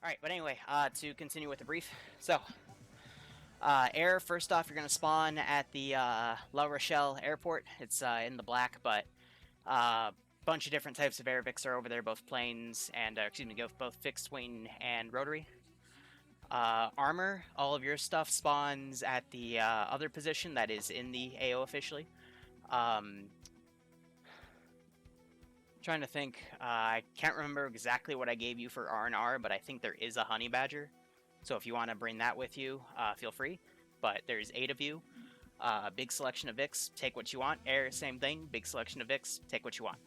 Alright, but anyway, to continue with the brief. So, air, first off, you're going to spawn at the La Rochelle airport. It's in the black, but bunch of different types of airvics are over there, both planes and, both fixed wing and rotary. Armor, all of your stuff spawns at the other position that is in the AO officially. Trying to think, I can't remember exactly what I gave you for R&R, but I think there is a honey badger. So if you want to bring that with you, feel free. But there's 8 of you. Big selection of Vix, take what you want. Air, same thing, big selection of Vix, take what you want.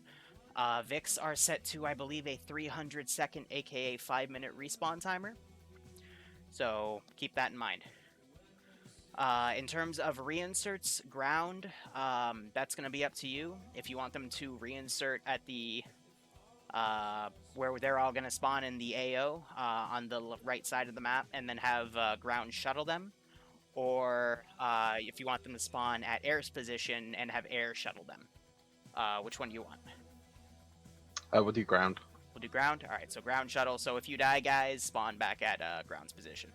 Vix are set to, I believe, a 300-second, aka 5-minute respawn timer. So keep that in mind. In terms of reinserts, ground, that's going to be up to you. If you want them to reinsert at the where they're all going to spawn in the AO on the right side of the map, and then have ground shuttle them, or if you want them to spawn at air's position and have air shuttle them. Which one do you want? We'll do ground. We'll do ground? Alright, so ground shuttle. So if you die, guys, spawn back at ground's position.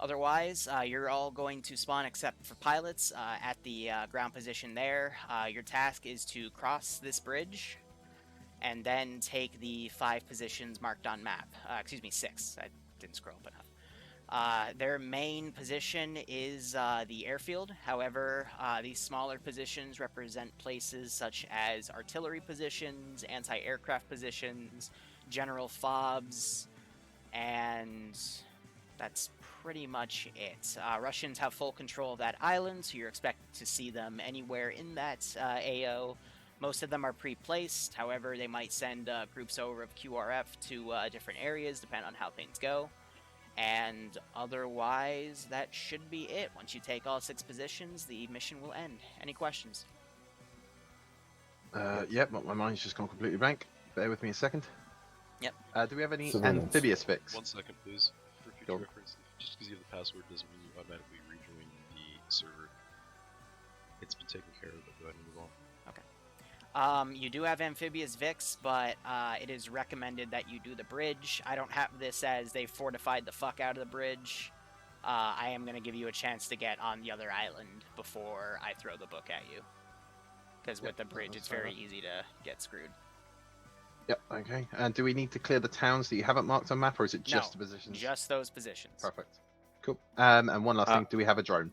Otherwise, you're all going to spawn except for pilots at the ground position there. Your task is to cross this bridge and then take the 5 positions marked on map. 6. I didn't scroll up enough. Their main position is the airfield. However, these smaller positions represent places such as artillery positions, anti-aircraft positions, general FOBs, and that's pretty much it. Russians have full control of that island, so you're expected to see them anywhere in that AO. Most of them are pre-placed, however, they might send groups over of QRF to different areas, depending on how things go. And otherwise, that should be it. Once you take all 6 positions, the mission will end. Any questions? Yep, my mind's just gone completely blank. Bear with me a second. Yep. Do we have any Civilians. amphibious fix? 1 second, please. For future reference, just because you have the password doesn't mean you automatically rejoin the server. It's been taken care of, but go ahead and move on. You do have amphibious Vix, but it is recommended that you do the bridge. I don't have this as they fortified the fuck out of the bridge. I am going to give you a chance to get on the other island before I throw the book at you. Because with the bridge, it's very easy to get screwed. Yep, okay. And do we need to clear the towns that you haven't marked on map, or is it just the positions? Just those positions. Perfect. Cool. And one last thing, do we have a drone?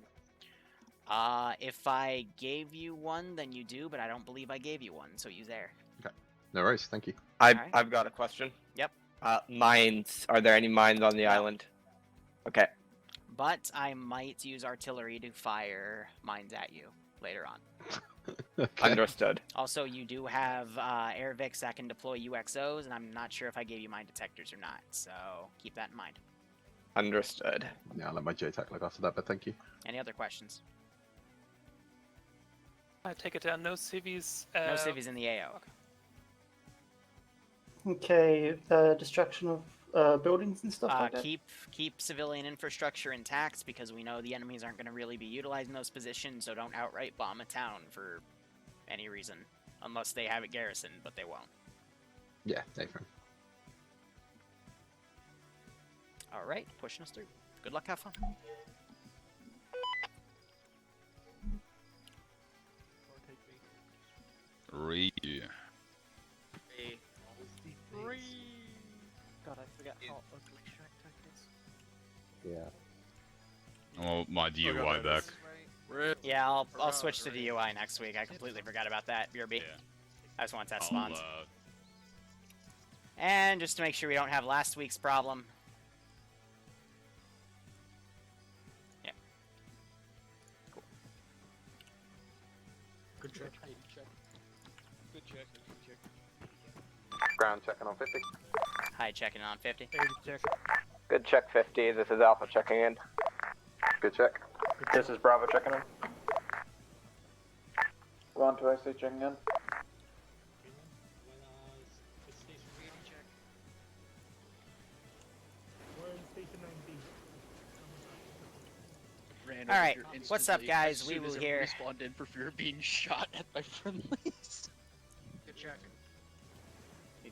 If I gave you one, then you do, but I don't believe I gave you one, so use air. Okay. No worries, thank you. I've got a question. Yep. Mines. Are there any mines on the island? Okay. But I might use artillery to fire mines at you later on. Okay. Understood. Also, you do have air Vix that can deploy UXOs, and I'm not sure if I gave you mine detectors or not, so keep that in mind. Understood. Yeah, I'll let my JTAC look after that, but thank you. Any other questions? I take it down. No civvies. No civvies in the AO. Okay, destruction of buildings and stuff like that. Keep civilian infrastructure intact, because we know the enemies aren't going to really be utilizing those positions, so don't outright bomb a town for any reason. Unless they have it garrisoned, but they won't. Yeah, Nathan. Alright, pushing us through. Good luck, have fun. Three. God, I forgot how ugly Shrek Tech is. Yeah. Oh, my DUI back. Yeah, I'll switch to DUI next week. I completely forgot about that. BRB. Yeah. I just want to test spawns. And just to make sure we don't have last week's problem. Yeah. Cool. Good check. Good check. Ground checking on 50. Hi, checking in on 50. Good check 50. This is Alpha checking in. Good check. This is Bravo checking in. Go on to IC checking in. Alright, what's up, guys? We will here. Respawned in for fear of being shot at by friendlies. Good check.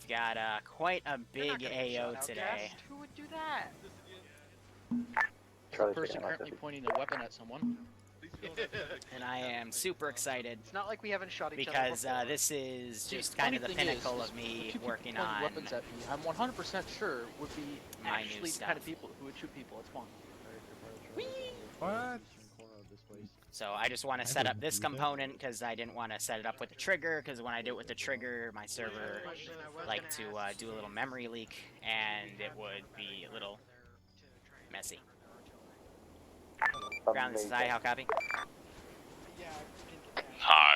got quite a You're not big gonna be AO shot, today. Outcast. Who would do that? The person currently pointing a weapon at someone. And I am super excited It's not like we haven't shot each because other before. this is See, just kind of the funny thing pinnacle is of the me two people working pointing on weapons at me, I'm 100% sure would be my new actually the stuff. kind of people who would shoot people. It's fun. What? So I just want to set up this component because I didn't want to set it up with the trigger, because when I do it with the trigger, my server like to do a little memory leak, and it would be a little messy. Ground, this is I, how copy? Hi.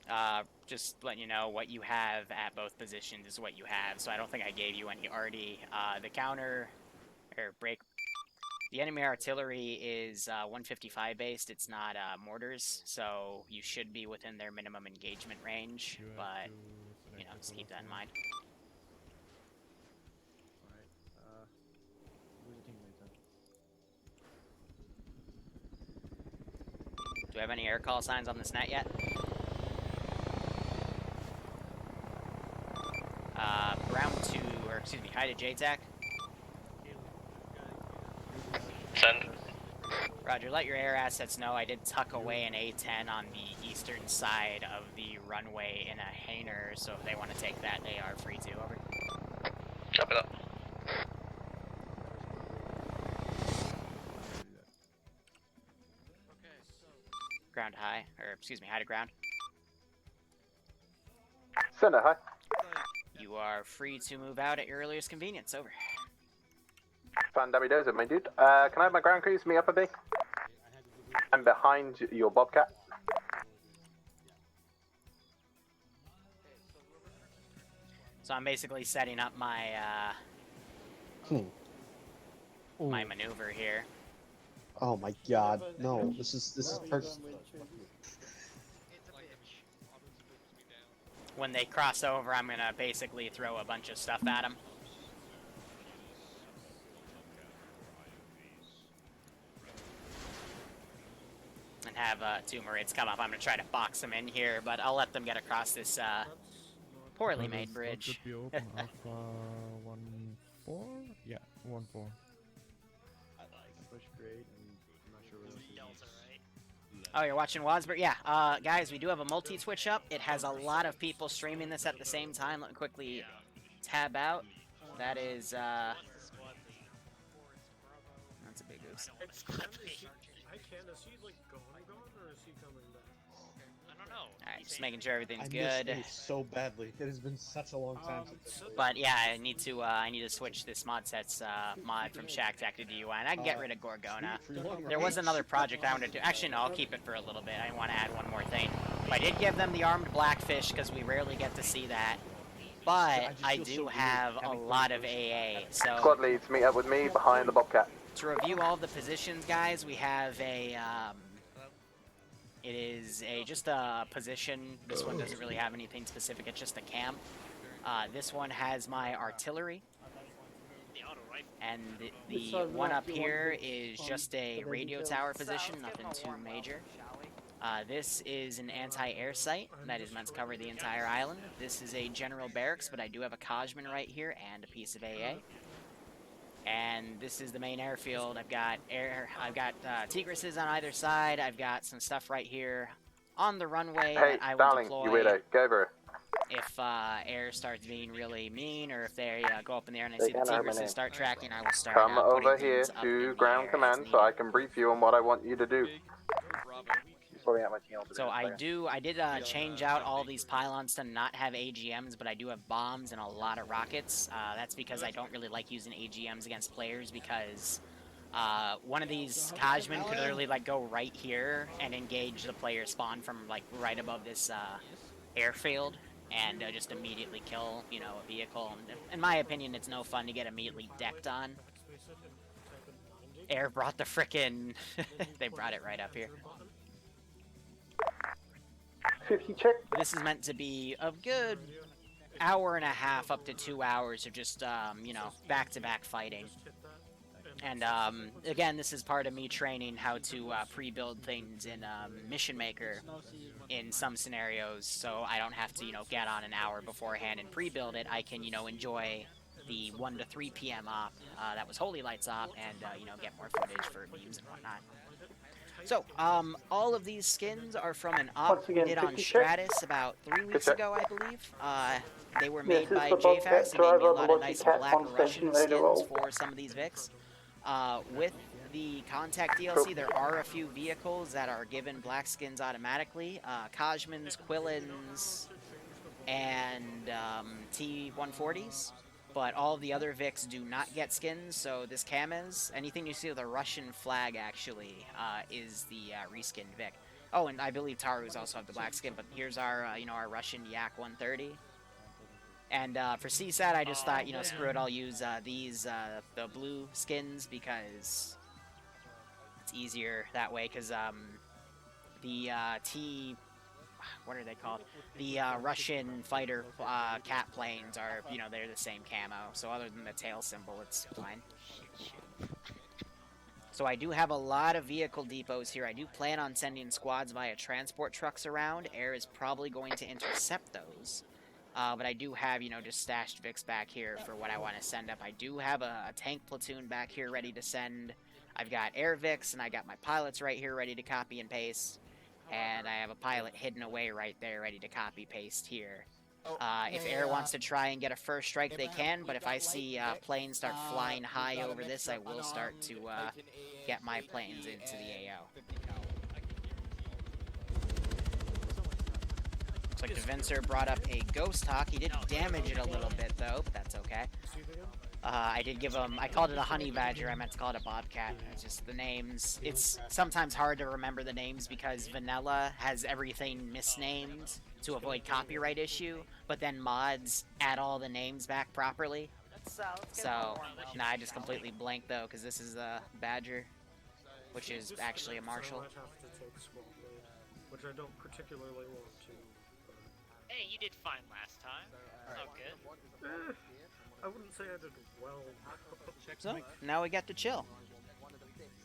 Yeah. Just letting you know what you have at both positions is what you have, so I don't think I gave you any already. The counter, or break, the enemy artillery is 155 based, it's not mortars, so you should be within their minimum engagement range, but, you know, just keep that in mind. Do we have any air call signs on this net yet? Ground to, or excuse me, hi to JTAC. Send. Roger, let your air assets know I did tuck away an A-10 on the eastern side of the runway in a hangar, so if they want to take that, they are free to. Over. Chop it up. Ground to high, or excuse me, high to ground. Center, hi. You are free to move out at your earliest convenience. Over. Fan dummy dozer, my dude. Can I have my ground crews meet up a bit? I'm behind your Bobcat. So I'm basically setting up my my maneuver here. Oh my god, no, this is perfect. When they cross over, I'm gonna basically throw a bunch of stuff at them. And have two Marines come up. I'm gonna try to box them in here, but I'll let them get across this poorly made bridge. Should be open. Alpha 1-4? Yeah, 1-4. Oh, you're watching Wasbert? Yeah, guys, we do have a multi-Twitch up. It has a lot of people streaming this at the same time. Let me quickly tab out. That is, that's a big oops. Alright, just making sure everything's good. I miss Ace so badly. It has been such a long time since. But yeah, I need to switch this mod sets mod from Shack Tech to DUI, and I can get rid of Gorgona. There was another project I wanted to do. Actually, no, I'll keep it for a little bit. I want to add one more thing. But I did give them the armed blackfish because we rarely get to see that. But I do have a lot of AA. So Squad leads, meet up with me behind the Bobcat. to review all of the positions, guys, we have a. It is just a position. This one doesn't really have anything specific. It's just a camp. This one has my artillery. And the one up here is just a radio tower position, nothing too major. This is an anti-air site that is meant to cover the entire island. This is a general barracks, but I do have a Cosman right here and a piece of AA. And this is the main airfield. I've got Tigrises on either side. I've got some stuff right here on the runway Hey, that I will darling, deploy. you weirdo, go over it. If air starts being really mean, or if they go up in the air and I see the Tigrises start tracking, I will start Come putting over here things up in to the ground air as command so needed. I can brief you on what I want you to do. So I did change out all these pylons to not have AGMs, but I do have bombs and a lot of rockets. That's because I don't really like using AGMs against players, because one of these Kajman could literally like go right here and engage the player spawn from like right above this airfield and just immediately kill, you know, a vehicle. And in my opinion, it's no fun to get immediately decked on. Air brought the frickin' they brought it right up here. 50 check. This is meant to be a good hour and a half up to 2 hours of just, you know, back-to-back fighting. And, again, this is part of me training how to pre-build things in Mission Maker. in some scenarios, so I don't have to, you know, get on an hour beforehand and pre-build it. I can, you know, enjoy the 1 to 3 p.m. op that was Holy Lights op, and, you know, get more footage for memes and whatnot. So, all of these skins are from an op Once again, we did on 50 check. Stratus about 3 weeks check. ago, I believe. They were This made is by the JFax. Bobcat He made me a driver, lot the of nice Cat black on station, Russian ready to skins roll. for some of these Vics. With the Contact DLC, there are a few vehicles that are given black skins automatically. Kajmans, Quillins, and T-140s. But all of the other Vics do not get skins, so this Kamaz, anything you see with a Russian flag, actually, is the reskinned Vic. Oh, and I believe Tarus also have the black skin, but here's our, you know, our Russian Yak 130. And for CSAT, I just thought, you know, screw it, I'll use these, the blue skins, because it's easier that way, because the what are they called? The Russian fighter cat planes are, you know, they're the same camo, so other than the tail symbol, it's fine. So I do have a lot of vehicle depots here. I do plan on sending squads via transport trucks around. Air is probably going to intercept those. But I do have, you know, just stashed Vics back here for what I want to send up. I do have a tank platoon back here ready to send. I've got air Vics, and I got my pilots right here ready to copy and paste. And I have a pilot hidden away right there ready to copy paste here. If air wants to try and get a first strike, they can, but if I see planes start flying high over this, I will start to get my planes into the AO. Looks like Devenser brought up a Ghost Hawk. He did damage it a little bit, though, but that's okay. I did give him, I called it a honey badger, I meant to call it a bobcat. It's just the names. It's sometimes hard to remember the names because vanilla has everything misnamed to avoid copyright issue, but then mods add all the names back properly. So, nah, I just completely blanked though, because this is a badger, which is actually a marshal. Which I don't particularly want to. Hey, you did fine last time. Oh, good. I wouldn't say I did well. So, now we get to chill.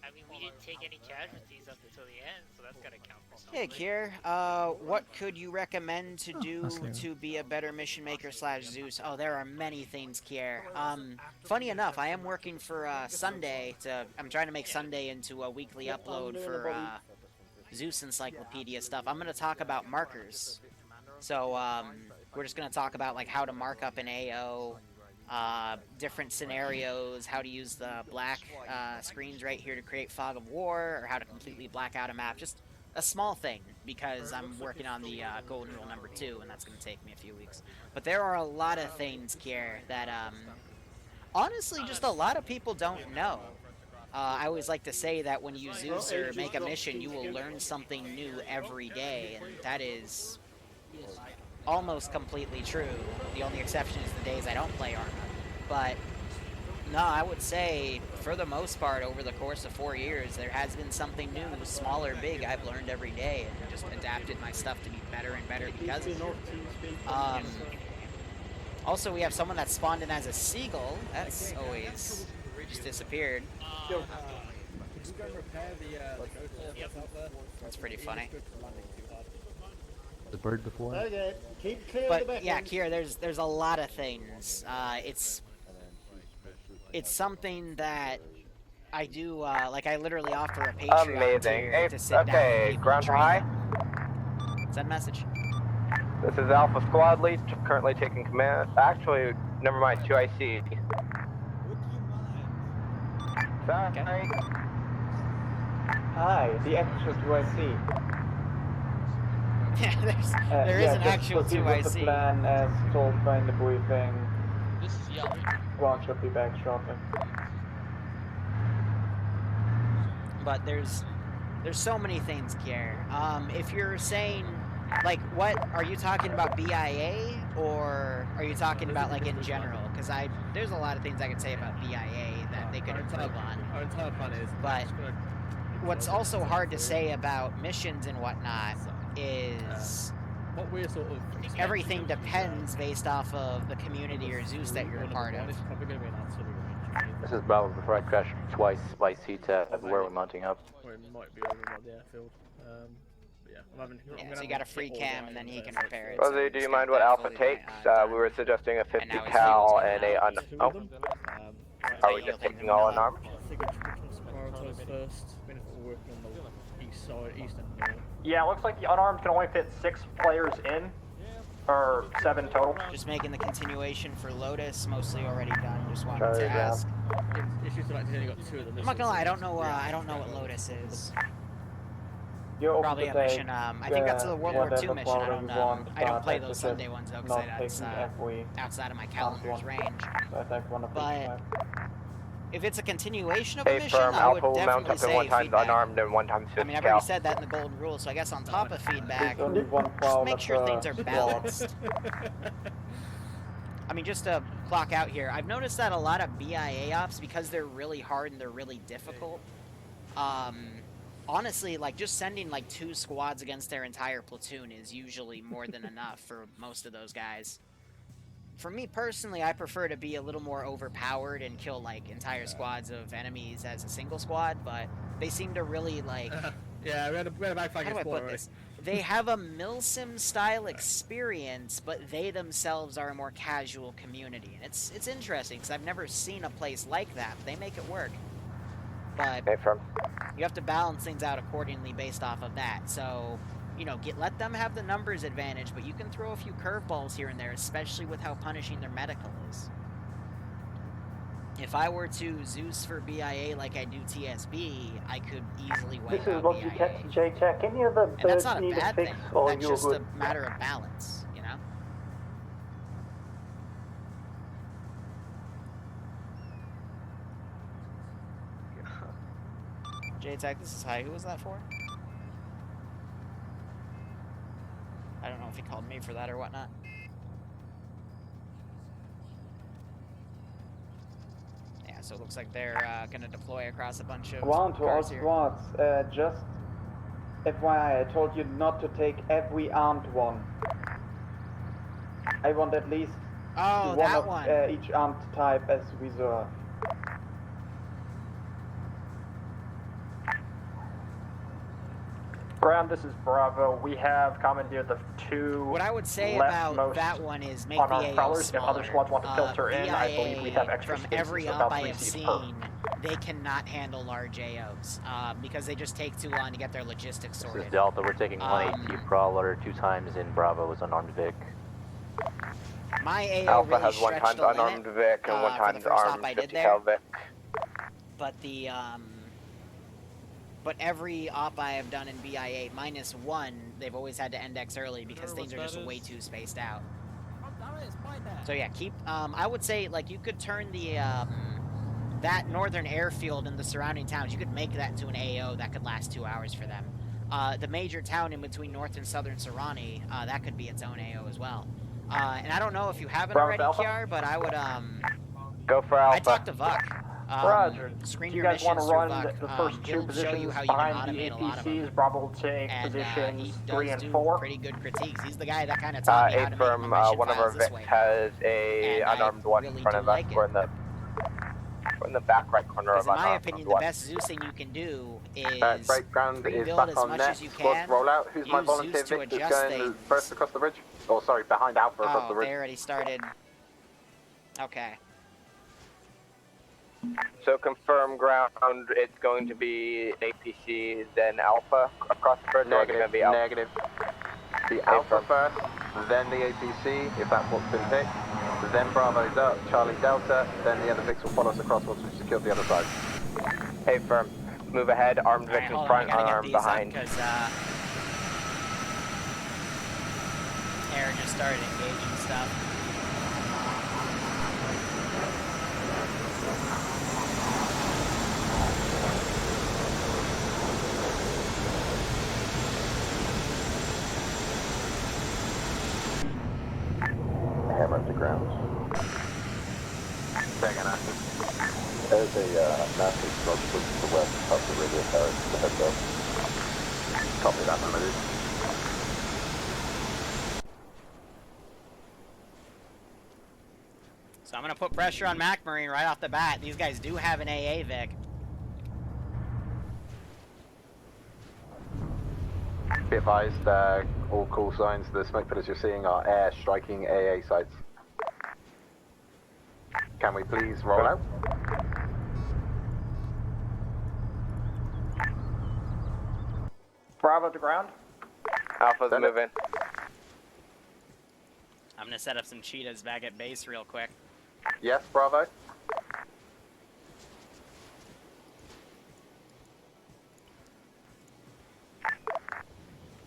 I mean, we didn't take any casualties up until the end, so that's gotta count for something. Hey, Kier, what could you recommend to do to be a better mission maker / Zeus? Oh, there are many things, Kier. Funny enough, I am working for Sunday I'm trying to make Sunday into a weekly upload for Zeus Encyclopedia stuff. I'm going to talk about markers. So, we're just going to talk about, like, how to mark up an AO, different scenarios, how to use the black screens right here to create fog of war, or how to completely black out a map. Just a small thing, because I'm working on the golden rule number 2, and that's going to take me a few weeks. But there are a lot of things here that, honestly, just a lot of people don't know. I always like to say that when you Zeus or make a mission, you will learn something new every day, and that is almost completely true. The only exception is the days I don't play Arma. But, no, I would say, for the most part, over the course of 4 years, there has been something new, small or big, I've learned every day, and just adapted my stuff to be better and better because of it. Also, we have someone that spawned in as a seagull. That's always just disappeared. That's pretty funny. The bird before. Okay, keep clear But of the back yeah, end. Kier, there's a lot of things. It's something that I do. Like I literally offer a Patreon to sit down with people and train them. Send message. This is Alpha Squad Lead, currently taking command. Actually, never mind, 2IC. Sorry. Okay. Hi, the actual 2IC. Yeah, there is an actual 2IC. The plan as told by the briefing. This is yellow. Squad should be back shortly. But there's so many things, Kier. If you're saying, like, what are you talking about, BIA, or are you talking about like in general? Because there's a lot of things I could say about BIA that they could improve on. Our entire plan is. But what's also hard to say about missions and whatnot is what we're sort of everything depends based off of the community or Zeus that you're a part of. It's probably going to be an absolute range. This is Bravo before I crash twice by CTAB. Where are we mounting up? Or it might be over by the airfield. Yeah, I'm having. I'm Yeah, gonna so you have got a free all cam, the and then he islands can there, so repair it. it's- So Rosie, we do you just mind got what that Alpha fully takes? done. We were suggesting a And 50 now his cal fuel's and going a out. un. Two Oh, of them. are we Yield just things taking in all Manila. unarmed? I think which ones to prioritise first. I mean, if we're working on the east side, east and north. Yeah, it looks like the unarmed can only fit 6 players in, or 7 total. Just making the continuation for Lotus mostly already done. Just wanted Charlie to Brown. ask. It's just like he's only got 2 of them. I'm not gonna lie, I don't know what Lotus is. You're open Probably to a take, mission. I think that's a World War II whatever mission. quota you want, I don't but play I those suggest Sunday ones though, not because taking FV outside of my armed calendar's one. range. So attack one of each But type. if it's a continuation of a Hey, mission, firm, I would Alpha will mount definitely up in say 1 times feedback. unarmed and 1 times 50 I mean, I've cal. already said that in the golden rule, so I guess on top of feedback, There's only one just prowler make sure per things are squad. balanced. I mean, just to clock out here, I've noticed that a lot of BIA ops, because they're really hard and they're really difficult, honestly, like, just sending, like, 2 squads against their entire platoon is usually more than enough for most of those guys. For me personally, I prefer to be a little more overpowered and kill, like, entire squads of enemies as a single squad, but they seem to really, like... Yeah, we had a backflank How do I put this? They have a milsim style experience, but they themselves are a more casual community. And it's interesting, because I've never seen a place like that. But they make it work. But Hey, firm. you have to balance things out accordingly based off of that. So, you know, let them have the numbers advantage, but you can throw a few curveballs here and there, especially with how punishing their medical is. If I were to Zeus for BIA like I do TSB, I could easily wipe This is out what BIA. you catch, J-Check. Any of the And that's birds not a need a bad fix, thing. or That's you're just good? a matter of balance, you know? J-Tech, this is high. Who was that for? I don't know if he called me for that or whatnot. Yeah, so it looks like they're going to deploy across a bunch of Ground to all cars here. squads. Just FYI, I told you not to take every armed one. I want at least Oh, one that of one. each armed type as reserve. Brown, this is Bravo. We have commandeered the 2 What I would say about leftmost that one is make the unarmed AO prowlers. If smaller. other squads want to filter in, I believe we have extra from spaces, every about op I 3 have seats per. seen, they cannot handle large AOs because they just take too long to get their logistics This sorted. is Delta. We're taking 180 Prowler 2 times in Bravo as unarmed Vic. My AO Alpha really has 1 stretched times the unarmed limit, Vic and 1 for times the first op armed I did 50 cal there. Vic. But every op I have done in BIA -1, they've always had to index early because things are just way too spaced out. So yeah, keep. I would say like you could turn the that northern airfield and the surrounding towns. You could make that into an AO that could last 2 hours for them. The major town in between North and Southern Sarani, that could be its own AO as well. And I don't know if you haven't Bravo already, Alpha? Kiar, but I would Go for Alpha. I talked to Vuck. Roger. Screen Do you your guys want to missions through run Vuck. the first 2 He'll show you positions how you can behind the automate a lot of them. APCs? Bravo will take And he positions does 3 and do 4. pretty good critiques. He's the guy that kind of taught me how to make Firm, my mission one of our files this Vics way. has a And I unarmed one really in front do of us. like it. We're in the back right corner Because of in my unarmed opinion, the one. best Zeusing you can do is Breakground is rebuild back as on much net. as you Squad can. rollout. Who's my use volunteer Zeus to Vic that's adjust going things. first across the ridge? Oh, sorry, behind Alpha across the Oh, ridge. they already started. Okay. So confirm ground, it's going to be APC, then Alpha across the bridge, or is it going to be Alpha? Negative. The Alpha first, then the APC, if that's what's been picked. Then Bravo's up, Charlie Delta, then the other Vics will follow us across once we've secured the other side. Hey, firm. Move ahead, armed Vic in front, unarmed behind. Because Aaron just started engaging stuff. Hammer at the ground. Second active. There's a massive smoke to the west of the radio tower. The heads up. Copy that, limited. So I'm going to put pressure on MacMarine right off the bat. These guys do have an AA Vic. Be advised, all call signs, the smoke pillars you're seeing are air striking AA sites. Can we please roll out? Bravo to ground. Alpha's moving. I'm gonna set up some cheetahs back at base real quick. Yes, Bravo.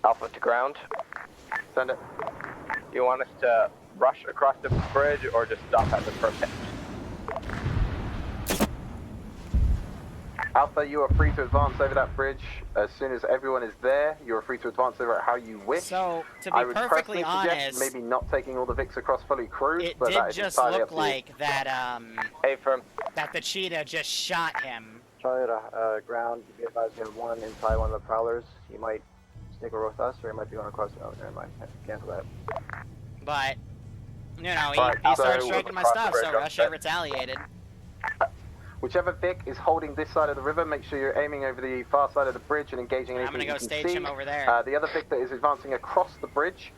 Alpha to ground. Send it. You want us to rush across the bridge or just stop at the first hit? Alpha, you are free to advance over that bridge. As soon as everyone is there, you are free to advance over it how you wish. So, to I be would perfectly personally honest, suggest maybe not taking all the Vics across fully crewed, it but that did is just entirely look up to you. like that, Hey, firm. that the cheetah just shot him. Charlie to ground, be advised you have one inside one of the prowlers. You might stick with us, or you might be going across. Oh, never mind. Cancel that. But, you know, he, Right, he so started we'll striking my cross stuff, the so bridge, Russia okay. retaliated. Whichever Vic is holding this side of the river, make sure you're aiming over the far side of the bridge and engaging anything I'm gonna you go can stage see. him over there. The other Vic that is advancing across the bridge,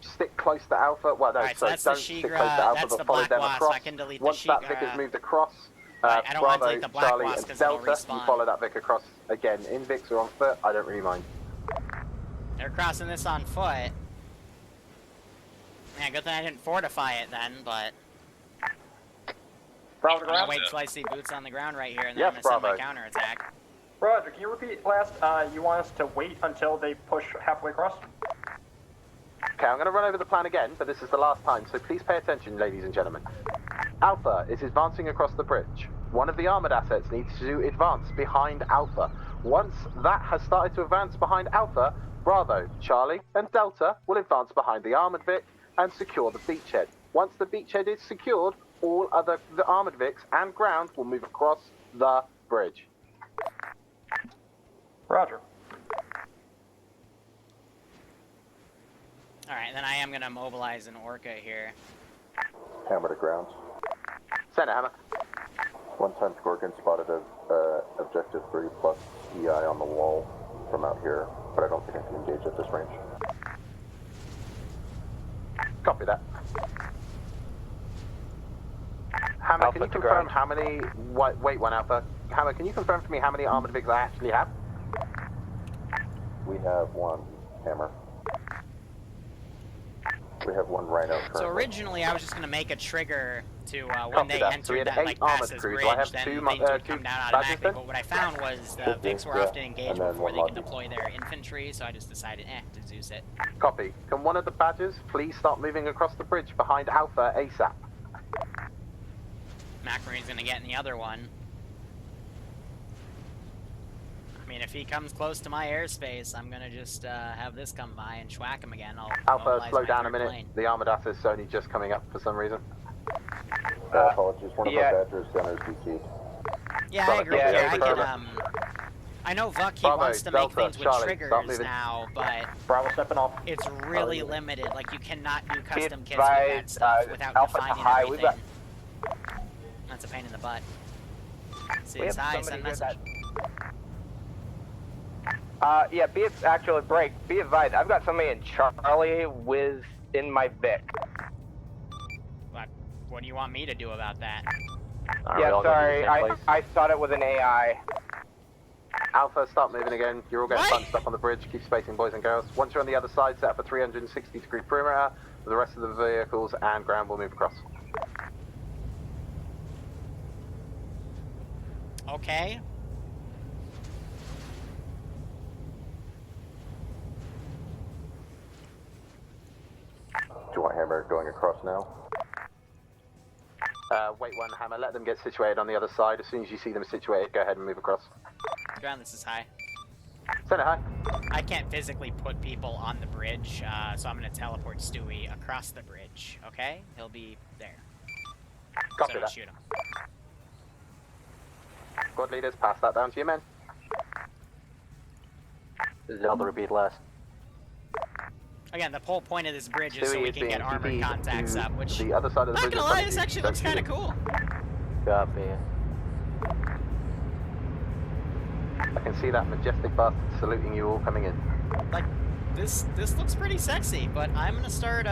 stick close to Alpha. Well, no, Alright, so sorry, that's the don't stick Shigra, close to Alpha, that's but the follow Black them Wasp, across. I can delete Once the that Shigra. Vic has moved across, I don't want to Bravo, delete the Black Charlie, Wasp and 'cause it'll Delta, respawn. you follow that Vic across. Again, in Vics or on foot, I don't really mind. They're crossing this on foot. Yeah, good thing I didn't fortify it then, but... Bravo to I'm gonna ground. wait till I see boots on the ground right here, and then Yes, I'm gonna send my Bravo. counterattack. Roger, can you repeat last? You want us to wait until they push halfway across? Okay, I'm going to run over the plan again, but this is the last time, so please pay attention, ladies and gentlemen. Alpha is advancing across the bridge. One of the armored assets needs to advance behind Alpha. Once that has started to advance behind Alpha, Bravo, Charlie, and Delta will advance behind the armored Vic and secure the beachhead. Once the beachhead is secured, all other the armored Vics and ground will move across the bridge. Roger. Alright, then I am gonna mobilize an Orca here. Hammer to ground. Send it, Hammer. 1 Gorgon spotted objective 3 plus EI on the wall from out here, but I don't think I can engage at this range. Copy that. Hammer, Alpha can you to confirm ground. how many... Wait, one Alpha. Hammer, can you confirm for me how many armored Vics I actually have? We have 1 Hammer. We have 1 Rhino currently. So originally I was just gonna make a trigger to, when Copy they that. So we entered had that, 8 like, armored past this crews. bridge, Do I have then two things would two come down badges automatically, then? but what I found was the Should be, Vics were yeah. often engaged And then before one they could Lockheed. deploy their infantry, so I just decided, to Zeus it. Copy. Can one of the badges please start moving across the bridge behind Alpha ASAP? Macmarine's gonna get in the other one. I mean, if he comes close to my airspace, I'm gonna just have this come by and schwack him again. I'll Alpha, mobilize slow my down a third minute. plane. The armored asset's only just coming up for some reason. Apologies, one of yeah. our Badgers gunners DT'd. Yeah, I Bravo, agree. yeah, Yeah, I Bravo. could, I know Vuck, he Bravo, wants to make Delta, things with Charlie, triggers stop moving. now, but Bravo stepping off. it's really limited. Like, you cannot do custom kits with advised, that stuff without Alpha to defining high, everything. we've That's a pain in the butt. See, We it's have high, somebody send here message. Yeah, actually, break. Be advised, I've got somebody in Charlie in my Vic. What do you want me to do about that? Yeah, sorry, I thought it was an AI. Alpha, start moving again. You're all getting What? bunched up on the bridge. Keep spacing, boys and girls. Once you're on the other side, set up a 360-degree perimeter. The rest of the vehicles and ground will move across. Okay. Do you want Hammer going across now? Wait one, Hammer. Let them get situated on the other side. As soon as you see them situated, go ahead and move across. Ground, this is high. Send it high. I can't physically put people on the bridge, so I'm gonna teleport Stewie across the bridge, okay? He'll be there. Copy so don't that. shoot him. Squad leaders, pass that down to your men. Zelda repeat last. Again, the whole point of this bridge is so Stewie we is can get being armored TP'd contacts to up, which, the other side of the not bridge gonna in front lie, of this you. actually Don't looks shoot kinda him. cool. Copy. I can see that majestic bastard saluting you all coming in. Like, this looks pretty sexy, but I'm gonna start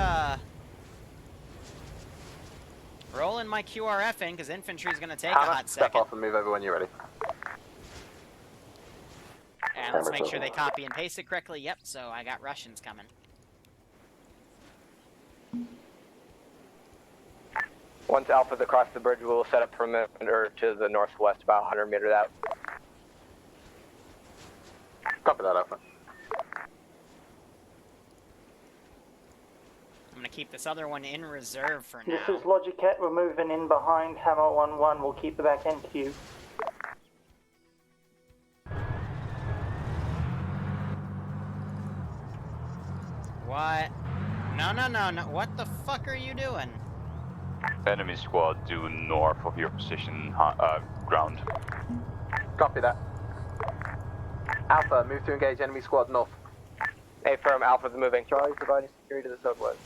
rolling my QRF in because infantry's gonna take a hot Step second. off and move over when you're ready. And let's make sure they copy and paste it correctly. Yep, so I got Russians coming. Once Alpha's across the bridge, we'll set up perimeter to the northwest, about 100 meters out. Copy that, Alpha. I'm gonna keep this other one in reserve for now. This is Logiccat. We're moving in behind Hammer 1-1. We'll keep the back end queue. What? No. What the fuck are you doing? Enemy squad due north of your position, ground. Copy that. Alpha, move to engage enemy squad north. A firm, Alpha's moving. Charlie, providing security to the southwest.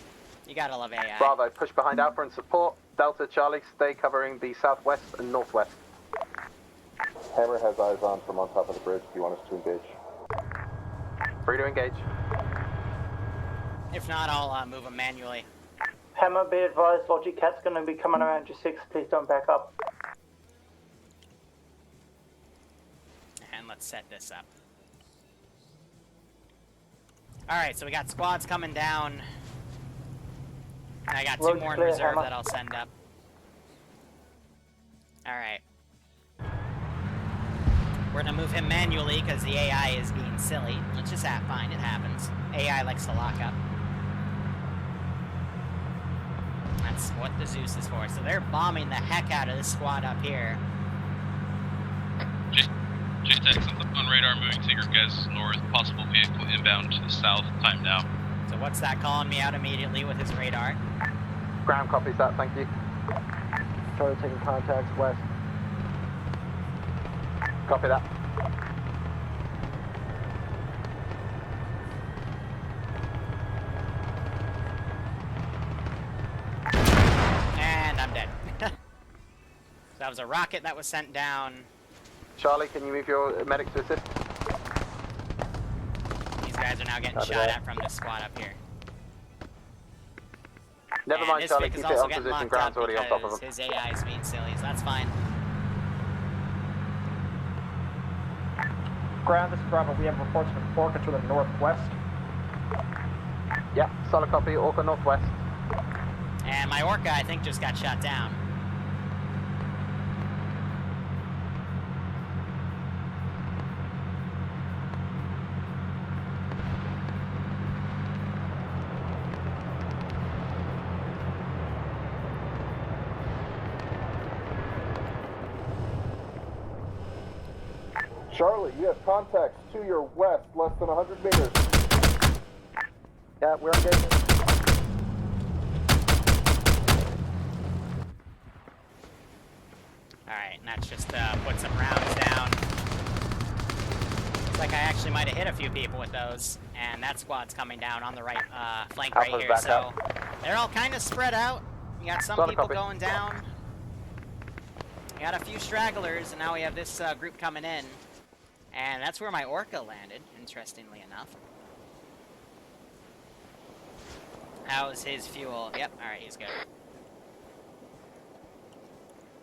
You gotta love AI. Bravo, push behind Alpha and support. Delta, Charlie, stay covering the southwest and northwest. Hammer has eyes on from on top of the bridge. Do you want us to engage? Free to engage. If not, I'll move them manually. Hammer, be advised, Logicat's going to be coming around your 6. Please don't back up. And let's set this up. Alright, so we got squads coming down. And I got 2 more in reserve that I'll send up. Alright. We're gonna move him manually because the AI is being silly. Which is fine, it happens. AI likes to lock up. That's what the Zeus is for. So they're bombing the heck out of this squad up here. Just excellent on radar, moving to your guys north, possible vehicle inbound to the south, time now. So what's that calling me out immediately with his radar? Ground copies that, thank you. Charlie taking contacts west. Copy that. And I'm dead. So that was a rocket that was sent down. Charlie, can you move your medic to assist? These guys are now getting shot at from this squad up here. Never mind, Charlie, keep it on position. Ground's already on top of him. His AI is being silly, so that's fine. Ground, this is Bravo. We have reports from Orca to the northwest. Yeah, solid copy. Orca northwest. And my Orca, I think, just got shot down. Charlie, you have contacts to your west, less than 100 meters. Yeah, we're engaging. Alright, and that's just put some rounds down. Looks like I actually might have hit a few people with those. And that squad's coming down on the right flank right here. So they're all kind of spread out. You got some people going down. You got a few stragglers, and now we have this group coming in. And that's where my Orca landed, interestingly enough. How's his fuel? Yep, alright, he's good.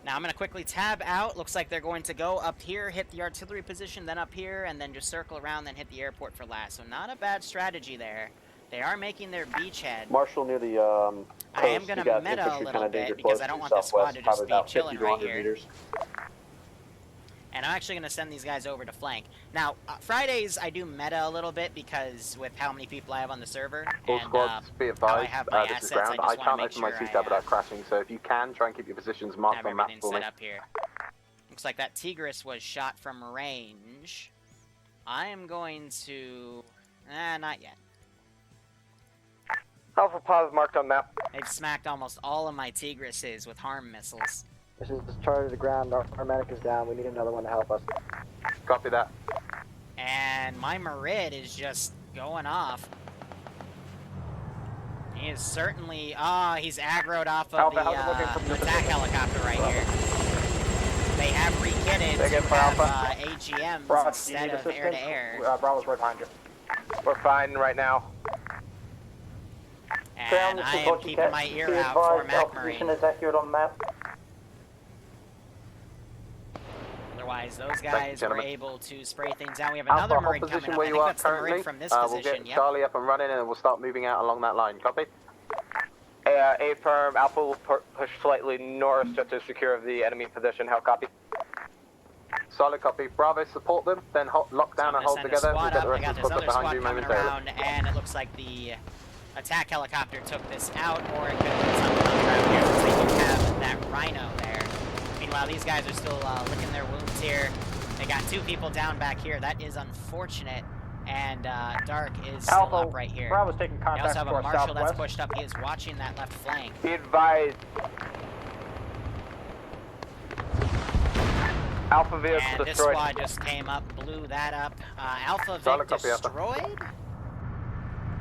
Now I'm going to quickly tab out. Looks like they're going to go up here, hit the artillery position, then up here, and then just circle around, then hit the airport for last. So not a bad strategy there. They are making their beachhead. Marshall near the I am going to meta a little bit because I don't want this squad to just be chilling right here. Meters. And I'm actually going to send these guys over to flank. Now, Fridays I do meta a little bit because with how many people I have on the server. All and, squads, be advised, I have my this assets, is ground. I can't open my seat without crashing, so if you can, try and keep your positions marked on map for me. Set up here. Looks like that Tigris was shot from range. I am going to... not yet. Alpha Pause marked on map. They've smacked almost all of my Tigrises with harm missiles. This is Charlie to the ground. Our medic is down. We need another one to help us. Copy that. And my Marid is just going off. He is certainly... he's aggroed off of the attack helicopter right here. They have re-kitted to have AGMs instead of air-to-air. Bravo's right behind you. We're fine right now. And I am keeping my ear out for Mac Marine. Is accurate on map. Otherwise, those guys were able to spray things down. We have Alpha, another hold Marine coming position up. where I you think are that's the currently. Marine from this We'll position. get Charlie up and running, and we'll start moving out along that line. Copy? A firm. Alpha will push slightly north just to secure the enemy position. How copy? Solid copy. Bravo, support them, then lock down and hold together. We'll get the rest of the squad behind you momentarily. And it looks like the attack helicopter took this out, or it could have been something else around here, since they do have that Rhino there. Meanwhile, these guys are still licking their wounds here. They got 2 people down back here. That is unfortunate. And Dark is still up right here. Bravo's taking They contact also have to a our Marshal southwest. that's pushed up. He is watching that left flank. Be advised. Alpha vehicle And this destroyed. squad just came up, blew that up. Alpha Solid Vic copy, Alpha. destroyed?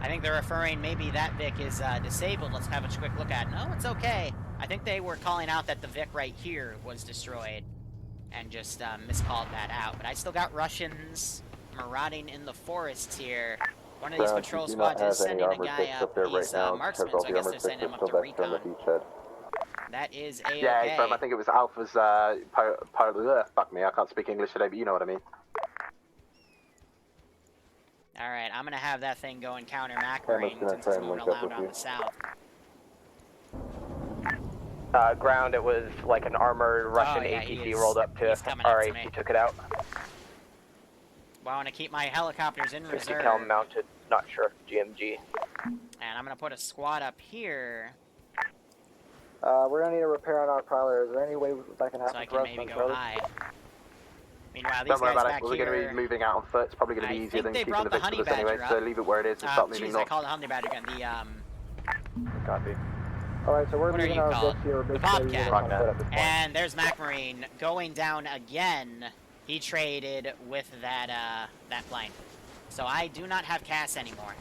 I think they're referring, maybe that Vic is disabled. Let's have a quick look at it. No, it's okay. I think they were calling out that the Vic right here was destroyed. And just miscalled that out. But I still got Russians marauding in the forests here. One of these patrol squads is sending a guy up. He's marksman, so I guess they're sending him up to recon. That is A-okay. Yeah, firm. I think it was Alpha's, fuck me, I can't speak English today, but you know what I mean. Alright, I'm gonna have that thing go and counter Mac Marine since it's moving around on the south. Ground, it was like an armored Russian APC rolled up to our AP, took it out. Well, I want to keep my helicopters in 60 reserve. cal mounted, not sure, GMG. And I'm going to put a squad up here. We're gonna need a repair on our prowler. Is there any way that can happen So I for can us maybe on go Charlie? high. Meanwhile, these Don't worry guys about back it. We're going to be moving out on foot. It's probably going to be easier than keeping the Honey Victor anyway, Badger so leave it where it is and start moving I north. called it Honey Badger again. Copy. Alright, so we're What are leaving you our called? Vics here. The Bobcat. And there's Mac Marine going down again. He traded with that plane. So I do not have CAS anymore.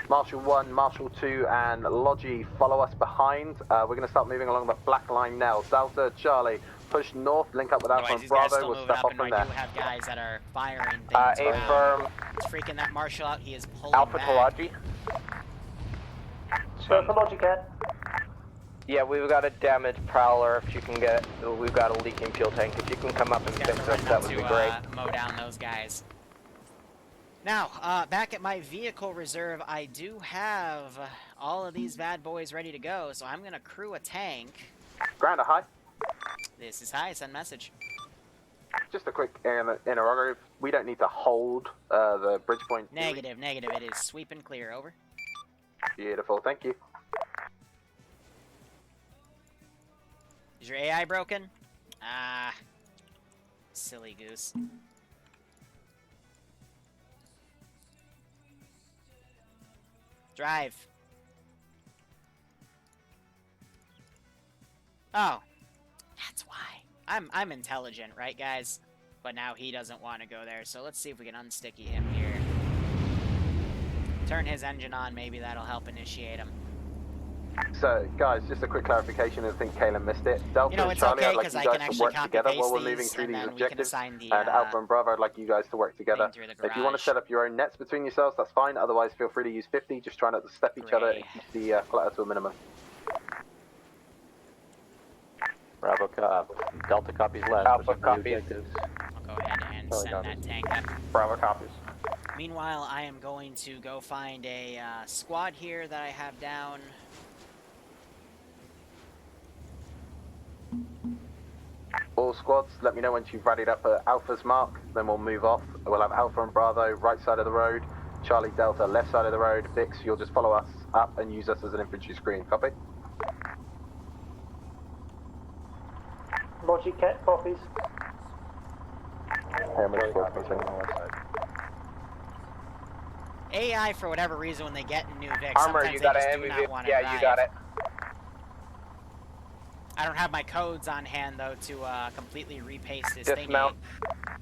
Marshal 1, Marshal 2, and Logi follow us behind. We're going to start moving along the black line now. Delta, Charlie, push north, link up with Alpha and Bravo. We'll step off from there. I do have guys that are firing things around. firm. It's freaking that Marshal out. He is pulling Alpha back. to Logi. Go for Logi Cat. Yeah, we've got a damaged prowler. If you can get, we've got a leaking fuel tank. If you can come up and fix us, that would be great. Mow down those guys. Now, back at my vehicle reserve, I do have all of these bad boys ready to go, so I'm going to crew a tank. Grounder, hi. This is high, send message. Just a quick interrogative. We don't need to hold the bridge point. Negative, negative. It is sweep and clear, over. Beautiful, thank you. Is your AI broken? Ah, silly goose. Drive. Oh, that's why. I'm intelligent, right, guys? But now he doesn't want to go there, so let's see if we can unsticky him here. Turn his engine on, maybe that'll help initiate him. So, guys, just a quick clarification. I think Kayla missed it. Delta and Charlie, I'd like you guys to work together while we're moving through these objectives. And Alpha and Bravo, I'd like you guys to work together. If you want to set up your own nets between yourselves, that's fine. Otherwise, feel free to use 50. Just try not to step each other and keep the clutter to a minimum. Bravo, Delta copies left. Alpha copies. I'll go ahead and send that tank up. Bravo copies. Meanwhile, I am going to go find a squad here that I have down. All squads, let me know once you've rallied up at Alpha's mark, then we'll move off. We'll have Alpha and Bravo right side of the road, Charlie Delta left side of the road. Vix, you'll just follow us up and use us as an infantry screen. Copy? Logi Cat copies. AI, for whatever reason, when they get new Vic, Armor, sometimes you they got just it. do not want to Yeah, drive. you got it. I don't have my codes on hand, though, to completely repaste this Dismount. thingy.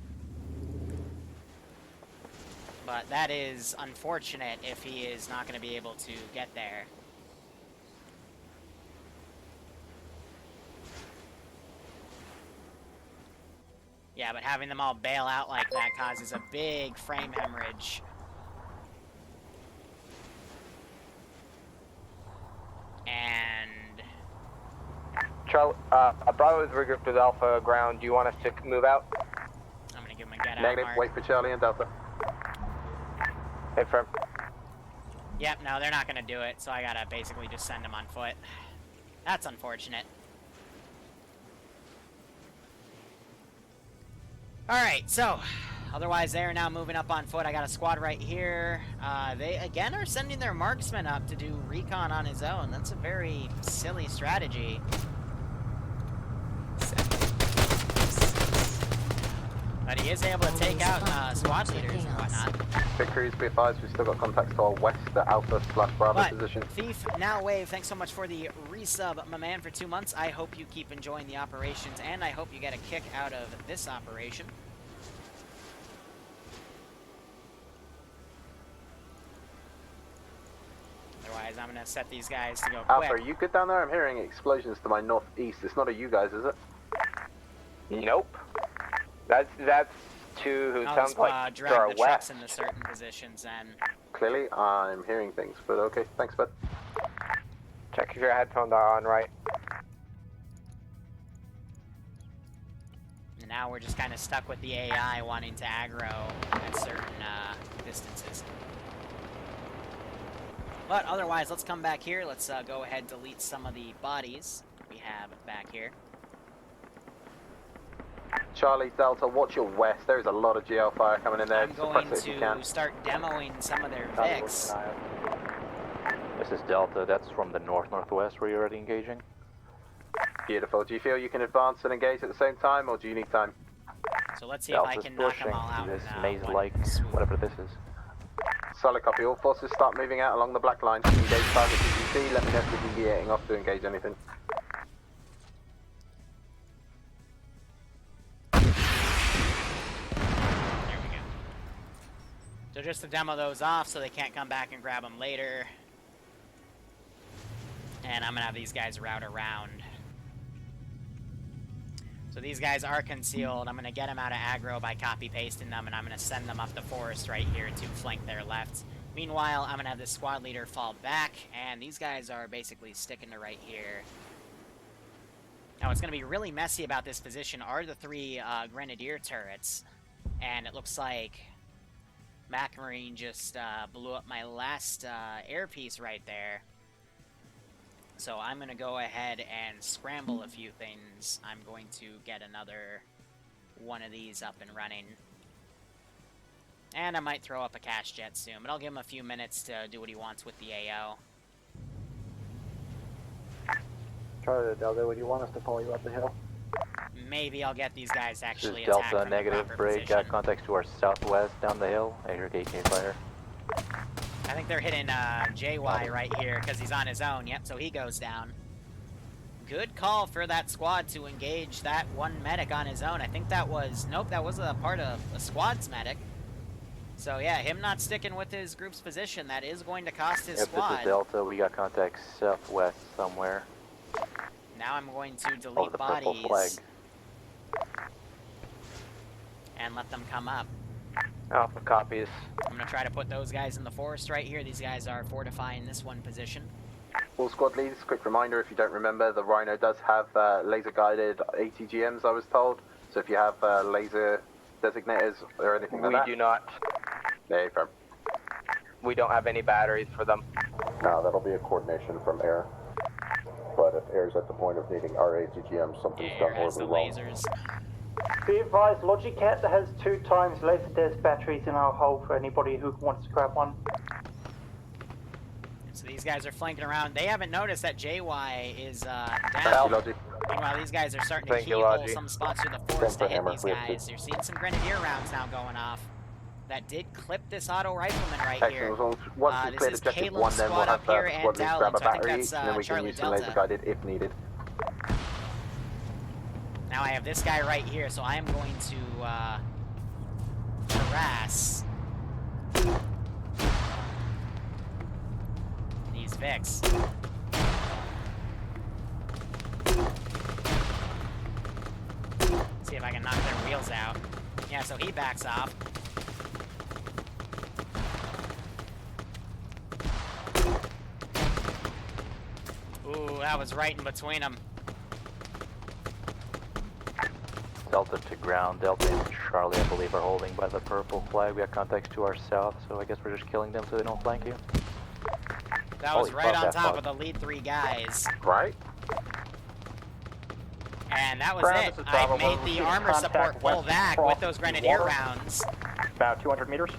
But that is unfortunate if he is not going to be able to get there. Yeah, but having them all bail out like that causes a big frame hemorrhage. Bravo is regrouped with Alpha ground. Do you want us to move out? I'm gonna give him a get out Negative. mark. Wait for Charlie and Delta. Confirm. Yep, no, they're not gonna do it, so I gotta basically just send them on foot. That's unfortunate. Alright, so, otherwise they're now moving up on foot. I got a squad right here. They, again, are sending their marksman up to do recon on his own. That's a very silly strategy. But he is able to take out squad leaders and whatnot. Victories, be advised, we've still got contacts to our west at Alpha/Bravo But position. Thief, now Wave, thanks so much for the resub, my man, for 2 months. I hope you keep enjoying the operations, and I hope you get a kick out of this operation. Otherwise, I'm going to set these guys to go quick. Alpha, are you good down there? I'm hearing explosions to my northeast. It's not a you guys, is it? Nope. That's two who I'll sounds just, like to drag our the trucks west. into certain positions, and Clearly, I'm hearing things, but okay. Thanks, bud. Check if your headphones are on right. and now we're just kind of stuck with the AI wanting to aggro at certain distances. But otherwise, let's come back here. Let's go ahead and delete some of the bodies we have back here. Charlie, Delta, watch your west. There is a lot of GL fire coming in there. I'm going to start demoing some of their Vics. This is Delta. That's from the north-northwest where you're already engaging. Beautiful. Do you feel you can advance and engage at the same time, or do you need time? So let's see if I can knock them all out. This maze-like, whatever this is. Solid copy. All forces start moving out along the black line. Engage targets as you see. Let me know if you're deviating off to engage anything. So just to demo those off so they can't come back and grab them later. And I'm going to have these guys route around. So these guys are concealed. I'm going to get them out of aggro by copy-pasting them, and I'm going to send them up the forest right here to flank their left. Meanwhile, I'm going to have this squad leader fall back, and these guys are basically sticking to right here. Now, what's going to be really messy about this position are the 3 Grenadier turrets. And it looks like Marine just blew up my last air piece right there. So I'm going to go ahead and scramble a few things. I'm going to get another one of these up and running. And I might throw up a cash jet soon, but I'll give him a few minutes to do what he wants with the AO. Charlie to Delta, would you want us to follow you up the hill? Maybe I'll get these guys actually This is attacked Delta, from the negative, proper break, position. got contacts to our southwest down the hill. I hear AK fire. I think they're hitting JY right here because he's on his own. Yep, so he goes down. Good call for that squad to engage that one medic on his own. I think that was... Nope, that was a part of a squad's medic. So yeah, him not sticking with his group's position, that is going to cost his squad. This is Delta, we got contacts southwest somewhere. Now I'm going to delete the purple flag. And let them come up. Alpha copies. I'm going to try to put those guys in the forest right here. These guys are fortifying this one position. All squad leaders, quick reminder, if you don't remember, the Rhino does have laser-guided ATGMs, I was told. So if you have laser designators or anything like that... We do not. There you go. We don't have any batteries for them. No, that'll be a coordination from air. But if air's at the point of needing our ATGM, something's done horribly wrong. Lasers. Be advised, Logicat has 2 times laser des batteries in our hull for anybody who wants to grab one. So these guys are flanking around. They haven't noticed that JY is down. Meanwhile, these guys are starting to keyhole some spots through the forest to hit these guys. You're seeing some Grenadier rounds now going off. That did clip this auto rifleman right here. Once This is Caitlin's squad up here and Dowling, so I think that's and then we can Charlie use some Delta. laser-guided if needed. Now I have this guy right here, so I am going to harass these Vics. See if I can knock their wheels out. Yeah, so he backs off. Ooh, that was right in between them. Delta to ground. Delta and Charlie, I believe, are holding by the purple flag. We have contacts to our south, so I guess we're just killing them so they don't flank you. That was Holy right fuck, on that top fuck. of the lead 3 guys. Right. And that was Ground, it. this is I Bravo. made We're the receiving armor contact support pull west back across with those the grenadier water. rounds. About 200 meters.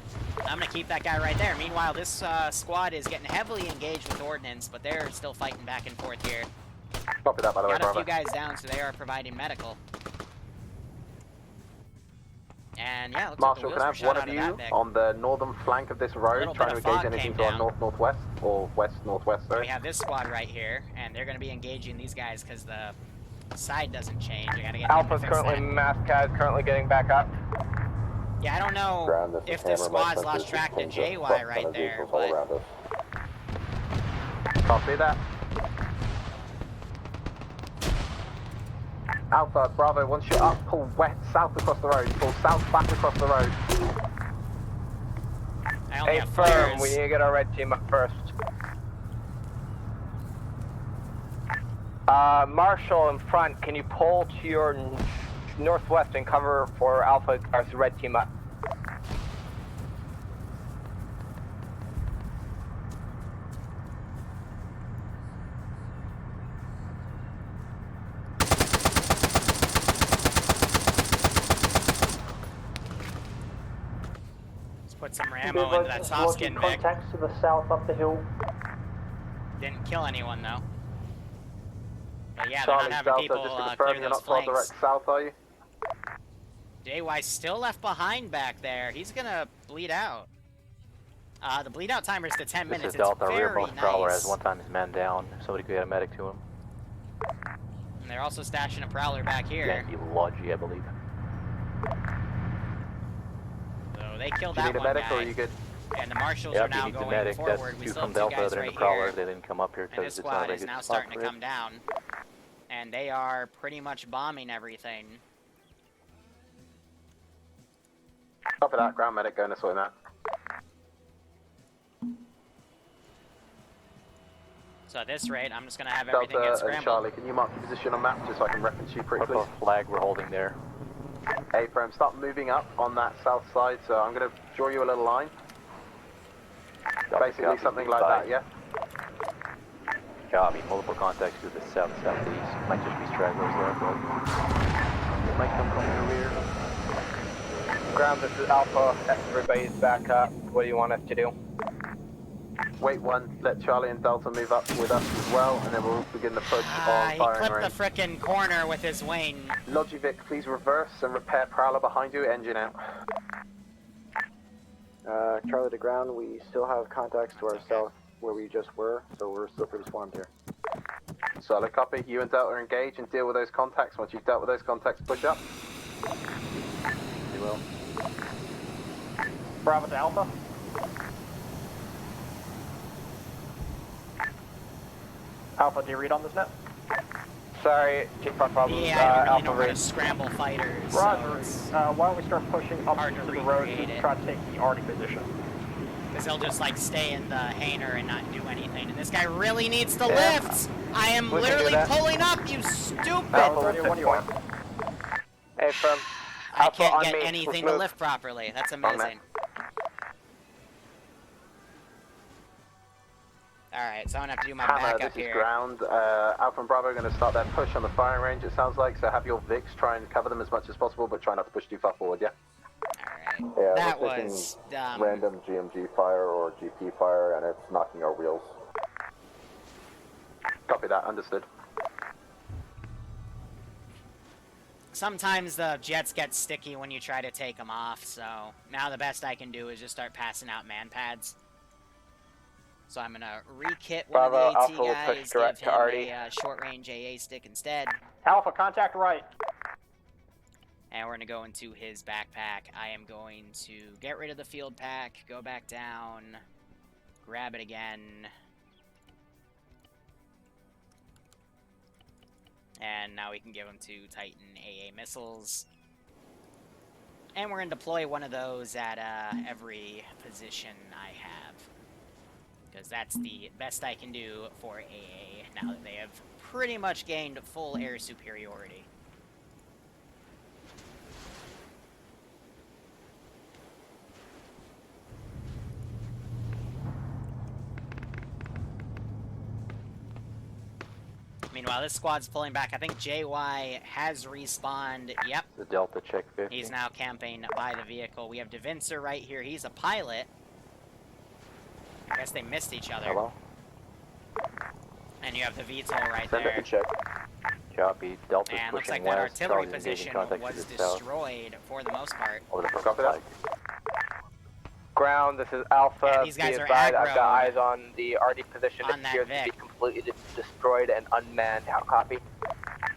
I'm gonna keep that guy right there. Meanwhile, this squad is getting heavily engaged with ordnance, but they're still fighting back and forth here. Copy that, by the way, Got a Bravo. few guys down, so they are providing medical. And yeah, looks Marshal, like can I the wheels have one were shot of out you of that Vic. on the northern flank of this road, little trying to bit of engage fog anything came to our down. north-northwest, or west-northwest, We sorry? have this squad right here, and they're gonna be engaging these guys because the side doesn't change. I gotta get them to Alpha's fix currently, that. Mascad currently getting back up. Yeah, I don't know Ground, this if is the Hammer. My squad's lost sensors track to just pinged JY a fuck ton right of there, vehicles all but around us. Copy that. Alpha, Bravo, once you're up, pull south across the road. Pull south back across the road. I only Hey, have firm, flares. we need to get our red team up first. Marshall in front, can you pull to your northwest and cover for Alpha, our red team up? Let's put some ammo into that soft skin, Vic. Contacts to the south up the hill. Didn't kill anyone though. But yeah, Charlie, they're not having Delta, people just to clear confirm you're those not far flanks. direct south, are you? JY still left behind back there. He's gonna bleed out. The bleed out timer is to 10 minutes. This is Delta, it's very rearmost prowler nice. has one time his man down. Somebody could get a medic to him. And they're also stashing a prowler back here. Yankee Logi, I believe. So they killed Do you that need a one medic, guy. or are you good? And the marshals Yeah, are if you now need the going medic, forward. that's We two still from have two Delta, guys they're in right the prowler. here. They didn't come up here And because this it's not a squad very is good now spot starting to for it. come down. And they are pretty much bombing everything. Copy that, ground medic going this way, Matt. So at this rate, I'm just gonna have everything get Delta and scrambled. Charlie, can you mark your position on map just so I can reference you quickly? Purple flag we're holding there. A-frame, start moving up on that south side, so I'm going to draw you a little line. Basically copy, something like bye. that, yeah? Copy, multiple contacts to the south, southeast. Might just be stragglers there, but it might come from the rear. Ground, this is Alpha. Everybody's back up. What do you want us to do? Wait one, let Charlie and Delta move up with us as well, and then we'll begin the push on He firing clipped range. the frickin' corner with his wing. Logivic, please reverse and repair Prowler behind you, engine out. Charlie to ground, we still have contacts to our south where we just were, so we're still pretty swarmed here. Solid copy, you and Delta engage and deal with those contacts. Once you've dealt with those contacts, push up. You will. Bravo to Alpha. Alpha, do you read on this net? Sorry, Chief Front Problem. Yeah, I don't really Alpha know how to Ridge. scramble fighters. Roger. So Why don't we start pushing up hard to to the road recreate to it. try to take the Arctic position? because they'll just like stay in the hangar and not do anything. And this guy really needs to Yeah. lift. I am We can do literally that. pulling up, you stupid. Hey, from I Alpha can't on get me. anything Let's to move. lift properly. That's On that. amazing. Alright, so I'm gonna have to do my Hammer, backup this is here. ground. Alpha and Bravo are going to start their push on the firing range, it sounds like. So have your Vics try and cover them as much as possible, but try not to push too far forward, yeah? Yeah, That we're taking was random GMG fire or GP fire, and it's knocking our wheels. Copy that, understood. Sometimes the jets get sticky when you try to take them off, so now the best I can do is just start passing out man pads. So I'm gonna re-kit one Bravo, of the AT Alpha will push guys, direct give to him Artie. a short-range AA stick instead, Alpha, contact right. and we're gonna go into his backpack. I am going to get rid of the field pack, go back down, grab it again, and now we can give him 2 Titan AA missiles. And we're gonna deploy one of those at every position I have, because that's the best I can do for AA now that they have pretty much gained full air superiority. Meanwhile, this squad's pulling back. I think JY has respawned. Yep. The Delta check 50. He's now camping by the vehicle. We have DeVincer right here. He's a pilot. I guess they missed each other. Hello? And you have the VTOL right Send there. up a check. Copy. Delta's And looks pushing like that west. artillery Charlie's engaging position contact was to the south. destroyed for the most part. Over the Copy that. Ground, this is Alpha. Yeah, these guys are I've aggro got eyes on the RD position. on It that appears to be Vic. completely destroyed and unmanned. How copy?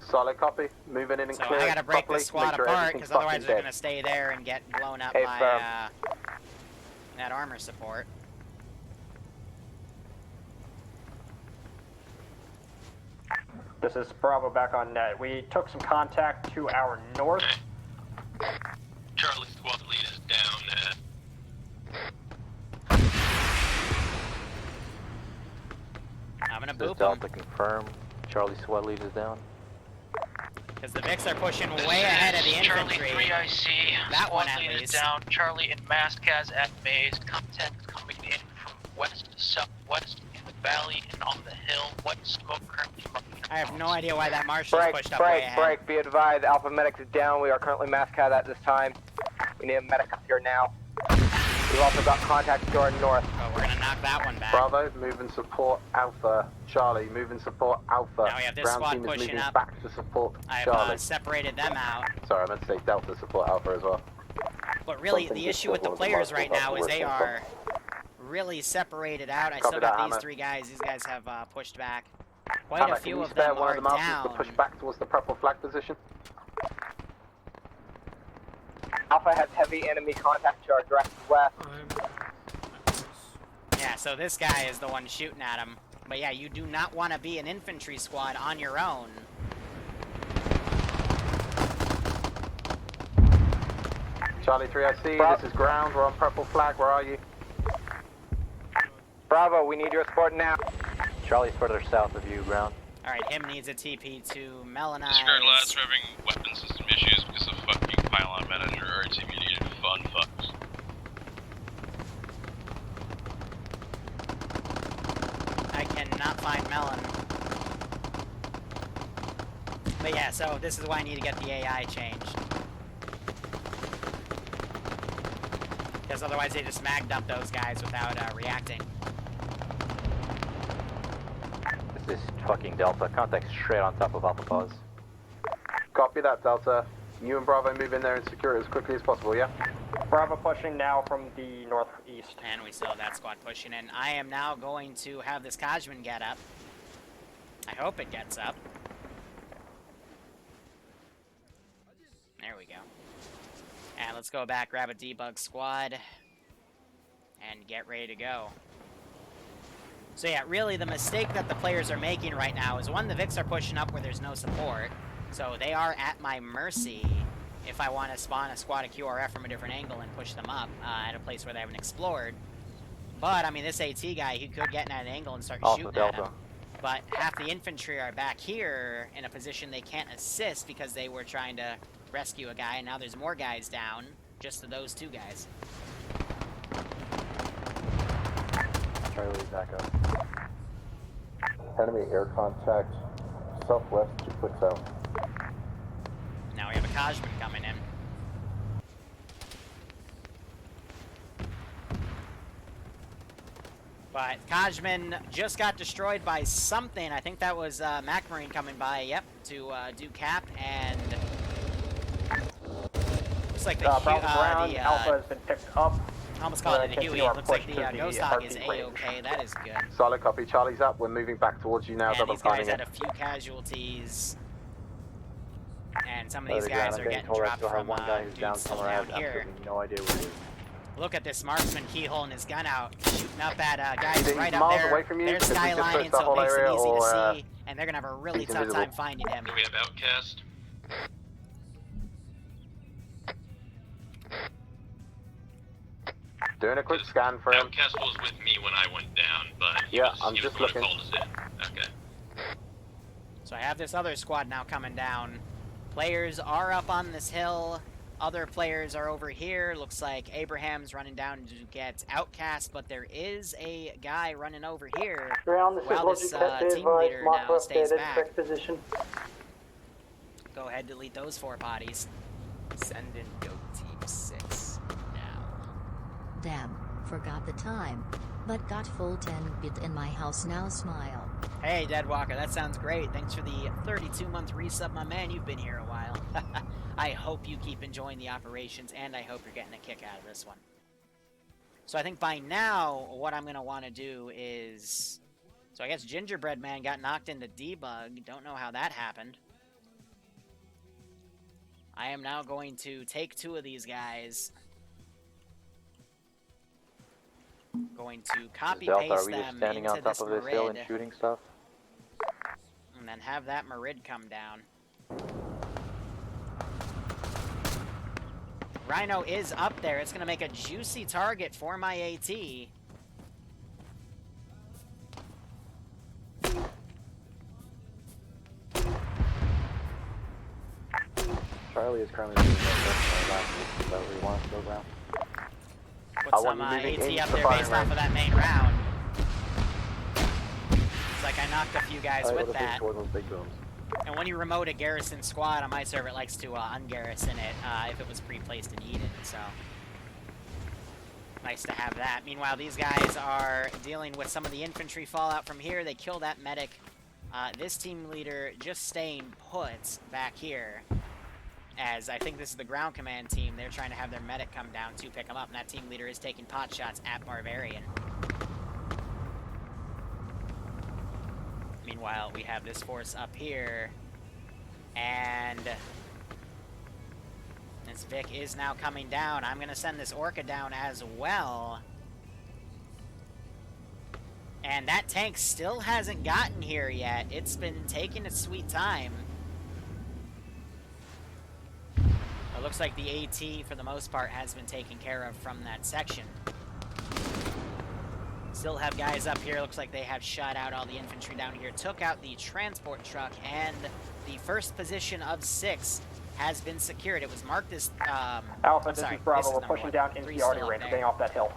Solid copy. Moving in and So clear. I gotta break properly. this squad Make sure apart, everything's because otherwise fucking they're dead. gonna stay there and get blown up Hey, by that armor support. This is Bravo back on net. We took some contact to our north. Charlie squad lead is down. I'm gonna This is boop them, Delta confirm. Charlie squad lead is down. because the Vics are pushing way ahead of the infantry. Charlie 3IC. That one Squad at lead is least. down. Charlie in Mascaz at Maze. Contact coming in from west to southwest in the valley and on the hill. What smoke currently marking? I have no idea why that marshal is Break, pushed up way break, ahead. break. Be advised, Alpha Medics is down. We are currently Mascot at this time. We need a medic up here now. We've also got contact to our north. Oh, we're gonna knock that one back. Bravo, move and support Alpha. Charlie, move and support Alpha. Now we have this Ground squad team is pushing moving up. back to support I've Charlie. separated them out. Sorry, I meant to say Delta support Alpha as well. But really, Something the just issue with the wasn't players possible right about now the is they working are really separated out. I Copy still that, got these Hammer. three guys. These guys have pushed back. Quite Hammer, a can few you of spare them one are of the marshals down. to push back towards the purple flag position? Alpha has heavy enemy contact to our direct west. Yeah, so this guy is the one shooting at him. But yeah, you do not want to be an infantry squad on your own. Charlie 3IC, this is ground. We're on purple flag. Where are you? Bravo, we need your support now. Charlie's further south of you, ground. Alright, him needs a TP to Melanize. Discard lads, we're having weapon system issues because of fucking pylon manager RTB needed fun fucks. I cannot find Melon. But yeah, so this is why I need to get the AI changed. Because otherwise they just mag dump those guys without reacting. This is fucking Delta. Contact straight on top of Alpha Pause. Copy that, Delta. You and Bravo move in there and secure it as quickly as possible, yeah? Bravo pushing now from the northeast. And we still have that squad pushing in. I am now going to have this Kajman get up. I hope it gets up. There we go. And let's go back, grab a debug squad, and get ready to go. So yeah, really the mistake that the players are making right now is, one, the Vics are pushing up where there's no support, so they are at my mercy if I want to spawn a squad of QRF from a different angle and push them up at a place where they haven't explored. But, I mean, this AT guy, he could get in at an angle and start shooting at him. But half the infantry are back here in a position they can't assist because they were trying to rescue a guy, and now there's more guys down, just to those two guys. Charlie, back up. Enemy air contact southwest 2 clicks out. Now we have a Kajman coming in. But Kajman just got destroyed by something. I think that was Mac Marine coming by, yep, to do cap, and looks like the Alpha has been picked up. almost called it a Huey. It looks like the Ghost Hog is A-okay. That is good. Solid copy. Charlie's up. We're moving back towards you now. And Double these guys timing had it. a few casualties. And some of these guys are getting dropped from dudes still down here. No idea where it is. Look at this marksman keyholing his gun out, shooting up at guys Either right he's up miles there. away from you, They're because we just skylining, searched the so whole it makes area, it easy or, to see. And they're gonna have a really he's tough invisible. time finding him. Do we have Outcast? Doing a quick scan for him. Outcast was with me when I went down, but he Yeah, was, I'm he just was looking. called us in. Okay. So I have this other squad now coming down. Players are up on this hill. Other players are over here. Looks like Abraham's running down to get Outcast, but there is a guy running over here. Ground, this while is this Logic Cat, team leader now stays back. correct position. Go ahead, delete those 4 bodies. Send in Go Team 6 now. Damn, forgot the time. But got full 10-bit in my house now, smile. Hey, Deadwalker, that sounds great. Thanks for the 32-month resub, my man. You've been here a while. I hope you keep enjoying the operations, and I hope you're getting a kick out of this one. So I think by now, what I'm going to want to do is... So I guess Gingerbread Man got knocked into debug. Don't know how that happened. I am now going to take 2 of these guys. Going to copy-paste them standing into on top this of this hill and Marid. shooting stuff? And then have that Marid come down. Rhino is up there. It's going to make a juicy target for my AT. Charlie is currently doing that wherever he wants to go around. Put some AT up there based off of that main round. It's like I knocked a few guys with that. And when you remote a garrison squad on my server, it likes to ungarrison it if it was pre-placed and needed, so nice to have that. Meanwhile, these guys are dealing with some of the infantry fallout from here. They kill that medic. This team leader just staying put back here, as I think this is the ground command team. They're trying to have their medic come down to pick them up, and that team leader is taking pot shots at Barbarian. Meanwhile, we have this force up here, and this Vic is now coming down. I'm going to send this Orca down as well. And that tank still hasn't gotten here yet. It's been taking its sweet time. It looks like the AT, for the most part, has been taken care of from that section. Still have guys up here. Looks like they have shot out all the infantry down here. Took out the transport truck, and the first position of 6 has been secured. It was marked as... Alpha, this is Bravo. We're pushing down into the arty range. We're getting off that hill.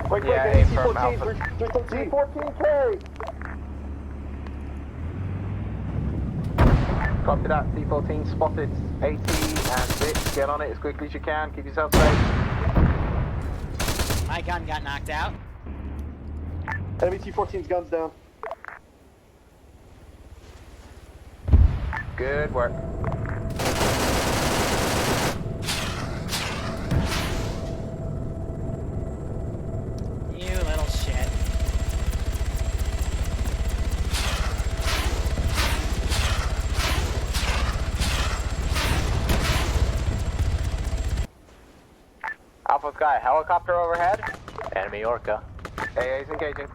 Quick, Yeah, from AC-14, Alpha. C14 carry! Copy that, C14 spotted. AT and Vic, get on it as quickly as you can. Keep yourself safe. My gun got knocked out. Enemy T-14's guns down. Good work. You little shit. Alpha Sky, helicopter overhead. Enemy Orca. AA's engaging.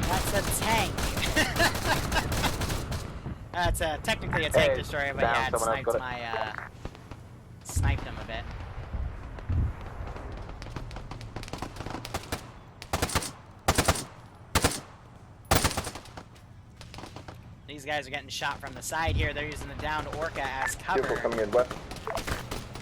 That's a tank. That's technically a tank destroyer, but yeah, it sniped my, sniped him a bit. These guys are getting shot from the side here. They're using the downed Orca as cover. Coming in west.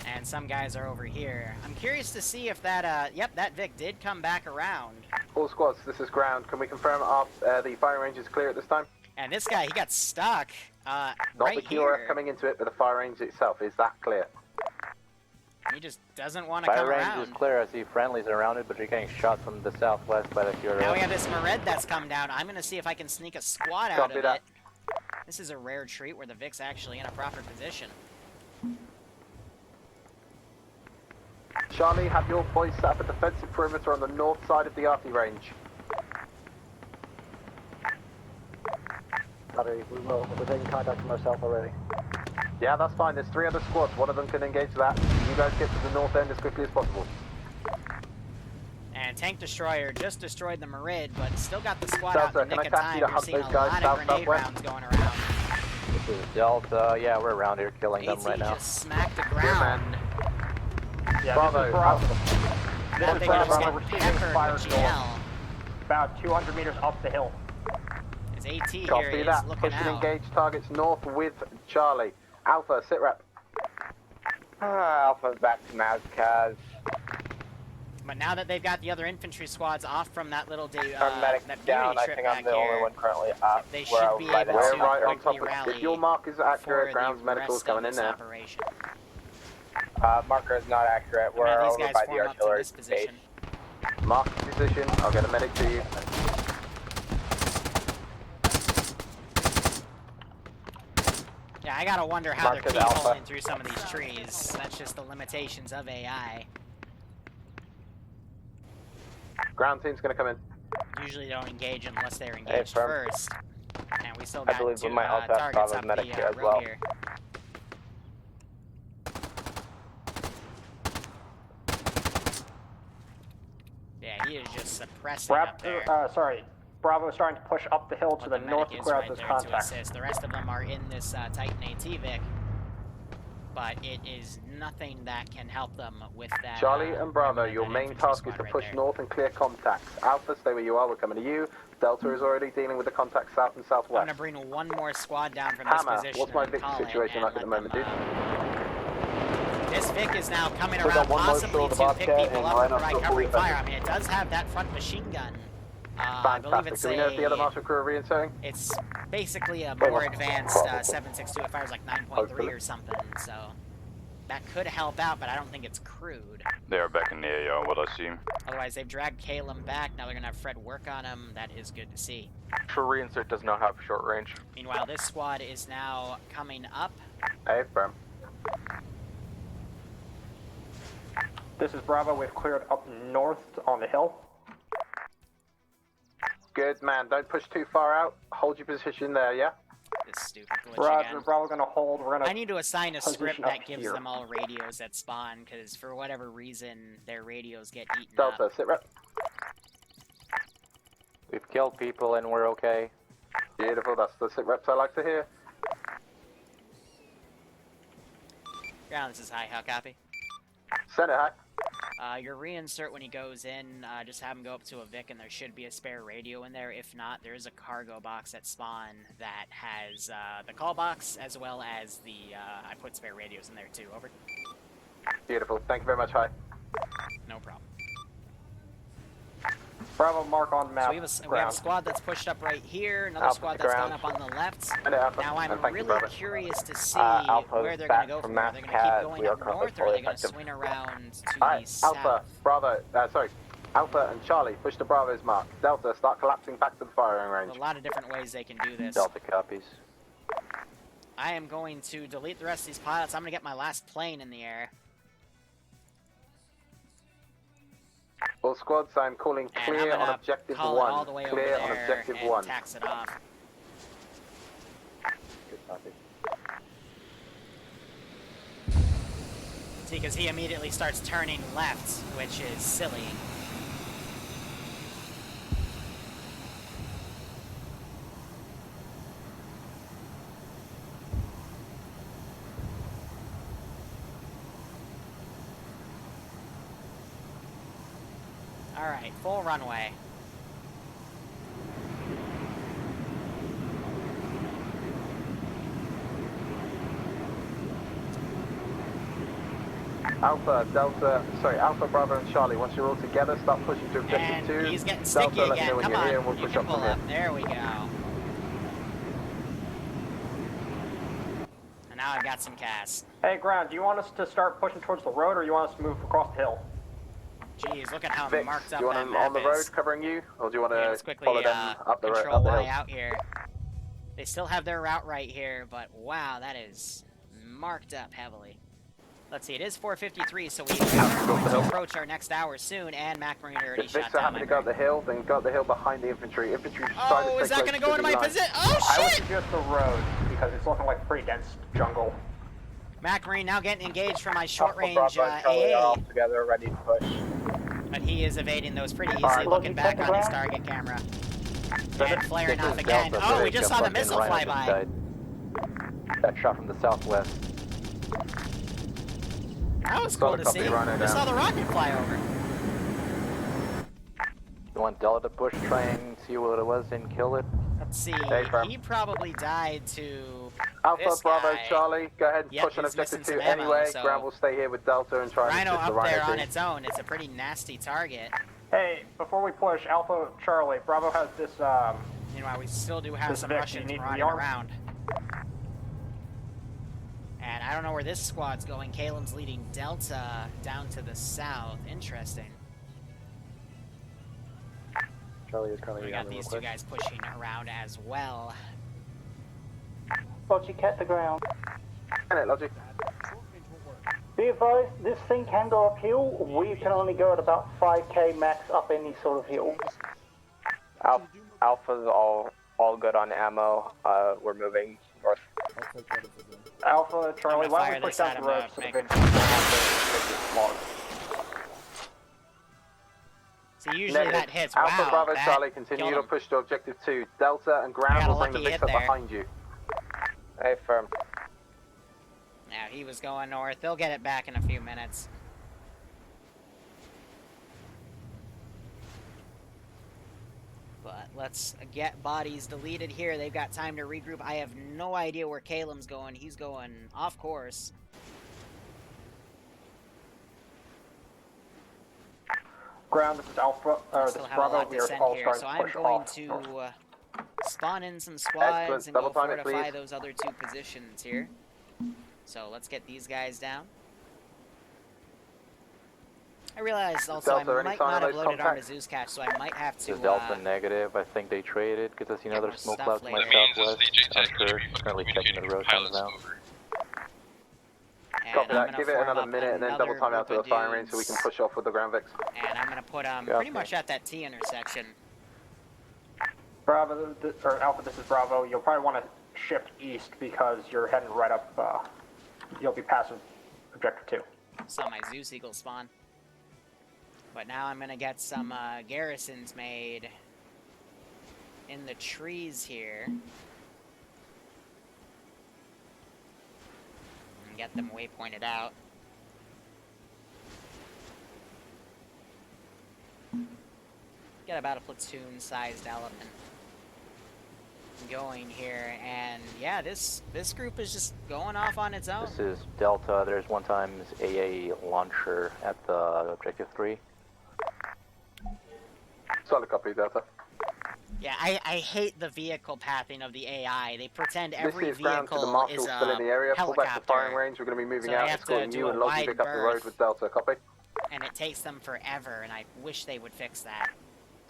And some guys are over here. I'm curious to see if that, yep, that Vic did come back around. All squads, this is ground. Can we confirm the fire range is clear at this time? And this guy, he got stuck, Not right the QRF here. coming into it, but the fire range itself. Is that clear? He just doesn't want to come Fire range around. is clear. I see friendlies around it, but you're getting shot from the southwest by the QRF. Now we have this Mared that's come down. I'm going to see if I can sneak a squad out Copy of that. it. This is a rare treat where the Vic's actually in a proper position. Charlie, have your boys set up a defensive perimeter on the north side of the arty range. Battery, we're taking contact from ourselves already. Yeah, that's fine. There's 3 other squads. One of them can engage that. You guys get to the north end as quickly as possible. And Tank Destroyer just destroyed the Marid, but still got the squad Delta, out in the can nick I of task time. you to We're hunt seeing a those guys lot south, of grenade southwest? rounds going around. This is Delta. Yeah, we're around here killing them right now. Just smacked the ground. Yeah, Bravo. this is Bravo. This is They just Bravo. get We're receiving peppered fire with north. GL. About 200 meters up the hill. His AT here Copy is that. looking Push and out. engage targets north with Charlie. Alpha, sit rep. Alpha back to Mazkaz. But now that they've got the other infantry squads off from that little day, Medic that down. beauty I trip think back I'm the only here, one currently up. they We're should be able right to We're right on quickly top of rally If your mark is accurate, for ground's the medical's rest coming of in this there. operation. Marker is not accurate. I'm gonna We're have these over guys by the form up to artillery this position. Mark the position, I'll get a medic to you. Yeah, I gotta wonder how Mark they're is Alpha. keyholing through some of these trees. That's just the limitations of AI. Ground team's gonna come in. Usually they don't engage unless they're engaged firm. first. And we still I got believe two we might also have targets Bravo up medic the here as road well. here. Yeah, he is just suppressing up there. Sorry. Bravo is starting to push up the hill to the medic north is to clear out right this there contact. to assist. The rest of them are in this Titan AT-Vic. But it is nothing that can help them with that. Charlie and Bravo, your main task is to push north and clear contacts. Alpha, stay where you are, we're coming to you. Delta is already dealing with the contacts south and I'm southwest. gonna bring one more squad down from this Hammer, position. what's my and Vic call it situation and like at the let moment, them, dude? This Vic is now coming We got around one more possibly shore of to the pick Bobcat people and up right and up provide to covering fully fire. I mean, it does have that front machine gun. I believe Fantastic. it's Do we know if the other marshal crew are reinserting? It's basically a more advanced 7.62. It fires like 9.3 or something, so that could help out, but I don't think it's crude. They are back in the AO, what I see. Otherwise, they've dragged Calum back. Now they're going to have Fred work on him. That is good to see. Sure, reinsert does not have short range. Meanwhile, this squad is now coming up. Hey, firm. This is Bravo. We've cleared up north on the hill. Good, man. Don't push too far out. Hold your position there, yeah? This stupid glitch Roger, again. Bravo gonna hold. We're gonna. I need to assign a script position that up gives here. them all radios at spawn, because for whatever reason, their radios get eaten Delta, up. sit rep. We've killed people and we're okay. Beautiful, that's the sit reps I like to hear. Ground, this is high. How copy? Send it, high. Your reinsert when he goes in, just have him go up to a Vic, and there should be a spare radio in there. If not, there is a cargo box at spawn that has the call box as well as the. I put spare radios in there too. Over. Beautiful. Thank you very much, high. No problem. Bravo mark on map. So we have a squad that's pushed up right here, another Alpha squad to that's ground. gone up on the left. Alpha. Now I'm Thank you, really brother. curious to see Alpha where is they're back going to go from from there. Are they going to Mazkaz. keep going We are up currently north, or are they fully going to effective. swing around to Alright, the south? Alpha, Bravo, sorry. Alpha and Charlie, push to Bravo's mark. Delta, start collapsing back to the firing range. There's a lot of different ways they can do this. Delta copies. I am going to delete the rest of these pilots. I'm going to get my last plane in the air. All squads, I'm calling And I'm clear gonna on objective call 1. it all the way Clear over on there objective and 1. tax it off. Good copy. See, because he immediately starts turning left, which is silly. Alright, full runway. Alpha, Delta, sorry, Alpha, Bravo, and Charlie. Once you're all together, start pushing to objective And 2. he's getting Delta, sticky let me again. know when Come you're on, here and we'll you push can up pull from there. up. There we go. And now I've got some cast. Hey, ground. Do you want us to start pushing towards the road, or you want us to move across the hill? Jeez, look at how Vix, marked do up you want that them map on the is. road covering you, or do you want Yeah, to let's quickly follow them up the road? control Up the Y hill? out here. They still have their route right here, but wow, that is marked up heavily. Let's see, it is 4:53, so we are going to approach our next hour soon, and McLean already If shot Vix are down happy my to go up bird. the hill, then go up the hill behind the infantry. Infantry just try to Oh, stay is that close going to go into the my line. position? Oh, I would shit! suggest the road because it's looking like pretty dense jungle. McLean now getting engaged from my short-range Bravo and Charlie are AA, all together, ready to push. but he is evading those pretty easily, Alright, looking looking back at on the his ground. target camera. And flaring This off is again. Delta, Oh, we British, just I'm saw the plugged in missile right fly on this by. side. That shot from the southwest. That was cool Saw to the see. copy running Just saw down. the rocket fly over. You want Delta to push, try and see what it was and kill it? Let's see. Hey, firm. He probably died to Alpha, This Bravo, guy. Charlie, go ahead and Yep, push on he's objective missing 2 some ammo, anyway. so- Ground will stay here with Delta and try Rhino and assist the up Rhino there on team. its own. It's a pretty nasty target. Hey, before we push, Alpha Charlie, Bravo has this, Meanwhile, we still do have This some Vic, Russians you need riding rearm? around. And I don't know where this squad's going. Caleb's leading Delta down to the south. Interesting. Charlie is currently We on got the these two request. guys pushing around as well. Logic at the ground. Logic. Be advised, this thing can go uphill. We can only go at about 5k max up any sort of hill. Alpha's all good on ammo. We're moving north. Alpha Charlie, I'm gonna why fire don't we push this down at the him, road so the make big smaller? So usually Negative. that hits. Alpha, Wow, Bravo, that Charlie, continue killed to him. push to objective 2. Delta and Ground got a will bring the lucky hit Victor there. behind you. Hey, firm. Now he was going north. They'll get it back in a few minutes. But let's get bodies deleted here. They've got time to regroup. I have no idea where Caleb's going. He's going off course. Ground, this is Alpha, this Still is have a Bravo, lot we to are send all here, starting so to I'm push going off to north. spawn in some squads Excellent. and Double go time it, fortify please. those other two positions here. So let's get these guys down. I realized also Delta, I any might sign not of have those loaded Arma contacts? Zeus cache, so I might have to This is Delta negative. I think they traded because I see another more smoke stuff cloud to my later. southwest. Unsure. Currently checking the road signs now. and Copy I'm that. gonna Give it form another up minute and then another double time out to group the of firing range so we can dudes. push off with the Ground Vics. And I'm gonna put Yeah, pretty okay. much at that T intersection. Bravo, or Alpha, this is Bravo. You'll probably want to shift east because you're heading right up, you'll be passing objective 2. Saw my Zeus Eagle spawn. But now I'm gonna get some garrisons made in the trees here. And get them waypointed out. Get about a platoon-sized element going here, and yeah, this group is just going off on its own. This is Delta. There's 1x AA launcher at the objective 3. Solid copy, Delta. Yeah, I hate the vehicle pathing of the AI. They pretend every This is Ground to the vehicle Marshal is still in the area. a Pull back to helicopter, firing range. We're going to be moving So out, they have to escorting do you a and Logie wide pick up the road berth. with Delta. Copy. and it takes them forever, and I wish they would fix that.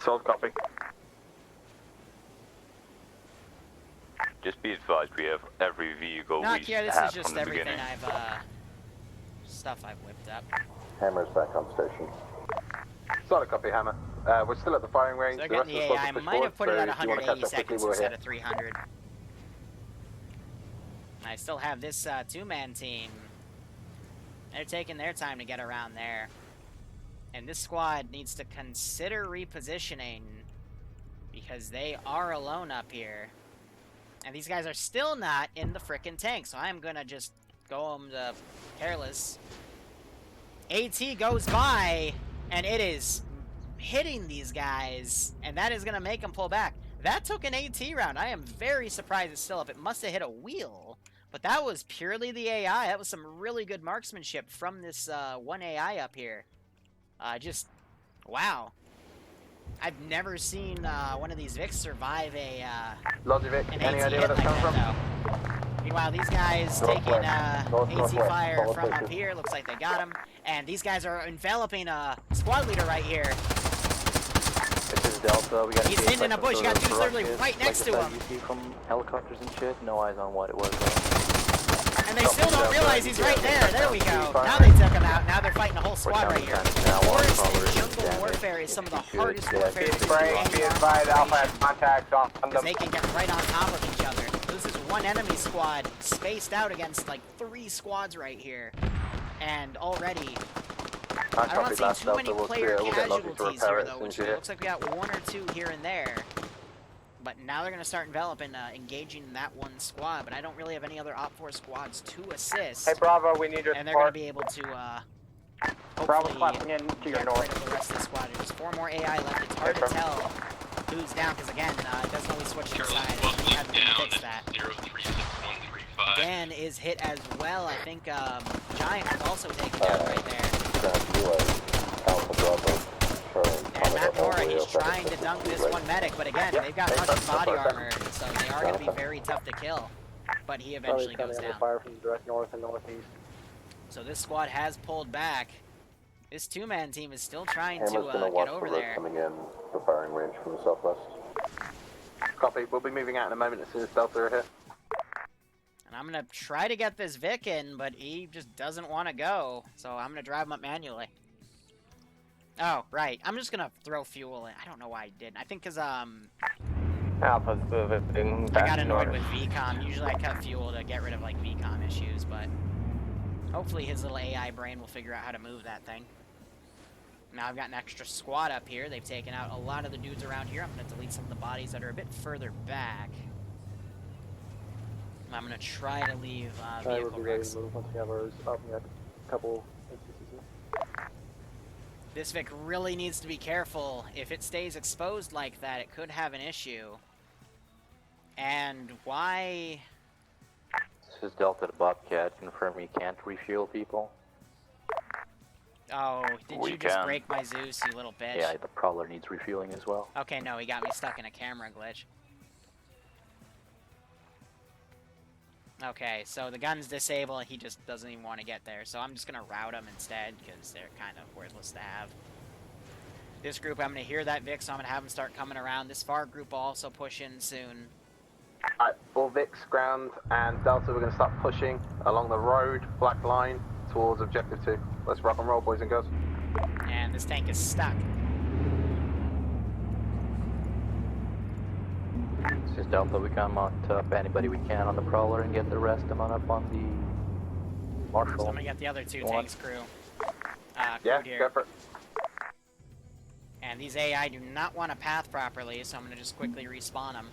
Solid copy. Just be advised, we have every vehicle Not we here, this have is just from the everything beginning. stuff I've whipped up. Hammer's back on station. Solid copy, Hammer. We're still at the firing range. So they're The rest getting of the the squad AI. to push Might forward, have put it so at if you want to 180 catch up quickly, seconds we're instead here. of 300. I still have this two-man team. They're taking their time to get around there. And this squad needs to consider repositioning because they are alone up here. And these guys are still not in the frickin' tank, so I'm gonna just go them to careless. AT goes by, and it is hitting these guys, and that is gonna make them pull back. That took an AT round. I am very surprised it's still up. It must have hit a wheel, but that was purely the AI. That was some really good marksmanship from this one AI up here. Wow. I've never seen one of these Vics survive Logic, an any AT idea hit where that's like coming that, from? though. Meanwhile, these guys taking AT fire from up here. Looks like they got him. And these guys are enveloping a squad leader right here. This is Delta. We got He's hidden in a bush. You got dudes literally right next to him. You see from helicopters and shit. No eyes on what it was. Though. And they still don't realize he's right there. There we go. Now they took him out. Now they're fighting a whole squad right here. Forest and jungle warfare is some of the hardest warfare to do. Be advised, Alpha has contact on Because they can get right on top of each other. This is one enemy squad spaced out against like 3 squads right here. And already, I'm not seeing too many player casualties here though, which looks like we got 1 or 2 here and there. But now they're going to start enveloping, engaging that one squad. But I don't really have any other Op 4 squads to assist. Hey, Bravo, we need your And they're going to be able to, Bravo hopefully clapping in to your get north. rid of the rest of the squad. There's 4 more AI left. It's hard to tell who's down, because again, it doesn't always switch to sides. We have to fix that. Dan is hit as well. I think Giant was also taken down right there. And Matt Nora, he's trying to dunk this one medic, but again, they've got much body armor, so they are going to be very tough to kill. But he eventually goes down. Fire from the direct north and northeast. So this squad has pulled back. This two-man team is still trying Hammer's to gonna watch get over the road there. coming in the firing range from the southwest. Copy. We'll be moving out in a moment as soon as Delta are here. And I'm going to try to get this Vic in, but he just doesn't want to go. So I'm going to drive him up manually. Oh, right. I'm just going to throw fuel in. I don't know why I didn't. I think because, Alpha's moving back I got annoyed north. with VCOM. Usually I cut fuel to get rid of, like, VCOM issues, but hopefully his little AI brain will figure out how to move that thing. Now I've got an extra squad up here. They've taken out a lot of the dudes around here. I'm going to delete some of the bodies that are a bit further back. I'm going to try to leave vehicle we'll be ready wrecks. to move once we have ours up. We have a couple instances. This Vic really needs to be careful. If it stays exposed like that, it could have an issue. And why... This is Delta to Bobcat. Confirm you can't refuel people. Oh, did you just break my Zeus, you little bitch? Yeah, the Prowler needs refueling as well. Okay, no, he got me stuck in a camera glitch. Okay, so the gun's disabled, he just doesn't even want to get there. So I'm just going to route them instead, because they're kind of worthless to have. This group, I'm going to hear that Vic, so I'm going to have them start coming around. This far group will also push in soon. Alright, 4 Vics, ground, and Delta, we're going to start pushing along the road, black line, towards objective 2. Let's rock and roll, boys and girls. And this tank is stuck. This is Delta. We can mount up anybody we can on the Prowler and get the rest of them up on the Marshall. So I'm going to get the other 2 tanks crew. Yeah, here. go for it. And these AI do not want to path properly, so I'm going to just quickly respawn them.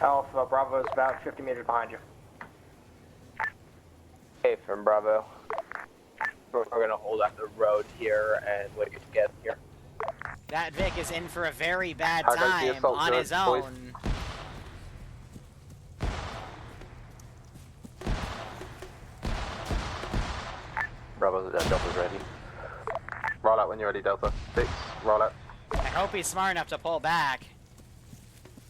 Alpha, Bravo is about 50 meters behind you. Hey, from Bravo. We're gonna hold up the road here and wait to get here. That Vic is in for a very bad I got the time assault on his boys. own. Bravo, Delta's ready. Roll out when you're ready, Delta. Vics, roll out. I hope he's smart enough to pull back.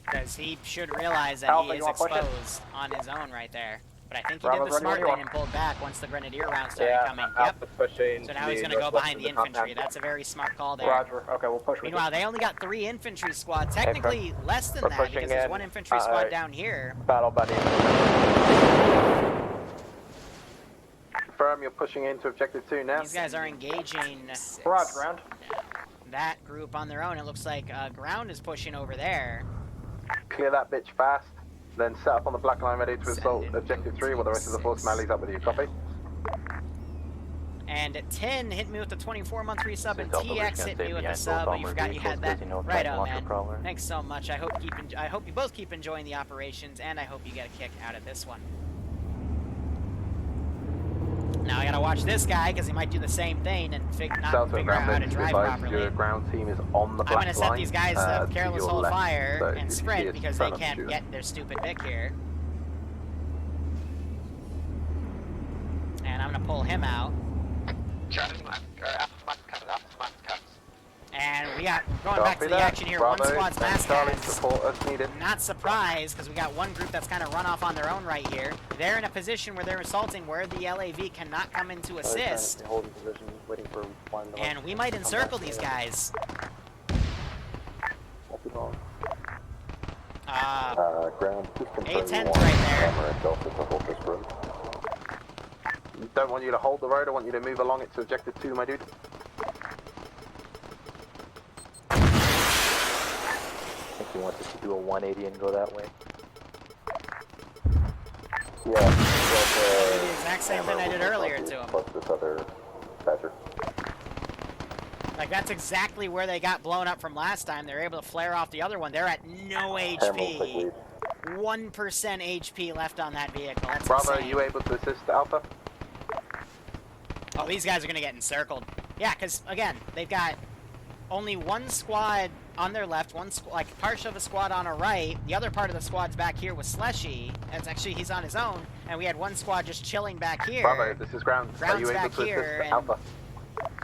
Because he should realize that Alpha, he you is wanna push it? exposed on his own right there. But I think he Bravo's did the ready when smart you thing are. and pulled back once the grenadier round started coming. Alpha's pushing. So now he's going to go behind the infantry. That's a very smart call there. Roger. Okay, we'll push with you. Meanwhile, they only got 3 infantry squads. Technically less than we're that pushing because there's in. 1 infantry squad down here. Battle buddy. Confirm you're pushing into objective 2 now. These guys are engaging Roger, ground. that group on their own. It looks like ground is pushing over there. Clear that bitch fast, then set up on the black line ready to assault objective 3 while the rest of the force rallies up with you. Copy? And at 10 hit me with the 24-month resub, and Delta, we're TX gonna hit stay me with a behind sub. both You armored forgot you had vehicles, that. because you know Right tank on, launcher man. Prowler. Thanks so much. I hope you both keep enjoying the operations, and I hope you get a kick out of this one. Now I gotta watch this guy because he might do the same thing and not figure out how to drive properly. Your ground team is on the black I'm gonna set line, these guys to up careless your hold left. fire So if and you see sprint it, because turn they up and can't shoot get their stupid Vic here. And I'm gonna pull him out. And we got going back to the action here. Bravo, One squad's mass Charlie, cans. support us needed. Not surprised because we got one group that's kind of run off on their own right here. They're in a position where they're assaulting where the LAV cannot come in to assist. Holding position, waiting for one. And we might encircle these guys. Ground, please confirm A10's you want right there. Armor and Delta to hold this road. Don't want you to hold the road, I want you to move along it to objective 2, my dude. I think he wants us to do a 180 and go that way. Yeah. The exact same thing I did earlier to him. Plus this other Badger. Like, that's exactly where they got blown up from last time. They were able to flare off the other one. They're at no HP. 1% HP left on that vehicle. That's Bravo, insane. are you able to assist Alpha? Oh, these guys are going to get encircled. Yeah, because, again, they've got only 1 squad on their left, like part of a squad on our right. The other part of the squad's back here with Slushy. It's actually, he's on his own, and we had one squad just chilling back here. Bravo, this is Ground. Are Ground's you able back to here, assist and Alpha?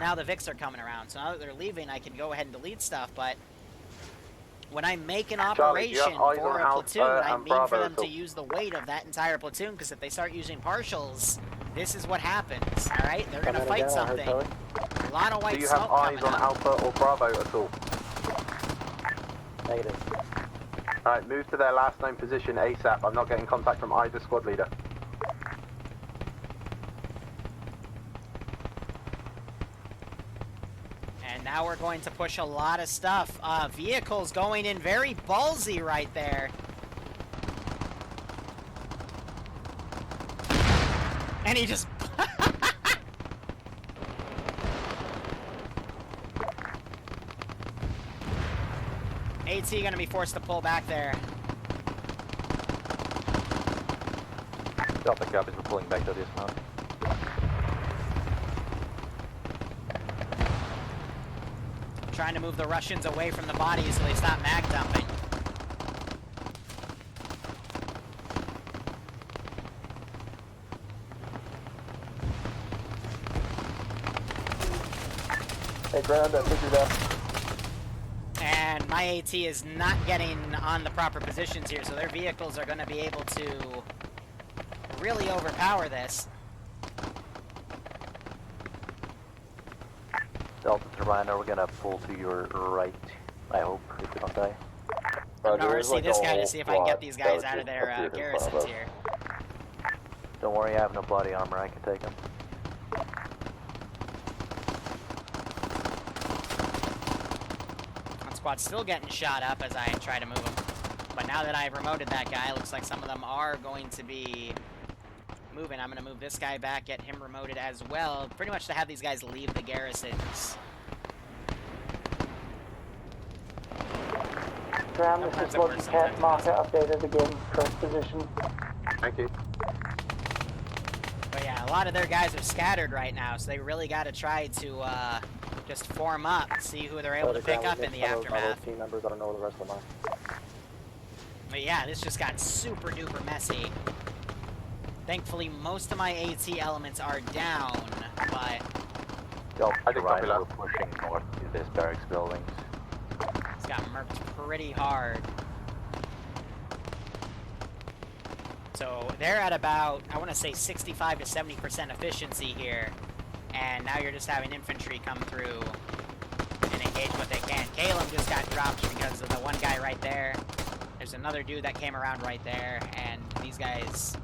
now the Vics are coming around. So now that they're leaving, I can go ahead and delete stuff, but when I make an Charlie, do you have operation eyes for on a platoon, I and mean for Bravo them at all? to use the weight of that entire platoon, because if they start using partials, this is what happens, alright? They're gonna fight something. A lot of white Do you have smoke eyes coming on up. Alpha or Bravo at all? Negative. Alright, move to their last known position ASAP. I'm not getting contact from either squad leader. And now we're going to push a lot of stuff. Vehicles going in very ballsy right there. And he just... AT gonna be forced to pull back there. Delta Cub is pulling back to dismount. Trying to move the Russians away from the bodies so they stop mag dumping. Hey, Ground, I figured out. And my AT is not getting on the proper positions here, so their vehicles are going to be able to really overpower this. Delta to Rhino, we're gonna pull to your right, I hope, if we don't die. I'm gonna RC this guy to see if I can get these guys out of their garrisons here. Don't worry, I have no body armor, I can take them. One squad's still getting shot up as I try to move them. But now that I've remoted that guy, it looks like some of them are going to be moving. I'm going to move this guy back, get him remoted as well, pretty much to have these guys leave the garrisons. Ground, this is Logan Cat, marker updated again, first position. Thank you. But yeah, a lot of their guys are scattered right now, so they really got to try to just form up, see who they're able to pick up in the aftermath. Team members, I don't know where the rest of them are. But yeah, this just got super duper messy. Thankfully, most of my AT elements are down, but... I think we're pushing north to this barracks buildings. It's got murked pretty hard. So they're at about, I want to say 65 to 70% efficiency here. And now you're just having infantry come through and engage what they can. Caleb just got dropped because of the one guy right there. There's another dude that came around right there, and these guys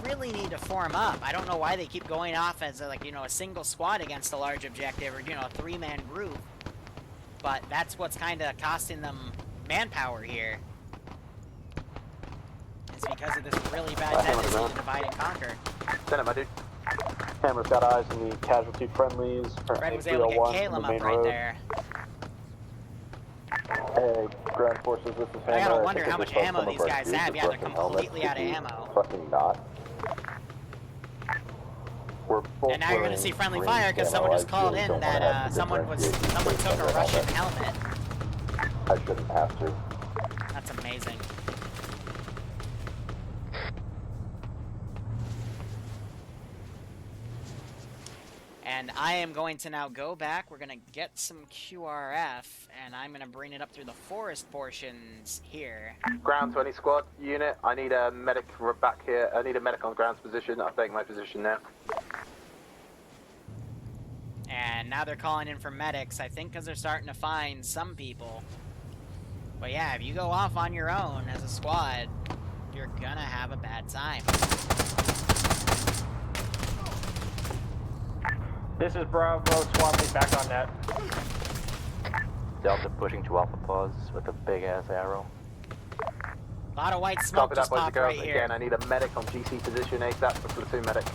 really need to form up. I don't know why they keep going off as a, a single squad against a large objective, or, a three-man group. But that's what's kind of costing them manpower here. It's because of this really bad tendency to divide and conquer. Send it, my dude. Hammer's got eyes on the casualty friendlies. Fred was able to get Caleb up right there. Hey, Ground Forces, this is Hammer. I gotta wonder how much ammo these guys have. Yeah, they're completely out of ammo. Fucking not. And now you're gonna see friendly fire because someone just called in that someone took a Russian helmet. I shouldn't have to. That's amazing. And I am going to now go back. We're going to get some QRF, and I'm going to bring it up through the forest portions here. Ground 20 squad unit. I need a medic back here. I need a medic on ground's position. I'll take my position now. And now they're calling in for medics, I think because they're starting to find some people. But yeah, if you go off on your own as a squad, you're gonna have a bad time. This is Bravo, squad lead back on net. Delta pushing to Alpha Pause with a big ass arrow. A lot of white smoke Copy just that, boys and popped girls. right here. Again, I need a medic on GC position ASAP for platoon medic.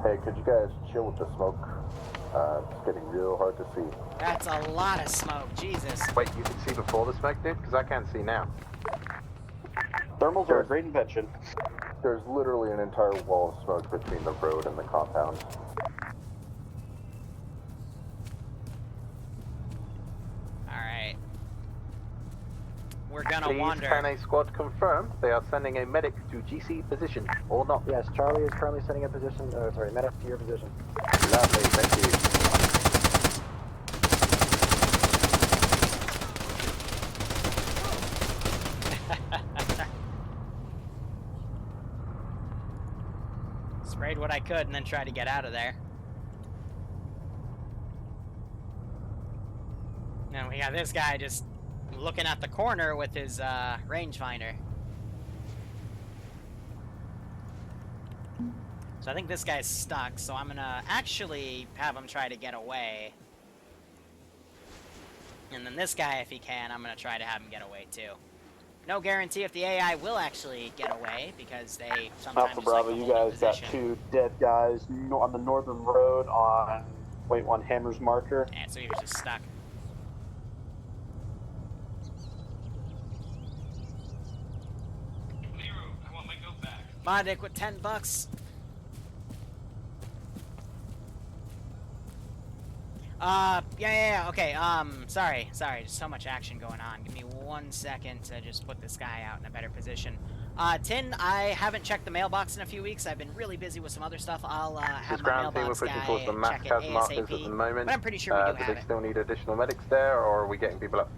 Hey, could you guys chill with the smoke? It's getting real hard to see. That's a lot of smoke, Jesus. Wait, you can see before the smoke, dude? Because I can't see now. Thermals are a great invention. There's literally an entire wall of smoke between the road and the compound. no please wonder. can a squad confirm they are sending a medic to GC position or not? Yes, Charlie is currently sending a position, sorry, medic to your position. Lovely, thank you. Sprayed what I could and then tried to get out of there. And we got this guy just looking at the corner with his rangefinder. So I think this guy's stuck, so I'm gonna actually have him try to get away. And then this guy, if he can, I'm gonna try to have him get away too. No guarantee if the AI will actually get away, because they sometimes Alpha just Bravo, like to you hold guys in got position. 2 dead guys on the northern road on Wait 1 Hammer's marker. Yeah, so he was just stuck. Liru, I want my goat back. Mondic with $10. Yeah, okay, sorry, just so much action going on. Give me 1 second to just put this guy out in a better position. Tin, I haven't checked the mailbox in a few weeks. I've been really busy with some other stuff. I'll, have This my ground team, we're mailbox pushing guy towards the check mass it markers at the ASAP, moment. but I'm pretty sure we do Do have they it. still need additional medics there, or are we getting people up?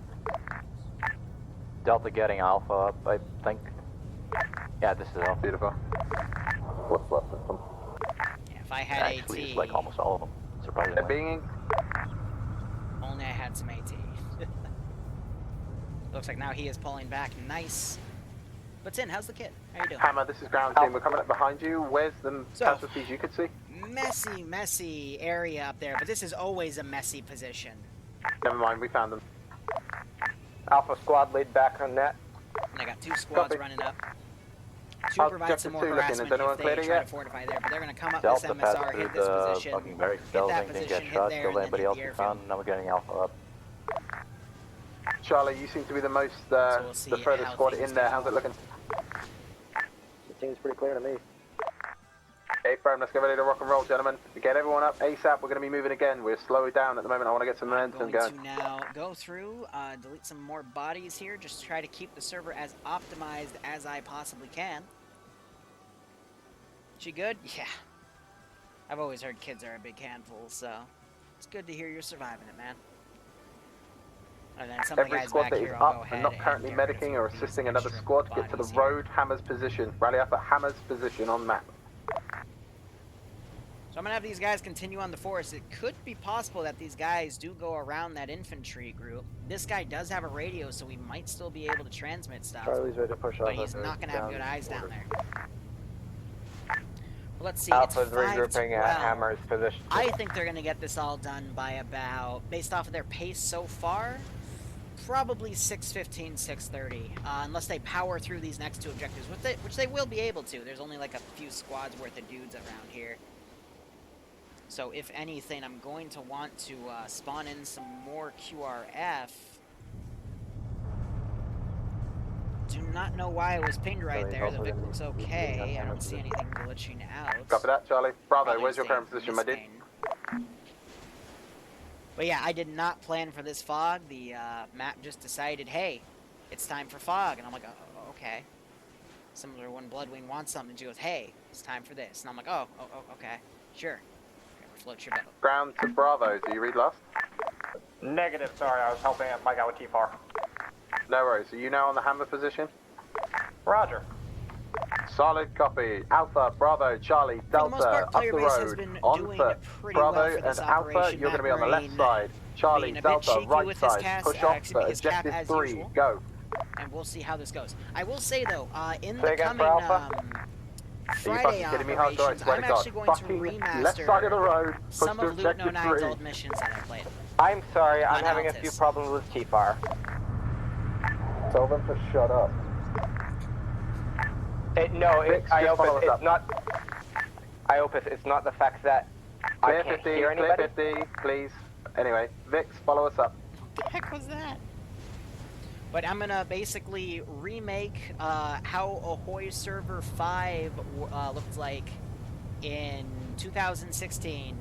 Delta getting Alpha up, I think. Yeah, this is Alpha. Beautiful. What's left of them? Yeah, if I had Actually, AT... it's like almost all of them, surprisingly. They're being... Only I had some AT. Looks like now he is pulling back. Nice. But Tin, how's the kid? How you doing? Hammer, this is ground team. We're coming up behind you. Where's the casualties you could see? Messy area up there, but this is always a messy position. Never mind, we found them. Alpha squad lead back on net. And I got 2 squads Copy. running up. To provide some more harassment if they try to fortify there, but they're going to come up this Delta passed MSR, through hit this the position, fucking barracks hit building, that didn't position, get hit shot, there, killed and then anybody hit else the we airfield. found, now we're getting Alpha up. Charlie, you seem to be the most, we'll see the furthest how squad things in there. go. How's it looking? It seems pretty clear to me. Hey, firm, let's get ready to rock and roll, gentlemen. Get everyone up ASAP. We're going to be moving again. We're slowing down at the moment. I want to get some momentum going. To now go through, delete some more bodies here, just try to keep the server as optimized as I possibly can. She good? Yeah. I've always heard kids are a big handful, so it's good to hear you're surviving it, man. And then some of the Every guys squad back that is here, I'll go up ahead and not currently get rid of medicing or these assisting another extra squad, get to the bodies here. road Hammer's position. Rally up at Hammer's position on map. So I'm going to have these guys continue on the forest. It could be possible that these guys do go around that infantry group. This guy does have a radio, so we might still be able to transmit stuff. Charlie's ready to push off. But he's not going to have good eyes down there. Well, let's see. Alpha's It's regrouping 5-12. at Hammer's position. I think they're going to get this all done by about, based off of their pace so far, probably 6:15, 6:30, unless they power through these next 2 objectives, which they will be able to. There's only like a few squads worth of dudes around here. So if anything, I'm going to want to spawn in some more QRF. Do not know why it was pinged right there. The Vic looks okay. I don't see anything glitching out. Copy that, Charlie. Bravo, Probably where's your current staying position, my dude? Biscayne. But yeah, I did not plan for this fog. The map just decided, hey, it's time for fog. And I'm like, oh, okay. Similar when Bloodwing wants something, she goes, hey, it's time for this. And I'm like, oh, okay, sure. Float your boat. Ground to Bravo, do you read last? Negative, sorry, I was helping my guy with T-FAR. No worries. Are you now on the Hammer position? Roger. Solid copy. Alpha, Bravo, Charlie, Delta, part, up the player base has road, been on doing foot. pretty Bravo well for and this Alpha, operation. you're going to be on the left Marine side. Charlie, being a bit Delta, cheeky right with his side. cast, Push off excuse me, for his cap objective as 3. usual. Go. And we'll see how this goes. I will say, though, in Say the again, coming Are Friday you fucking kidding me? Hard operations, swear I'm to God. actually going to Fucking remaster left side of the road. Push some to of Loot No objective 9's 3. old missions that I played. I'm sorry, I'm On having a Altus. few problems with T-FAR. Tell them to shut up. I hope it's not. I hope it's not the fact that Clear I can't 50, hear anybody. clear 50, please. Anyway, Vix, follow us up. What the heck was that? But I'm gonna basically remake how Ahoy Server 5 looked like in 2016,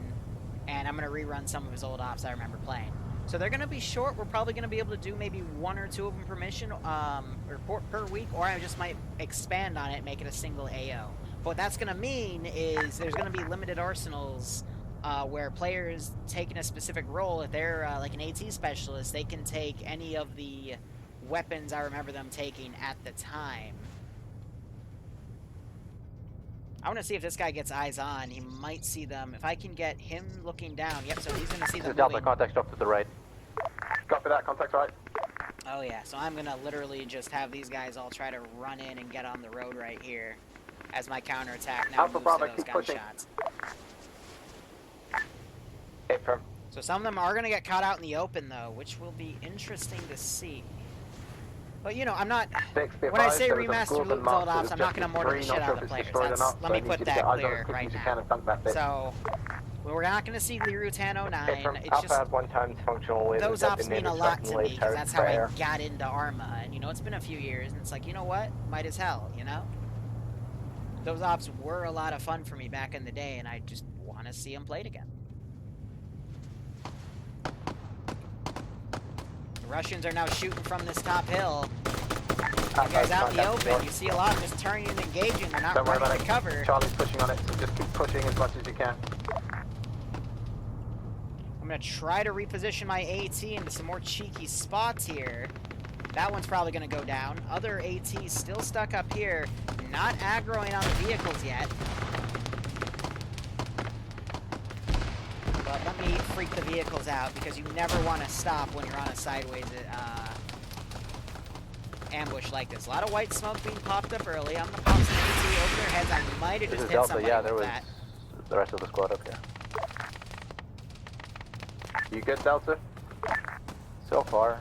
and I'm gonna rerun some of his old ops I remember playing. So they're going to be short. We're probably going to be able to do maybe 1 or 2 of them per mission, or per week, or I just might expand on it and make it a single AO. But what that's going to mean is there's going to be limited arsenals where players taking a specific role, if they're like an AT specialist, they can take any of the weapons I remember them taking at the time. I want to see if this guy gets eyes on. He might see them. If I can get him looking down. Yep, so he's going to see them Delta, moving. contacts drop to the right. Copy that, contacts right. Oh yeah, so I'm going to literally just have these guys all try to run in and get on the road right here as my counterattack now Alpha moves Bravo, to those keep pushing. gunshots. Hey, firm. So some of them are going to get caught out in the open though, which will be interesting to see. But you know, I'm not. When I say remaster loot old ops, I'm not going to mortar the shit out of the players. Let me put that clear right now. So we're not going to see Liru 1009. It's just one-time functional. those ops mean a lot to me because that's how I got into Arma. And you know, it's been a few years, and it's like, you know what? Might as hell, you know. Those ops were a lot of fun for me back in the day, and I just want to see them played again. The Russians are now shooting from this top hill. You guys out in the open, you see a lot of them just turning and engaging. They're not running to cover. Charlie's pushing on it, so just keep pushing as much as you can. I'm going to try to reposition my AT into some more cheeky spots here. That one's probably going to go down. Other ATs still stuck up here, not aggroing on the vehicles yet. But let me freak the vehicles out, because you never want to stop when you're on a sideways ambush like this. A lot of white smoke being popped up early. I'm going to pop some AT over their heads. I might have just hit Delta, somebody yeah, with there was that. the rest of the squad up here. You good, Delta? So far.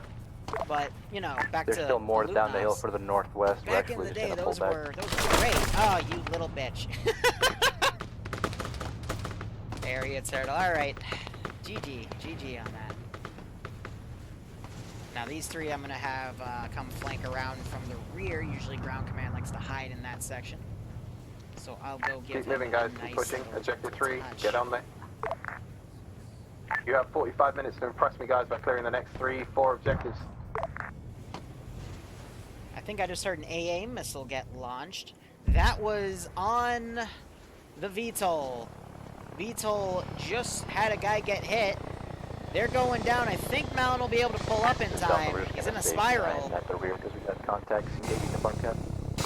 But, you know, back There's to still more the down the hill Lunas. for the northwest. Back in the day, those were great. Oh, you little bitch. Area turtle. Alright. GG on that. Now these three I'm going to have come flank around from the rear. Usually ground command likes to hide in that section. So I'll go give Keep moving, guys. Keep pushing. Objective 3. Get on there. You have 45 minutes to impress me, guys, by clearing the next 3-4 objectives. I think I just heard an AA missile get launched. That was on the VTOL. VTOL just had a guy get hit. They're going down. I think Malin will be able to pull up in time. He's in a spiral. At the rear because we got contacts engaging the front cap.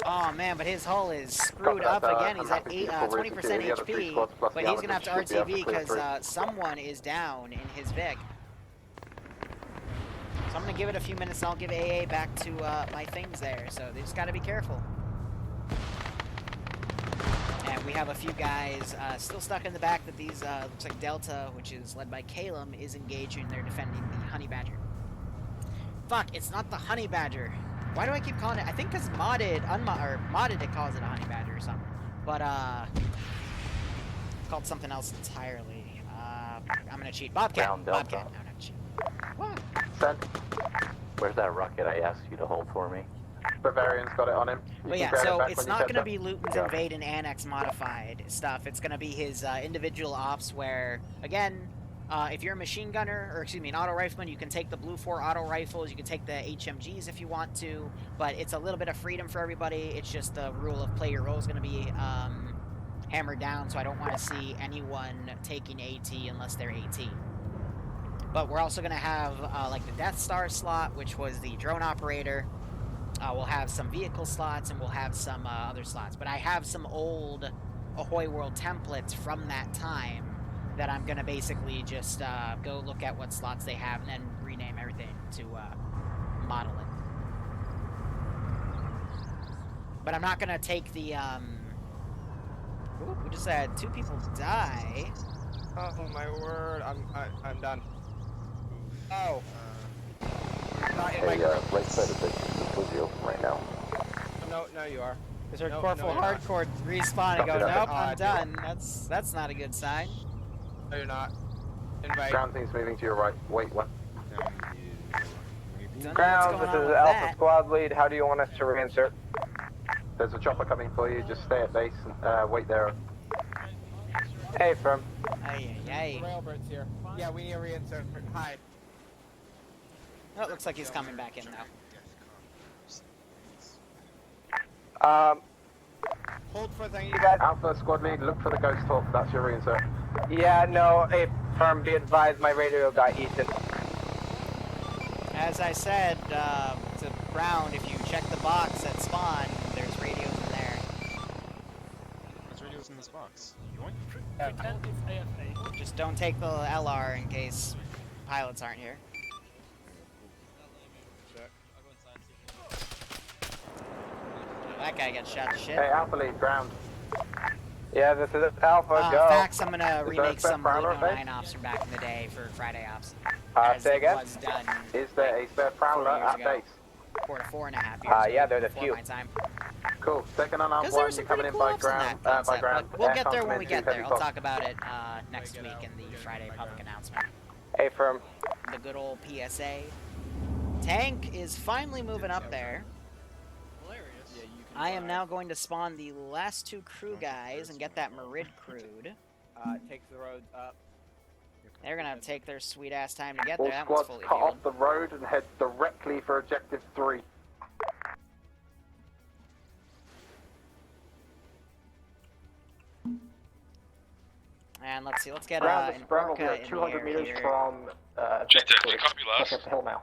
Oh man, but his hull is screwed up again. He's at 20% HP, but he's gonna have to RTV because someone is down in his Vic. So I'm gonna give it a few minutes and I'll give AA back to my things there. So they just gotta be careful. And we have a few guys still stuck in the back that these, looks like Delta, which is led by Calum, is engaging. They're defending the Honey Badger. Fuck, it's not the Honey Badger. Why do I keep calling it? I think because modded it calls it a Honey Badger or something. But, it's called something else entirely. I'm gonna cheat. Bobcat. Bobcat. No, not cheat. What? Send. Where's that rocket I asked you to hold for me? Bavarian's got it on him. But yeah, so it's not going to be Luton's Invade and Annex modified stuff. It's going to be his individual ops where, again, if you're a machine gunner, or excuse me, an auto rifleman, you can take the Blue 4 auto rifles, you can take the HMGs if you want to, but it's a little bit of freedom for everybody. It's just the rule of play your role is going to be hammered down, so I don't want to see anyone taking AT unless they're AT. But we're also going to have like the Death Star slot, which was the drone operator. We'll have some vehicle slots, and we'll have some other slots. But I have some old Ahoy World templates from that time that I'm going to basically just go look at what slots they have and then rename everything to model it. But I'm not going to take the... Ooh, we just had 2 people die. Oh my word, I'm done. Oh. Not in Hey, my right side of the completely open right now. No, you are. Is there Corporal Hardcore respawn and go, nope, I'm done. That's not a good sign. No, you're not. Invite. Ground team's moving to your right. Wait, what? Ground, this is Alpha Squad Lead. How do you want us to reinsert? There's a chopper coming for you. Just stay at base and wait there. Hey, firm. Aye. Railbird's here. Yeah, we need a reinsert. Hi. Oh, it looks like he's coming back in now. Hold for a thing, you guys. Alpha squad lead, look for the ghost talk. That's your reinsert. Yeah, no, a firm, be advised, my radio got eaten. As I said to Brown, if you check the box at spawn, there's radios in there. There's radios in this box. Just don't take the LR in case pilots aren't here. That guy gets shot to shit. Hey, Alpha lead, ground. Yeah, this is Alpha, go. Fax, I'm gonna remake some Prowler Blue 9 ops from back in the day for Friday ops. Say again? Was done Is there a spare Prowler at base? 4 to 4.5 years yeah, ago, there's a before few. my time. Cool. Second unarmed Because there one, were some you're coming pretty in cool by ops in ground. that concept, ground. but we'll get Aircraft there when command we to get there. heavy I'll box. talk about it next week in the Friday public announcement. A firm. The good old PSA. Tank is finally moving up there. I am now going to spawn the last 2 crew guys and get that Merid crewed. Take the road up. They're gonna take their sweet ass time to get All there. That one's squads fully cut fueled. off the road and head directly for objective 3. And let's see, let's get Ground, an this is Bravo. We Orca are in 200 the meters air here. from objective 3. Copy last. Look up the hill now.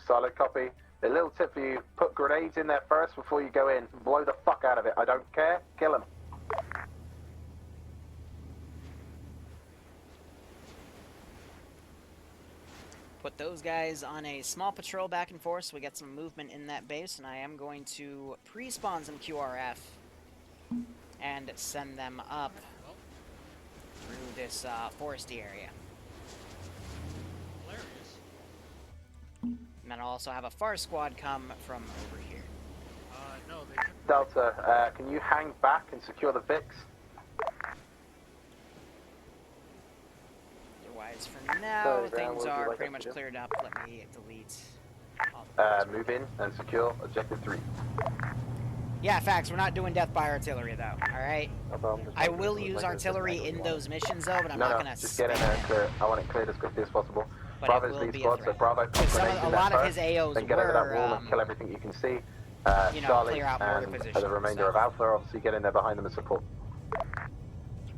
Solid copy. A little tip for you, put grenades in there first before you go in. Blow the fuck out of it. I don't care. Kill them. Put those guys on a small patrol back and forth so we get some movement in that base, and I am going to pre-spawn some QRF and send them up through this foresty area. And then I'll also have a FAR squad come from over here. No, they Delta, can you hang back and secure the VIX? Otherwise, for now, Sorry, Graham, things what would you are like pretty us much to do? cleared up. Let me delete all the Move in and secure objective 3. Yeah, facts. We're not doing death by artillery, though. Alright? I will use artillery in those missions, though, but I'm not gonna just get in there and clear it. I want it cleared as quickly as possible. Bravo's lead squad, so Bravo put grenades in there first, then get over that wall and kill everything you can see. Charlie clear out border and positions the remainder of Alpha, obviously get in there behind them as support.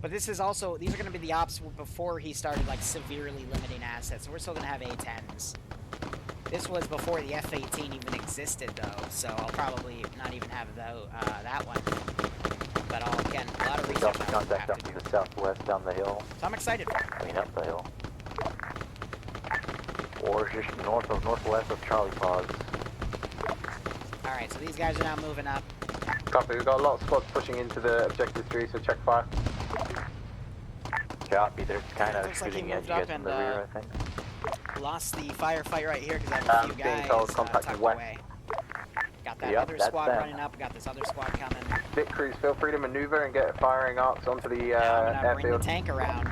But this is also, these are going to be the ops before he started, like, severely limiting assets. So we're still going to have A-10s. This was before the F-18 even existed, though, so I'll probably not even have that one. But I'll, again, a lot of research I will Contact have up to to do. the southwest down the hill. So I'm excited for it. I mean, up the hill. Or just northwest of Charlie Pods. Alright, so these guys are now moving up. Copy, we've got a lot of squads pushing into the objective 3, so check fire. Copy, they're kind of Looks like he shooting at moved you up guys from and, the rear, I think. Lost the firefight right here because I have a few being guys told, contact tucked west. away. Got that Yep, other that's squad them. running up, got this other squad coming. Vic crews, feel free to maneuver and get firing arcs onto the Now I'm gonna bring the airfield. tank around.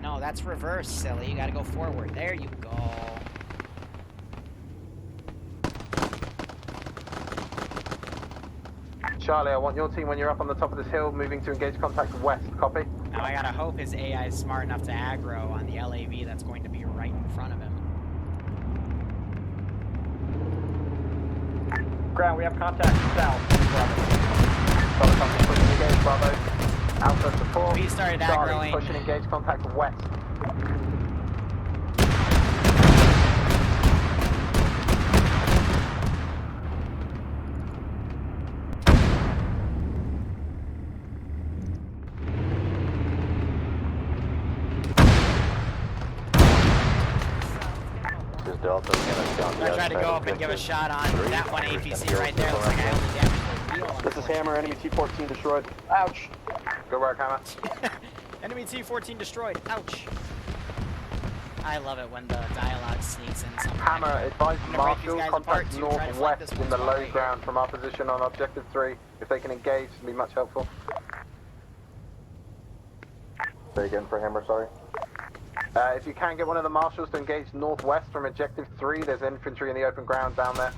No, that's reverse, silly. You gotta go forward. There you go. Charlie, I want your team when you're up on the top of this hill, moving to engage contact west. Copy? Now I gotta hope his AI is smart enough to aggro on the LAV that's going to be right in front of him. Ground, we have contact south. Solid copy, push and engage, Bravo. Alpha support. We started Charlie, aggroing. push and engage contact west. This Delta's gonna be on the I tried to go up and give a shot on that one APC right there. Looks like I only damaged the wheel. This is Hammer, enemy T-14 destroyed. Ouch! Good work, Hammer. Enemy T-14 destroyed. Ouch. I love it when the dialogue sneaks in something. Hammer, advise I'm gonna break these Marshall, guys apart contact too, try to flank northwest this in one the spot low right here. ground from our position on objective 3. If they can engage, it'll be much helpful. Say again for Hammer, sorry. If you can get one of the marshals to engage northwest from objective 3, there's infantry in the open ground down there.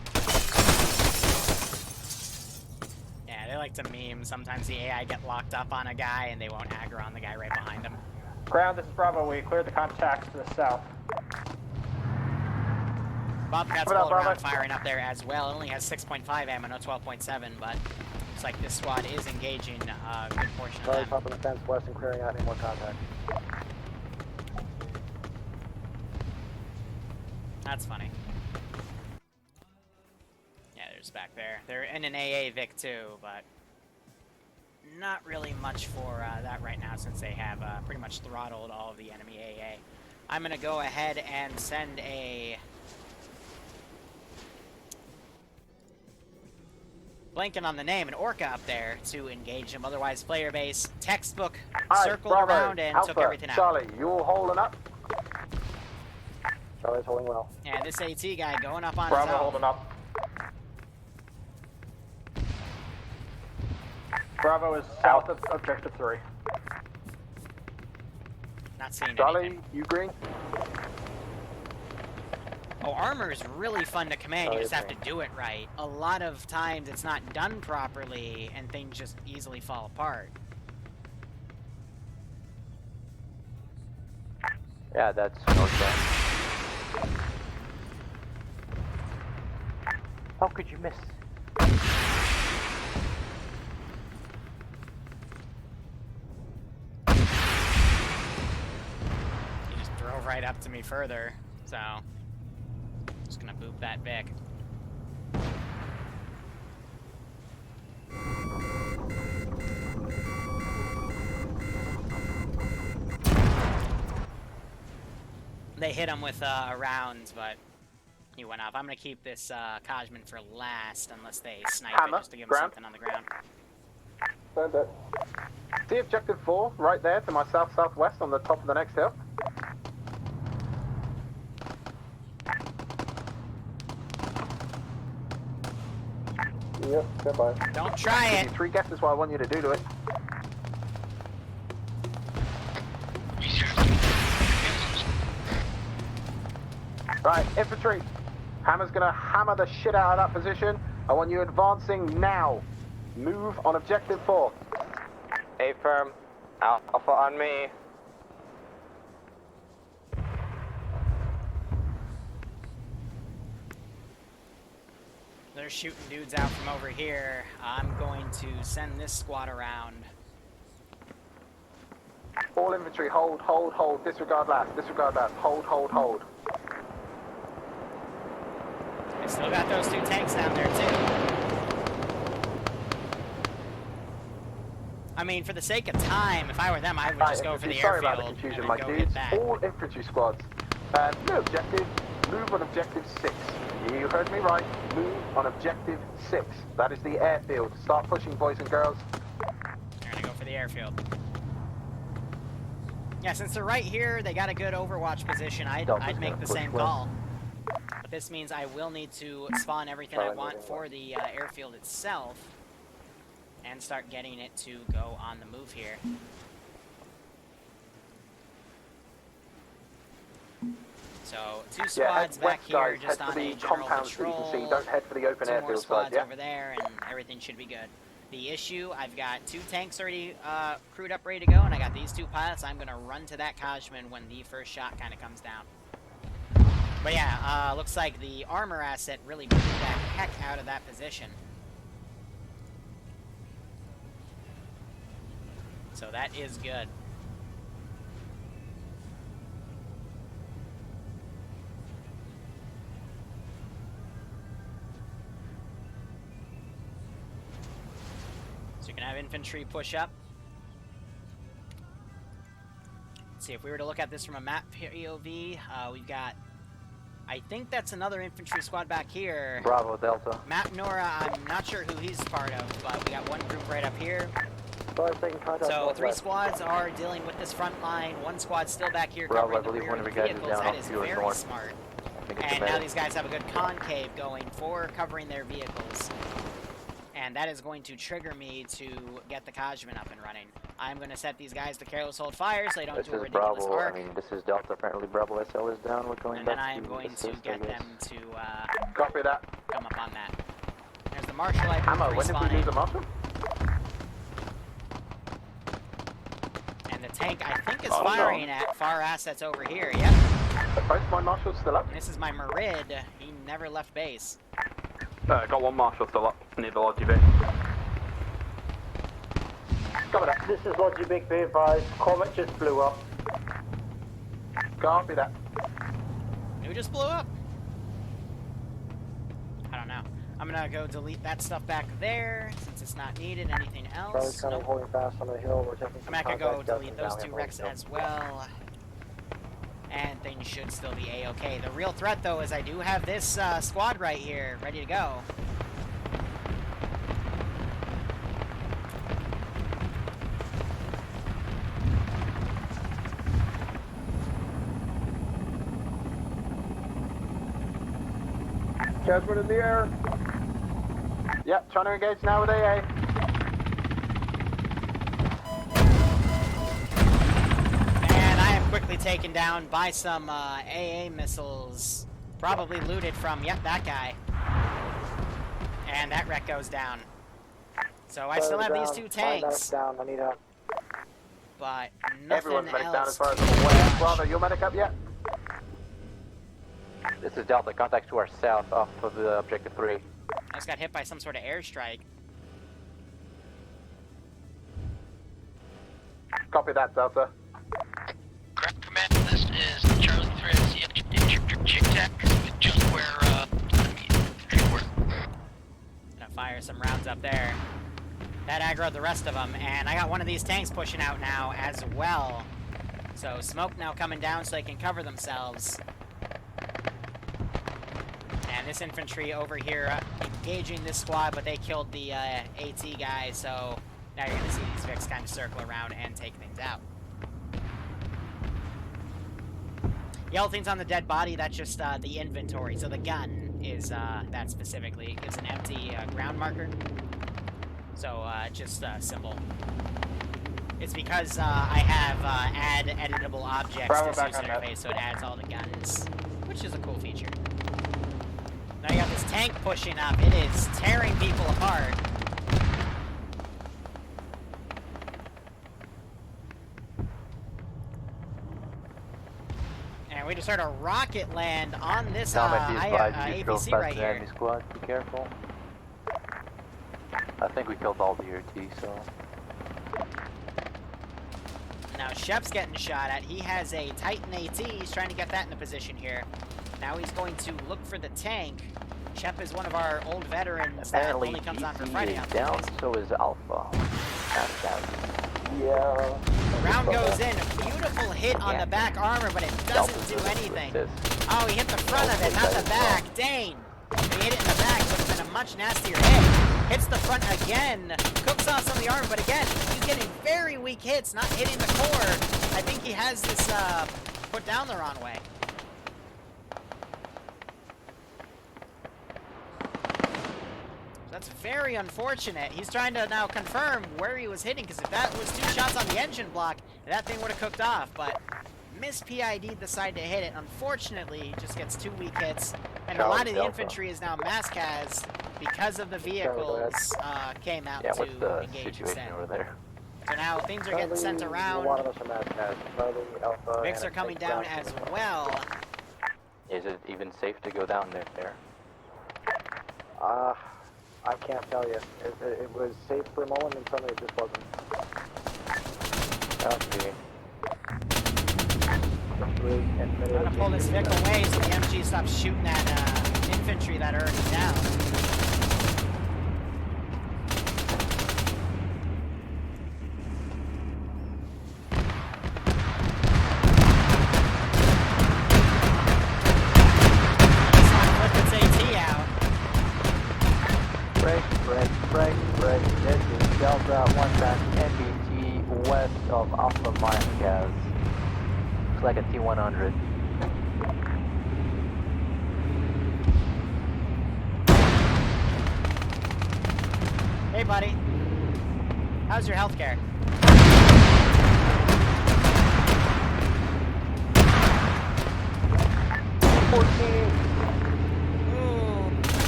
Yeah, they like to meme. Sometimes the AI get locked up on a guy and they won't aggro on the guy right behind him. Ground, this is Bravo. We cleared the contacts to the south. Bobcat's all around firing up there as well. It only has 6.5 ammo, no 12.7, but looks like this squad is engaging a good portion of Charlie, them. top of the fence west and clearing out any more contact. That's funny. Yeah, there's back there. They're in an AA Vic too, but not really much for that right now since they have pretty much throttled all of the enemy AA. I'm going to go ahead and send a blanking on the name, an Orca up there to engage them. Otherwise, player base, textbook, circled Bravo, around and Alpha, took everything out. Charlie, you all holding up? Charlie's holding well. And this AT guy going up on Bravo his own. holding up. Bravo is south of objective 3. Not seeing Charlie, anything. you green? Oh, armor is really fun to command. You just have to do it right. A lot of times it's not done properly and things just easily fall apart. Yeah, that's northbound. How could you miss? He just drove right up to me further, so just gonna boop that Vic. They hit him with a round, but he went off. I'm gonna keep this Kajman for last, unless they snipe Hammer, it just to give him ground. something on the ground. Stand up. See objective 4 right there to my south-southwest on the top of the next hill? Yep, goodbye. Don't try Give it. you 3 guesses what I want you to do to it. Right, infantry. Hammer's gonna hammer the shit out of that position. I want you advancing now. Move on objective 4. A firm. Alpha on me. They're shooting dudes out from over here. I'm going to send this squad around. All infantry, hold, hold, hold. Disregard last, disregard last. Hold, hold, hold. I still got those 2 tanks down there too. I mean, for the sake of time, if I were them, I would just go for the Sorry airfield about the confusion, and my then go dudes. hit that. All infantry squads. New objective. Move on objective 6. You heard me right. Move on objective 6. That is the airfield. Start pushing, boys and girls. They're gonna go for the airfield. Yeah, since they're right here, they got a good overwatch position. I'd make the same call. But this means I will need to spawn everything I want for the airfield itself and start getting it to go on the move here. So 2 squads head back west, here guys. just Head on for a the general compound so you patrol. can see. Don't head for the open 2 more airfield squads side, yeah? over there and everything should be good. The issue, I've got 2 tanks already crewed up, ready to go, and I got these 2 pilots. I'm going to run to that Kajman when the first shot kind of comes down. But yeah, looks like the armor asset really blew the heck out of that position. So that is good. So you can have infantry push up. Let's see, if we were to look at this from a map POV, we've got, I think that's another infantry squad back here. Bravo, Delta. Map Nora, I'm not sure who he's part of, but we got 1 group right up here. So 3 squads are dealing with this front line, 1 squad still back here covering the rear of the vehicles. That is very smart. And now these guys have a good concave going for covering their vehicles. And that is going to trigger me to get the Kajman up and running. I'm going to set these guys to careless hold fire so they don't do a ridiculous Bravo. arc. I mean, this is Delta. Apparently, Bravo SL is down. We're going And back then I am to going to assist, get I guess. them to Copy that. come up on that. There's the Marshal I Hammer, when did we lose a Marshal? And the tank, I think, is firing at far assets over here. Yep. Both my Marshals still up. And this is my Merid. He never left base. Got one marshal still up near the Logi base. Copy that. This is Logi Big, be advised. Comet just blew up. Copy that. Who just blew up? I don't know. I'm gonna go delete that stuff back there since it's not needed. Anything else? Charlie's kind of holding fast on the hill. We're taking I'm some gonna go contact delete those 2 wrecks as well. And things should still be a-okay. The real threat, though, is I do have this squad right here, ready to go. Casman in the air. Yep, trying to engage now with AA. Quickly taken down by some AA missiles, probably looted from, yep, that guy. And that wreck goes down. So I still have these 2 tanks. Down. I need help. But nothing Everyone's medic down as else. far as I'm aware. Bravo, your medic up yet? This is Delta. Contact to our south off of the objective 3. I just got hit by some sort of airstrike. Copy that, Delta. Correct, Command. This is Charlie 3 JTAC, just where Gonna fire some rounds up there. That aggroed the rest of them, and I got one of these tanks pushing out now as well. So smoke now coming down so they can cover themselves. And this infantry over here engaging this squad, but they killed the AT guy, so now you're gonna see these Vics kind of circle around and take things out. Yellow things on the dead body, that's just the inventory. So the gun is that specifically. It gives an empty ground marker. So just a symbol. It's because I have add editable objects Bravo to back Zeus on that. interface, so it adds all the guns, which is a cool feature. Now you got this tank pushing up. It is tearing people apart. And we just heard a rocket land on this APC right here. Enemy squad, be careful. I think we killed all the RT, so. Now Shep's getting shot at. He has a Titan AT. He's trying to get that in a position here. Now he's going to look for the tank. Shep is one of our old veterans Apparently, that only comes on for DC Friday is on down, Thursdays. so is Alpha. That's down. Yeah. Round goes in. A beautiful hit on the back armor, but it doesn't do anything. Oh, he hit the front of it, not the back. Dang. He hit it in the back, so it's been a much nastier hit. Hits the front again. Cooks off some of the armor, but again, he's getting very weak hits, not hitting the core. I think he has this put down the wrong way. That's very unfortunate. He's trying to now confirm where he was hitting, because if that was 2 shots on the engine block, that thing would have cooked off, but miss-PID'd the side to hit it. Unfortunately, he just gets 2 weak hits, and a lot of the infantry is now mass-cas because of the vehicles came out to what's the engage situation instead. over there? So now things are getting sent around. A lot of us are mad. Charlie, Alpha, Vics are coming down as well. Is it even safe to go down there? I can't tell you. It was safe for a moment, and suddenly it just wasn't. Okay. I'm gonna pull this Vic away so the MG stops shooting at infantry that are already down. Break. This is Delta 1 NBT west of Alpha Marquez. Looks like a T-100. Hey, buddy. How's your healthcare?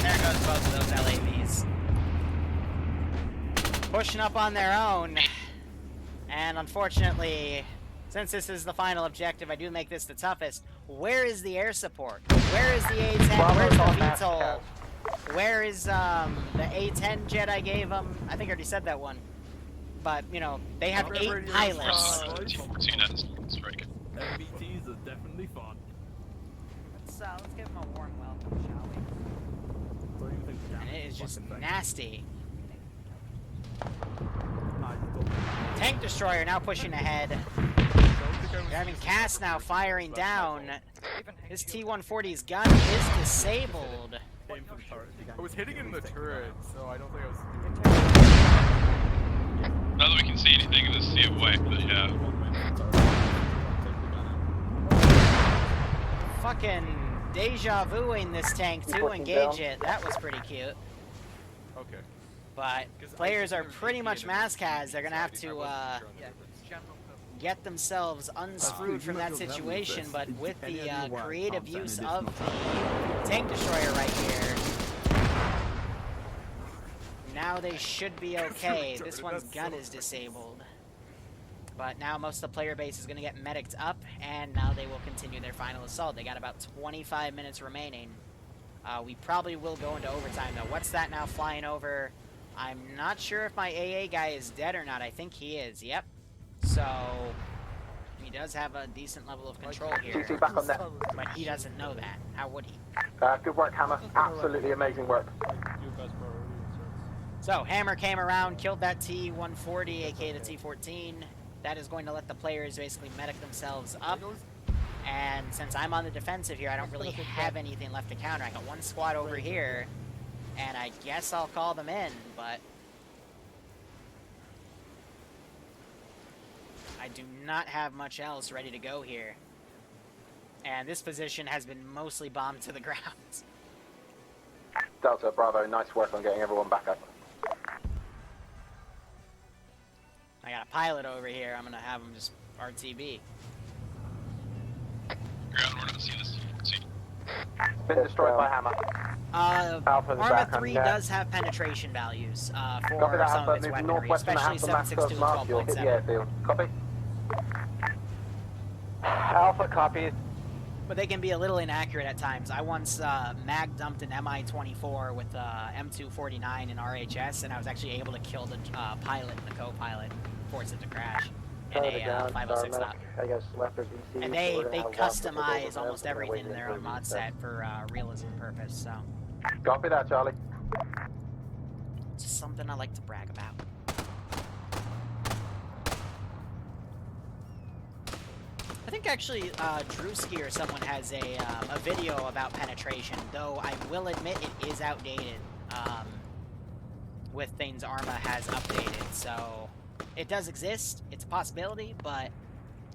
There goes both of those LAVs. Pushing up on their own. And unfortunately, Since this is the final objective, I do make this the toughest. Where is the air support? Where is the A-10? Where's the VTOL? Where is the A-10 jet I gave them? I think I already said that one. But, you know, they have 8 pilots. T14 strike. MBTs are definitely fun. Let's give them a warm welcome, shall we? And it is just nasty. Tank destroyer now pushing ahead. Having Cass now firing down. His T-140's gun is disabled. I was hitting in the turret, so I don't think I was. Not that we can see anything in this sea of white, but yeah. Fucking deja vuing this tank to engage it. That was pretty cute. Okay. But players are pretty much mass-cas. They're gonna have to get themselves unscrewed from that situation. But with the creative use of the tank destroyer right here, now they should be okay. This one's gun is disabled. But now most of the player base is going to get medicked up, and now they will continue their final assault. They got about 25 minutes remaining. We probably will go into overtime, though. What's that now flying over? I'm not sure if my AA guy is dead or not. I think he is, yep. So, he does have a decent level of control here. GC back on there. But he doesn't know that. How would he? Good work, Hammer. Absolutely amazing work. So, Hammer came around, killed that T-140, aka the T-14. That is going to let the players basically medic themselves up. And since I'm on the defensive here, I don't really have anything left to counter. I got one squad over here, and I guess I'll call them in, but I do not have much else ready to go here. And this position has been mostly bombed to the ground. Delta, Bravo, nice work on getting everyone back up. I got a pilot over here. I'm gonna have him just RTB. Ground, we're not seeing this. Been destroyed by Hammer. Arma 3 does have penetration values for some of its weaponry, especially 7.62 and 12.7. Copy. Alpha copies. But they can be a little inaccurate at times. I once mag dumped an Mi-24 with M249 in RHS, and I was actually able to kill the pilot and the co-pilot, force it to crash in a 506 stop. I guess left or VC. And they customize almost everything in their own mod set for realism purpose, so. Copy that, Charlie. It's just something I like to brag about. I think actually Drewski or someone has a video about penetration, though I will admit it is outdated with things Arma has updated, so it does exist, it's a possibility, but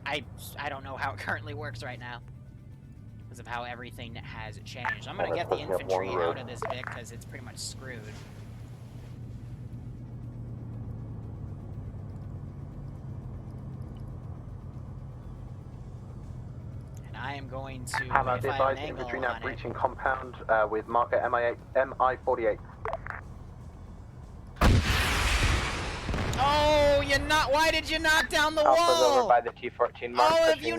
I don't know how it currently works right now because of how everything has changed. I'm going to get the infantry out of this bit because it's pretty much screwed. I am going to Hammer, advise infantry now breaching compound with marker MI-48. Oh, why did you knock down the Alpha's wall? over by the T-14 mark. Oh, if you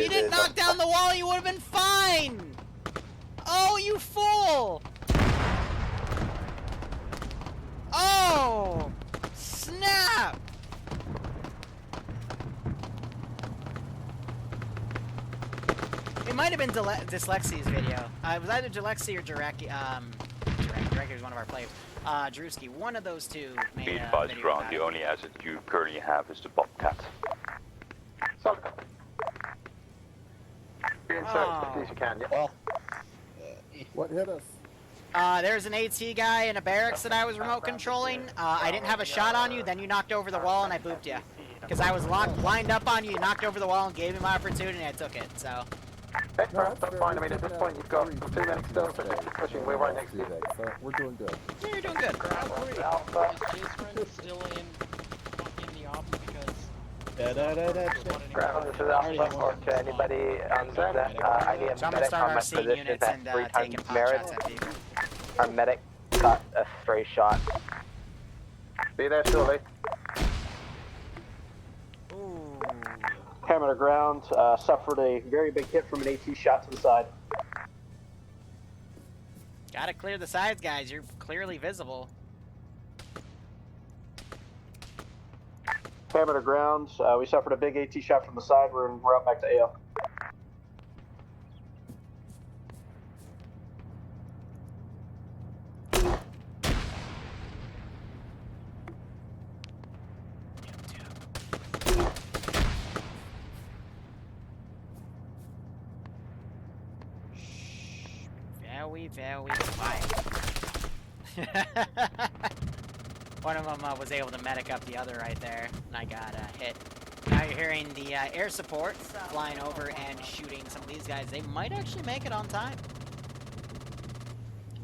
didn't knock down the wall, you would have been fine. Oh, you fool. Oh, snap. It might have been Dyslexia's video. It was either Dylexi or Dureki. Dureki was one of our players. Drewski, one of those two made Be a advised, video ground, about the it. only asset you currently have is the Bobcat. Solid. Insert as soon as you can, yeah. What hit us? There's an AT guy in a barracks that I was remote controlling. I didn't have a shot on you, then you knocked over the wall and I booped you. Because I was lined up on you, you knocked over the wall and gave me my opportunity and I took it, so. Excellent, that's fine. I mean, at this point you've got 2 minutes still, so just keep pushing. We're right next to you. So we're doing good. Yeah, you're doing good. Alpha. Is Jason still in the op because... Ground, this is Alpha, or to anybody on that, I need a medic on my position at 3 times merit. Our medic got a stray shot. Be there shortly. Parameter ground, suffered a very big hit from an AT shot to the side. Gotta clear the sides, guys. You're clearly visible. Parameter ground, we suffered a big AT shot from the side. We're out back to AO. Very quiet. One of them was able to medic up the other right there, and I got hit. Now you're hearing the air support flying over and shooting some of these guys. They might actually make it on time.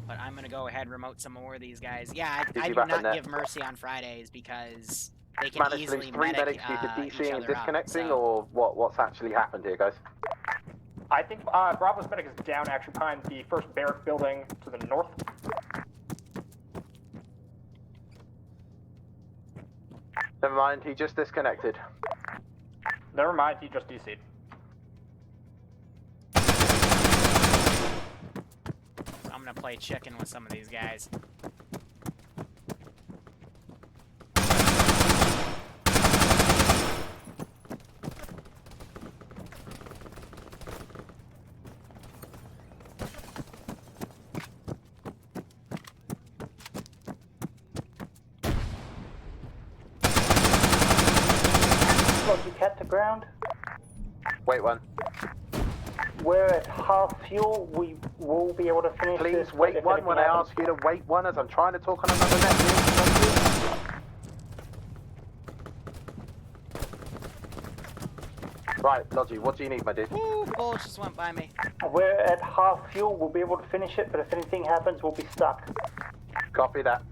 But I'm going to go ahead and remote some more of these guys. Yeah, I do not give mercy on Fridays because they can easily medic due to each DCing and other disconnecting, up, so. or what's actually happened here, guys? I think Bravo's medic is down actually behind the first barrack building to the north. Never mind, he just disconnected. Never mind, he just DC'd. I'm gonna play chicken with some of these guys. Cat to ground. Wait one. We're at half fuel. We will be able to finish this. Please wait one when I ask you to wait one, as I'm trying to talk on another net. Right, Logi, what do you need, my dude? Ooh, bull just went by me. We're at half fuel. We'll be able to finish it, but if anything happens, we'll be stuck. Copy that.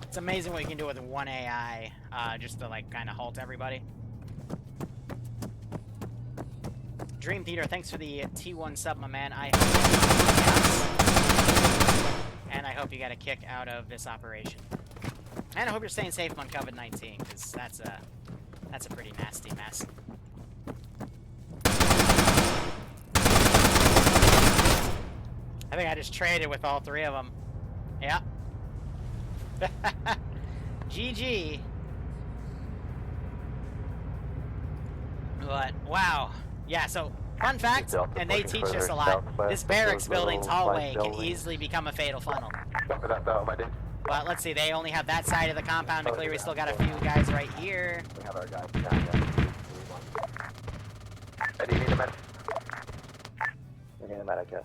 It's amazing what you can do with one AI, just to like kind of halt everybody. Dream Theater, thanks for the T1 sub, my man. I hope and I hope you got a kick out of this operation. And I hope you're staying safe on COVID-19, because that's a pretty nasty mess. I think I just traded with all three of them. Yeah. GG. But wow, yeah. So fun fact, and they teach us a lot. This barracks building's hallway can easily become a fatal funnel. But let's see, they only have that side of the compound to clear. We still got a few guys right here. We have our guys down there. Do you need a med? We need a medic, yes.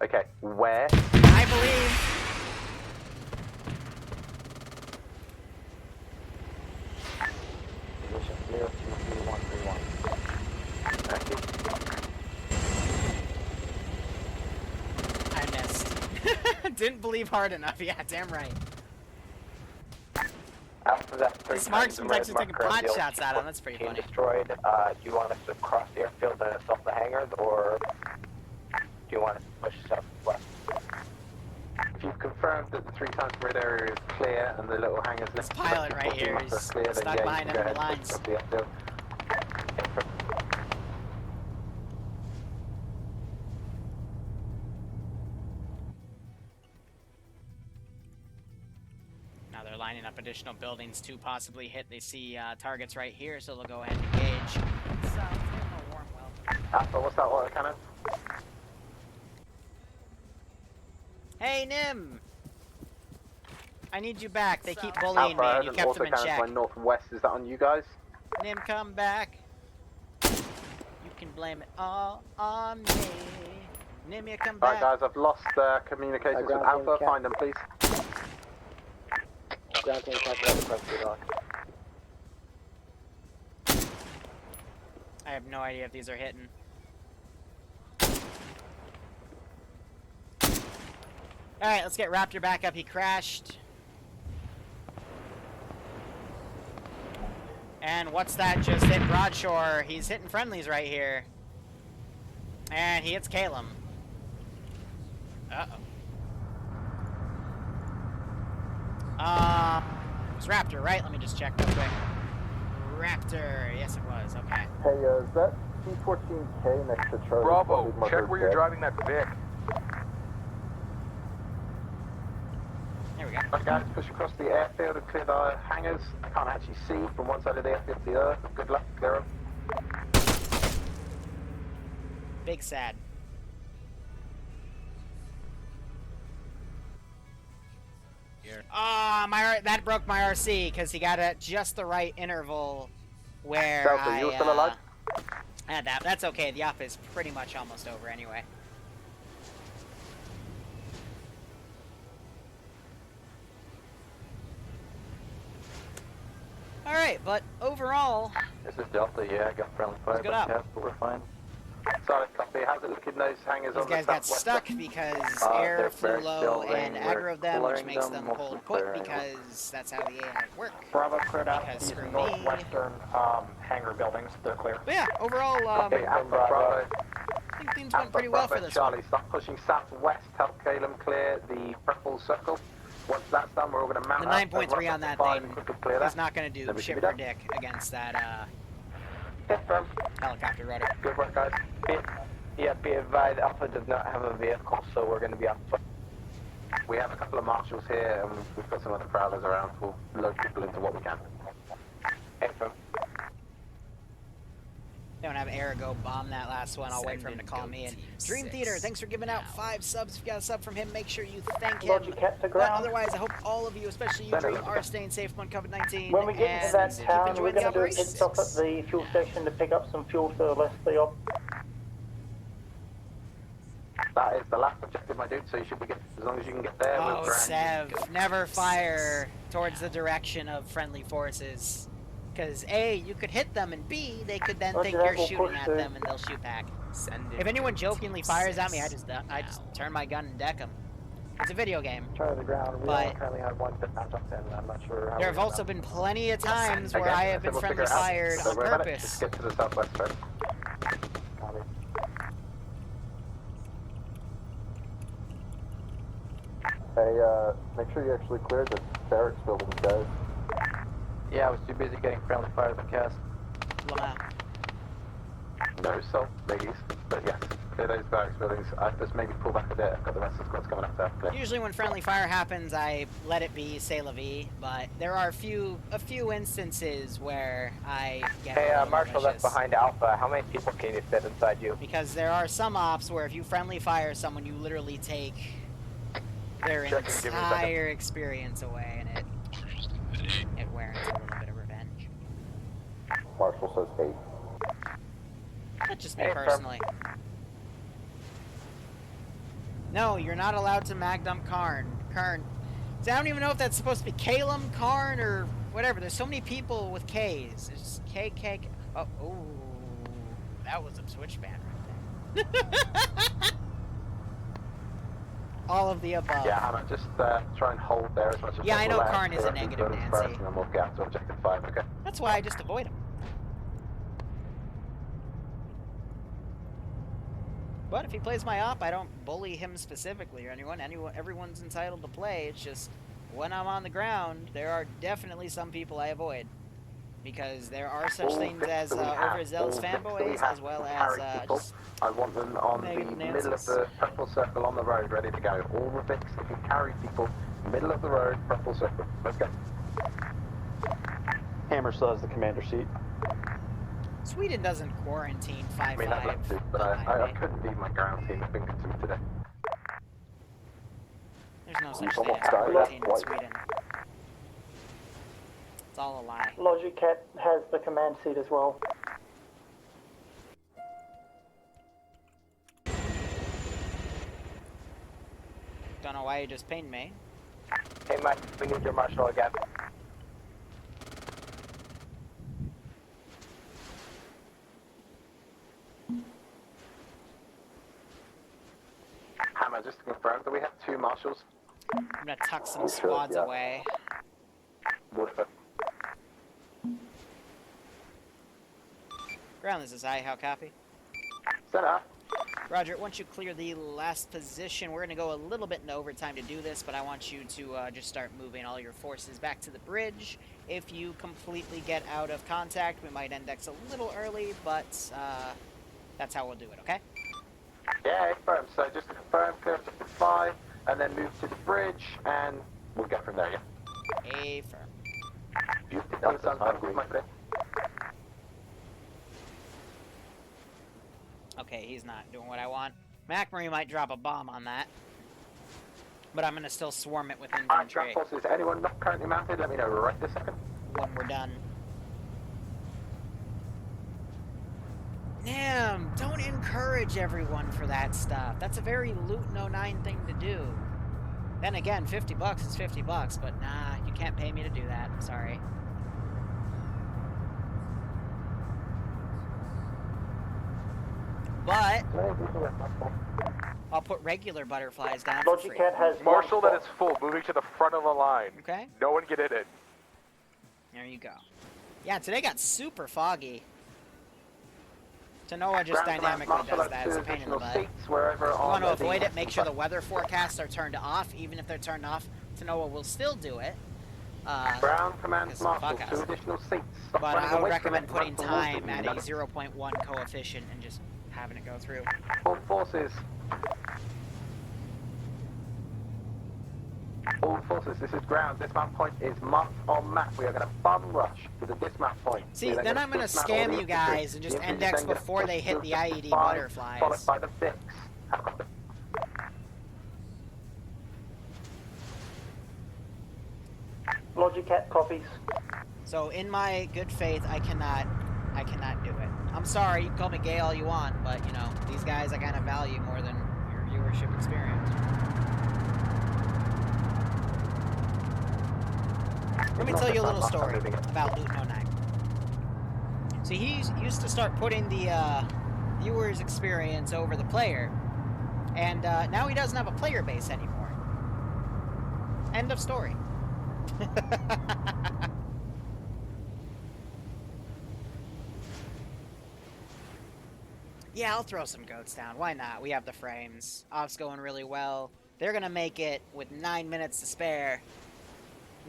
Okay, where? I believe. Position 023131. I missed. Didn't believe hard enough. Yeah, damn right. After that, This Mark's actually taking pot shots at him. That's pretty funny. Destroyed. Do you want us to cross the airfield and assault the hangars, or do you want us to push southwest? If you've confirmed that the 3 times grid area is clear and the little hangars this pilot right here is stuck behind enemy lines. Now they're lining up additional buildings to possibly hit. They see targets right here, so they'll go ahead and engage. So, a warm welcome. Alpha, what's that water cannon? Hey, Nim! I need you back. They keep bullying me, and you kept them in check. My northwest, is that on you guys? Nim, come back. You can blame it all on me. Nim, you come back. Alright guys, I've lost communications with Alpha. Find them, please. Ground team can't get across the dock. I have no idea if these are hitting. Alright, let's get Raptor back up. He crashed. And what's that? Just hit Broadshore. He's hitting friendlies right here. And he hits Calum. Uh-oh. It's Raptor, right? Let me just check real quick. Raptor, yes it was, okay. Hey, is that C-14K next to Charlie? Bravo, check where you're driving that Vic. There we go. Right, guys, push across the airfield and clear the hangars. I can't actually see from one side of the airfield to the other. Good luck, clear them. Big sad. Ah, that broke my RC because he got at just the right interval where Delta, you still alive? That's okay. The op is pretty much almost over anyway. All right, but overall, This is Delta. Yeah, I got friendly fire good by up. cast, but we're fine. Solid copy. How's it looking, those hangers these on guys the got southwest? stuck because they're air flew very low still and laying. We're aggroed them, which clearing makes them, them most hold of put them clear because that's how the AI work. Bravo cleared out Because these screw me. northwestern hangar buildings. They're clear. But yeah, overall, Okay, Alpha Bravo. I think things went pretty well for this Charlie, one. start pushing southwest. Help Caleb clear the purple circle. Once that's done, we're all going to mount The up, 9.3 on that fire thing and quickly clear that. is not going to do Then we shit should for be done. dick against that Confirm. helicopter rotor. Good work, guys. Yeah, be advised, Alpha does not have a vehicle, so we're going to be on foot. We have a couple of marshals here, and we've got some other prowlers around. We'll load people into what we can. Confirm. Don't have air go bomb that last one. I'll wait for him to call me. And Dream Theater, thanks for giving out 5 subs. If you got a sub from him, make sure you thank him. But otherwise, I hope all of you, especially you, Dream, are staying safe from COVID-19. When we get to that town, we're going to do a pit stop at the fuel station to pick up some fuel for the rest of the op. That is the last objective, my dude, so you should be good. As long as you can get there, Oh, we're grand. Sev, never fire towards the direction of friendly forces. Because A, you could hit them, and B, they could then think you're shooting at them, and they'll shoot back. If anyone jokingly fires at me, I just turn my gun and deck them. It's a video game. Try the ground. We But currently have one that jumped in. I'm not sure how. there have also been plenty of times where I have been friendly fired on purpose. Just get to the southwest first. Hey, make sure you actually cleared the barracks building, guys. Yeah, I was too busy getting friendly fire by cast. No salt, ladies, but yes, clear those barracks buildings. I've just maybe pull back a bit. I've got the rest of the squads coming up there. Clear. Usually when friendly fire happens, I let it be c'est la vie, but there are a few instances where I get Hey, a little Marshal, that's malicious. behind Alpha. How many people can you fit inside you? Because there are some ops where if you friendly fire someone, you literally take their Check and give me a second. entire experience away, and it warrants a little bit of revenge. Marshall says 8. That's just me personally. No, you're not allowed to mag dump Karn. See, I don't even know if that's supposed to be Kalem, Karn, or whatever. There's so many people with Ks. There's KK. Oh, ooh, that was a switch ban right there. All of the above. Yeah, Hannah, just try and hold there as much as Yeah, I know possible. Karn is a negative, Buildings Nancy. first, and then we'll get out to objective 5, okay? That's why I just avoid them. But if he plays my op, I don't bully him specifically or anyone. Everyone's entitled to play. It's just when I'm on the ground, there are definitely some people I avoid. Because there are such things as overzealous fanboys, as well as just I want them on the middle of the purple circle on the road, ready to go. All the Vics, if you carry people, middle of the road, purple circle. Let's go. Hammer still has the commander seat. Sweden doesn't quarantine 5-5. I mean, I'd love to, but I couldn't leave my ground team. It's been good to me today. There's no such thing as quarantine in Sweden. It's all a lie. Logicat has the command seat as well. Don't know why you just pinged me. Hey, Mike, we need your Marshal again. Hammer, just to confirm, do we have 2 marshals? I'm gonna tuck some squads away. Woodford. Ground, this is I. How copy? Set up. Roger, once you clear the last position, we're going to go a little bit in overtime to do this, but I want you to just start moving all your forces back to the bridge. If you completely get out of contact, we might index a little early, but that's how we'll do it, okay? Yeah, confirm. So just to confirm, clear objective 5, and then move to the bridge, and we'll get from there, yeah? Affirm. You understand my friend? Okay, he's not doing what I want. McMurray might drop a bomb on that. But I'm going to still swarm it with infantry. Ground forces, anyone not currently mounted, let me know right this second. When we're done. Damn, don't encourage everyone for that stuff. That's a very Luton 09 thing to do. Then again, $50 is $50, but nah, you can't pay me to do that. I'm sorry. But I'll put regular butterflies down for free. Marshal that is full, moving to the front of the line. Okay. No one get in it. There you go. Yeah, today got super foggy. Tanoa just dynamically does that. It's a pain in the butt. If you want to avoid it, make sure the weather forecasts are turned off. Even if they're turned off, Tanoa will still do it. Ground command marshal, 2 additional seats. But I would recommend putting time at a 0.1 coefficient and just having it go through. All forces. All forces, this is ground. Dismount point is marked on map. We are going to bum rush to the dismount point. See, then I'm going to scam you guys and just index before they hit the IED butterflies. Followed by the Vix. Logicat copies. So in my good faith, I cannot do it. I'm sorry, you can call me gay all you want, but you know, these guys I kind of value more than your viewership experience. Let me tell you a little story about Luton 09. So he used to start putting the viewer's experience over the player, and now he doesn't have a player base anymore. End of story. Yeah, I'll throw some goats down. Why not? We have the frames. Off's going really well. They're going to make it with 9 minutes to spare.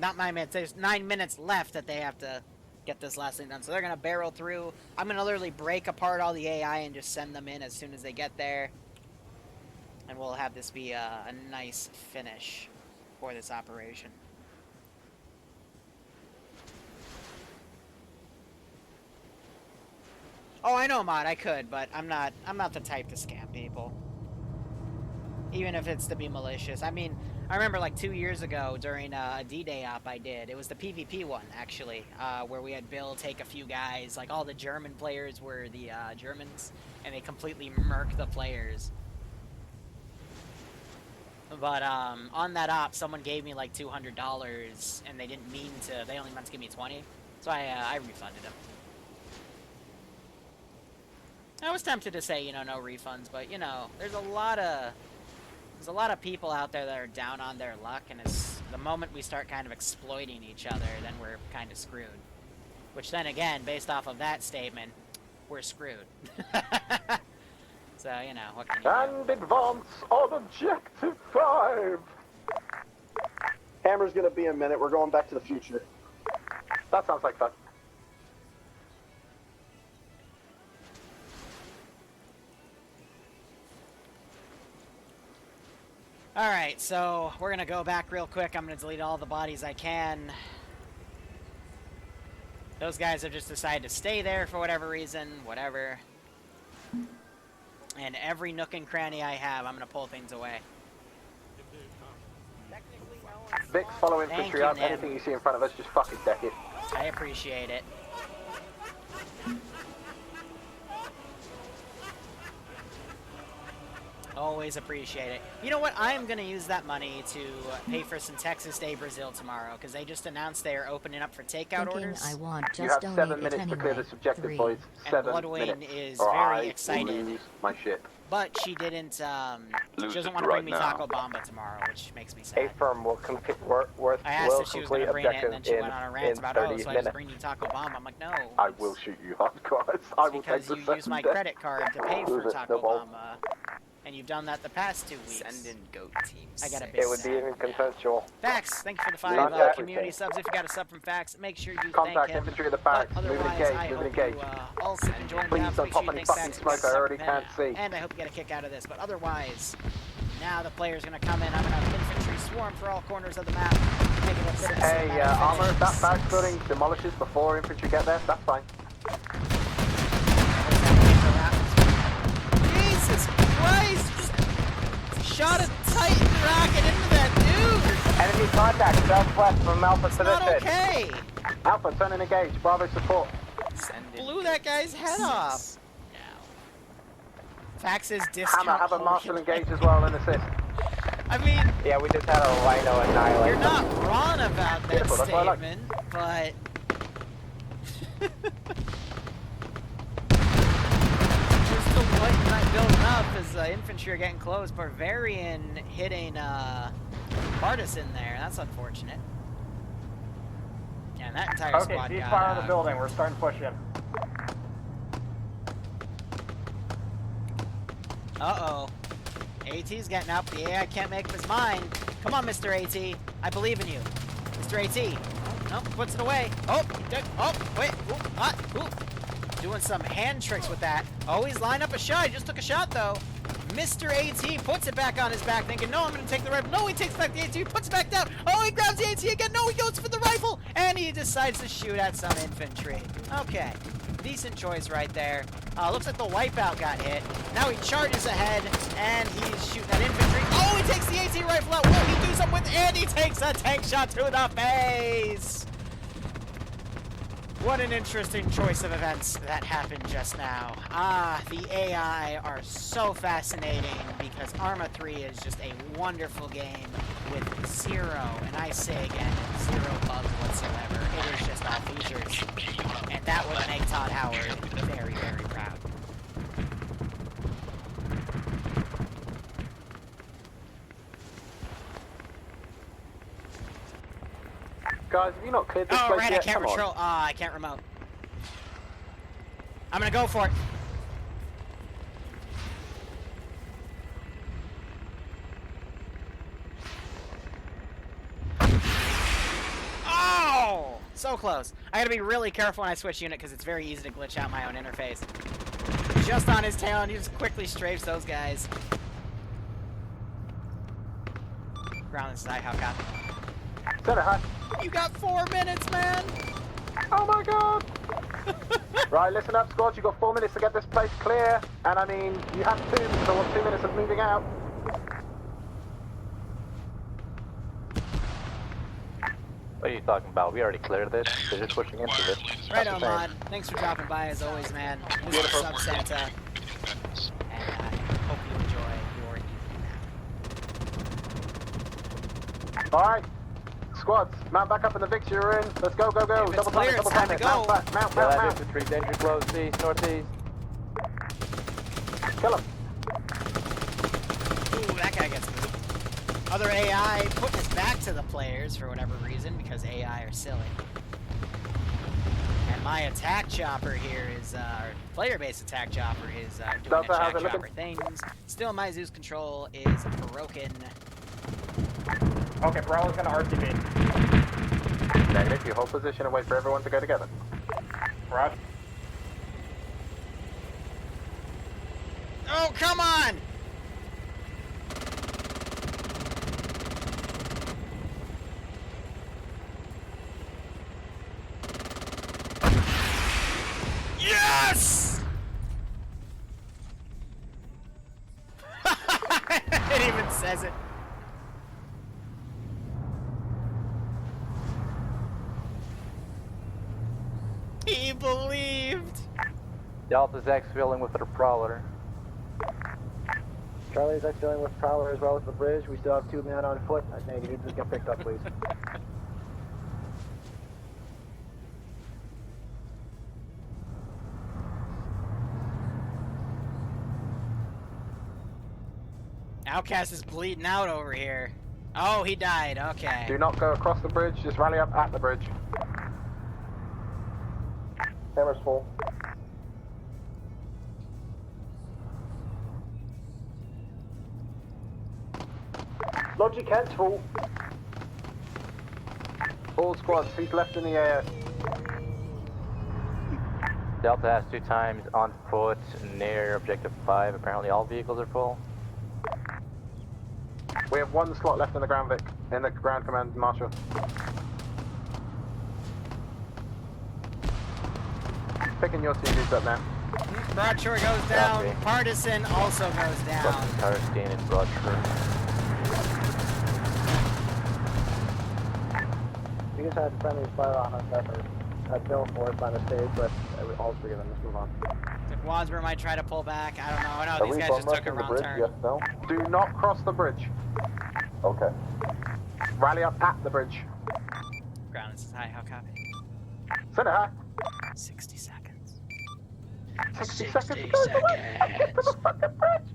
Not 9 minutes. There's 9 minutes left that they have to get this last thing done. So they're going to barrel through. I'm going to literally break apart all the AI and just send them in as soon as they get there. And we'll have this be a nice finish for this operation. Oh, I know, Mod, I could, but I'm not the type to scam people. Even if it's to be malicious. I mean, I remember like 2 years ago during a D-Day op I did. It was the PvP one, actually, where we had Bill take a few guys. Like, all the German players were the Germans, and they completely murked the players. But on that op, someone gave me like $200, and they didn't mean to. They only meant to give me 20, so I refunded them. I was tempted to say, you know, no refunds, but, you know, there's a lot of people out there that are down on their luck, and it's the moment we start kind of exploiting each other, then we're kind of screwed. Which then again, based off of that statement, we're screwed. So, you know, what can you do? And advance on objective 5. Hammer's gonna be a minute. We're going back to the future. That sounds like fun. Alright, so we're gonna go back real quick. I'm gonna delete all the bodies I can. Those guys have just decided to stay there for whatever reason, whatever. And every nook and cranny I have, I'm gonna pull things away. Vix, follow infantry up. Nim. Anything you see in front of us, just fucking deck it. I appreciate it. Always appreciate it. You know what? I'm going to use that money to pay for some Texas Day Brazil tomorrow, because they just announced they are opening up for takeout orders. I want just You have donate 7 minutes to clear this objective, 3. boys. And 7 Bloodwing minutes. is or very I excited. lose my shit. But she didn't, she Lose doesn't it want to bring right me now. Taco Bamba tomorrow, which makes me sad. A firm will complete I asked if she was going complete to bring it, and objective then she went on a rant about, oh, 30 so I minutes. just bring you Taco Bamba. I'm like, no. I will shoot you hard, guys. I will take Because the you use my second credit card to pay for Lose it, Taco no balls. Bamba. And you've done that the past 2 weeks. Send in goat teams. I got a big It would be even consensual. Fax, thank you for the 5 Contact community subs. If you got a sub from Fax, make sure you Contact thank him. infantry at the back. But Moving otherwise, engage, I moving hope engage. you all sit and join Please down. don't Make pop sure any you thank fucking Fax smoke, for I already subbing can't in. see. And I hope you get a kick out of this. But otherwise, now the player's going to come in. I'm going to have infantry swarm for all corners of the map. Make it a bit of Hey, cinematic Arma, if that finish. back footing demolishes before infantry get there, that's fine. Jesus Christ! Shot a Titan rocket into that dude! Enemy contact southwest from Alpha It's position. not okay! Alpha, turn and engage. Bravo support. Blew that guy's head off. Fax's discount. Hammer, have a marshal engage as well and assist. I mean, yeah, we just had a rhino annihilate. You're not wrong about that Beautiful, that's what I like. statement, but just to lighten that building up as infantry are getting close. Barbarian hitting Partisan there. That's unfortunate. Yeah, and that entire Okay, squad got ceasefire on the building. We're starting to push in. Uh-oh. AT's getting up. The AI can't make up his mind. Come on, Mr. AT. I believe in you. Mr. AT. No, puts it away. Oh, wait. Doing some hand tricks with that. Oh, he's lined up a shot. He just took a shot, though. Mr. AT puts it back on his back, thinking, no, I'm going to take the rifle. No, he takes back the AT, he puts it back down. Oh, he grabs the AT again. No, he goes for the rifle. And he decides to shoot at some infantry. Okay. Decent choice right there. Looks like the wipeout got hit. Now he charges ahead, and he's shooting at infantry. Oh, he takes the AT rifle out. Will he do something with it? And he takes a tank shot to the face. What an interesting choice of events that happened just now. The AI are so fascinating because Arma 3 is just a wonderful game with zero, and I say again, zero bugs whatsoever. It is just all features. And that would make Todd Howard very, very proud. Guys, have you not cleared this Oh, place right, yet? I can't Come on. control. I can't remote. I'm gonna go for it. Oh! So close. I gotta be really careful when I switch unit because it's very easy to glitch out my own interface. Just on his tail, and he just quickly strafes those guys. Ground this side, how copy? Center high. You got 4 minutes, man! Oh my god! Right, listen up, squad. You've got 4 minutes to get this place clear. And I mean, you have 2 because I want 2 minutes of moving out. What are you talking about? We already cleared this. They're just pushing into this. Right on, Mod. Thanks for dropping by as always, man. This is Sub Santa. And I hope you enjoy your evening now. Alright. Squads, mount back up in the victory you're in. Let's go, go, go. If it's Double clear, time, double it's time time. to go. Mount back, mount, Yeah, mount, that mount. infantry, danger close, east, northeast. Kill him. Ooh, that guy gets moved. Other AI putting his back to the players for whatever reason, because AI are silly. And my attack chopper here is, player-based attack chopper is doing Delta, how's attack it looking? chopper things. Still, my Zeus control is broken. Okay, Bravo's gonna RTB. Negative, you hold position and wait for everyone to go together. Roger. Oh, come on! Yes! It even says it. He believed. Delta's exfilling with their Prowler. Charlie's dealing with Prowler as well as the bridge. We still have 2 men on foot. I think you need to just get picked up, please. Outcast is bleeding out over here. Oh, he died. Okay. Do not go across the bridge, just rally up at the bridge. Hammer's full. Logic cat's full. All squads, who's left in the air? Delta has 2 times on foot near objective 5. Apparently all vehicles are full. We have 1 slot left in the ground, Vic. In the ground command, Marshal. Picking your two dudes up now. Broadshore goes down. Copy. Partisan also goes down. Tarstein and Broadshore. We just had friendly fire on us at Bill Force by mistake, but all's forgiven. Let's move on. Wasmer might try to pull back. I don't know. Are No, these we guys just bum took a rushing the wrong bridge? turn. Yes, no? Do not cross the bridge. Okay. Rally up at the bridge. Ground is high. How copy? Send it high. 60 seconds. 60 seconds.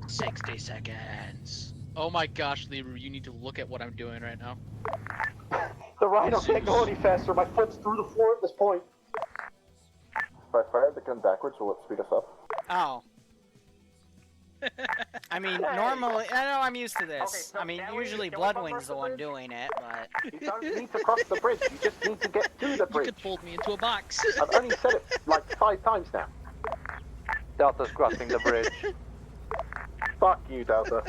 60 seconds. Oh my gosh, Liru, you need to look at what I'm doing right now. The rhino can't go any faster. My foot's through the floor at this point. If I fire the gun backwards, will it speed us up? Oh. I mean, normally, I know I'm used to this. Okay, so I mean, can we- usually can we bump Bloodwing's the one doing it, but... You don't need to cross the bridge, you just need to get to the bridge. You could fold me into a box. I've only said it like 5 times now. Delta's crossing the bridge. Fuck you, Delta.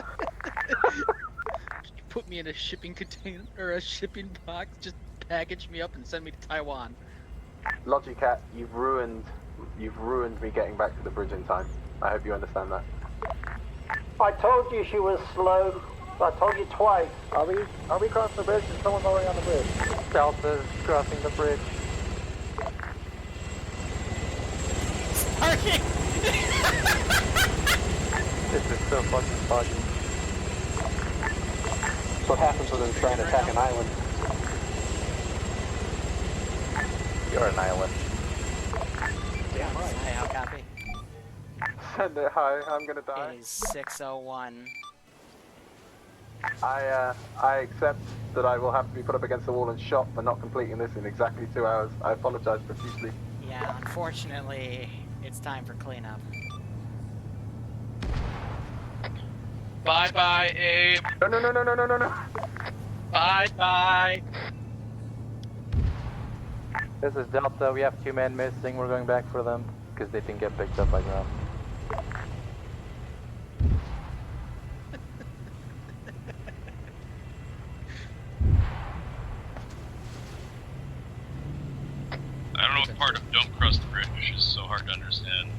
Put me in a shipping container or a shipping box, just package me up and send me to Taiwan. Logicat, you've ruined me getting back to the bridge in time. I hope you understand that. I told you she was slow. I told you twice. Are we crossing the bridge? Is someone already on the bridge? Delta's crossing the bridge. Parking! This is so fucking foggy. That's what happens when they're trying to attack an island. You're an island. Yeah, right. Hey, how copy? Send it high, I'm gonna die. It is 6:01. I accept that I will have to be put up against the wall and shot for not completing this in exactly 2 hours. I apologize profusely. Yeah, unfortunately, it's time for cleanup. Bye-bye, Abe. No. Bye-bye. This is Delta. We have 2 men missing. We're going back for them because they didn't get picked up by ground. I don't know what part of don't cross the bridge is so hard to understand.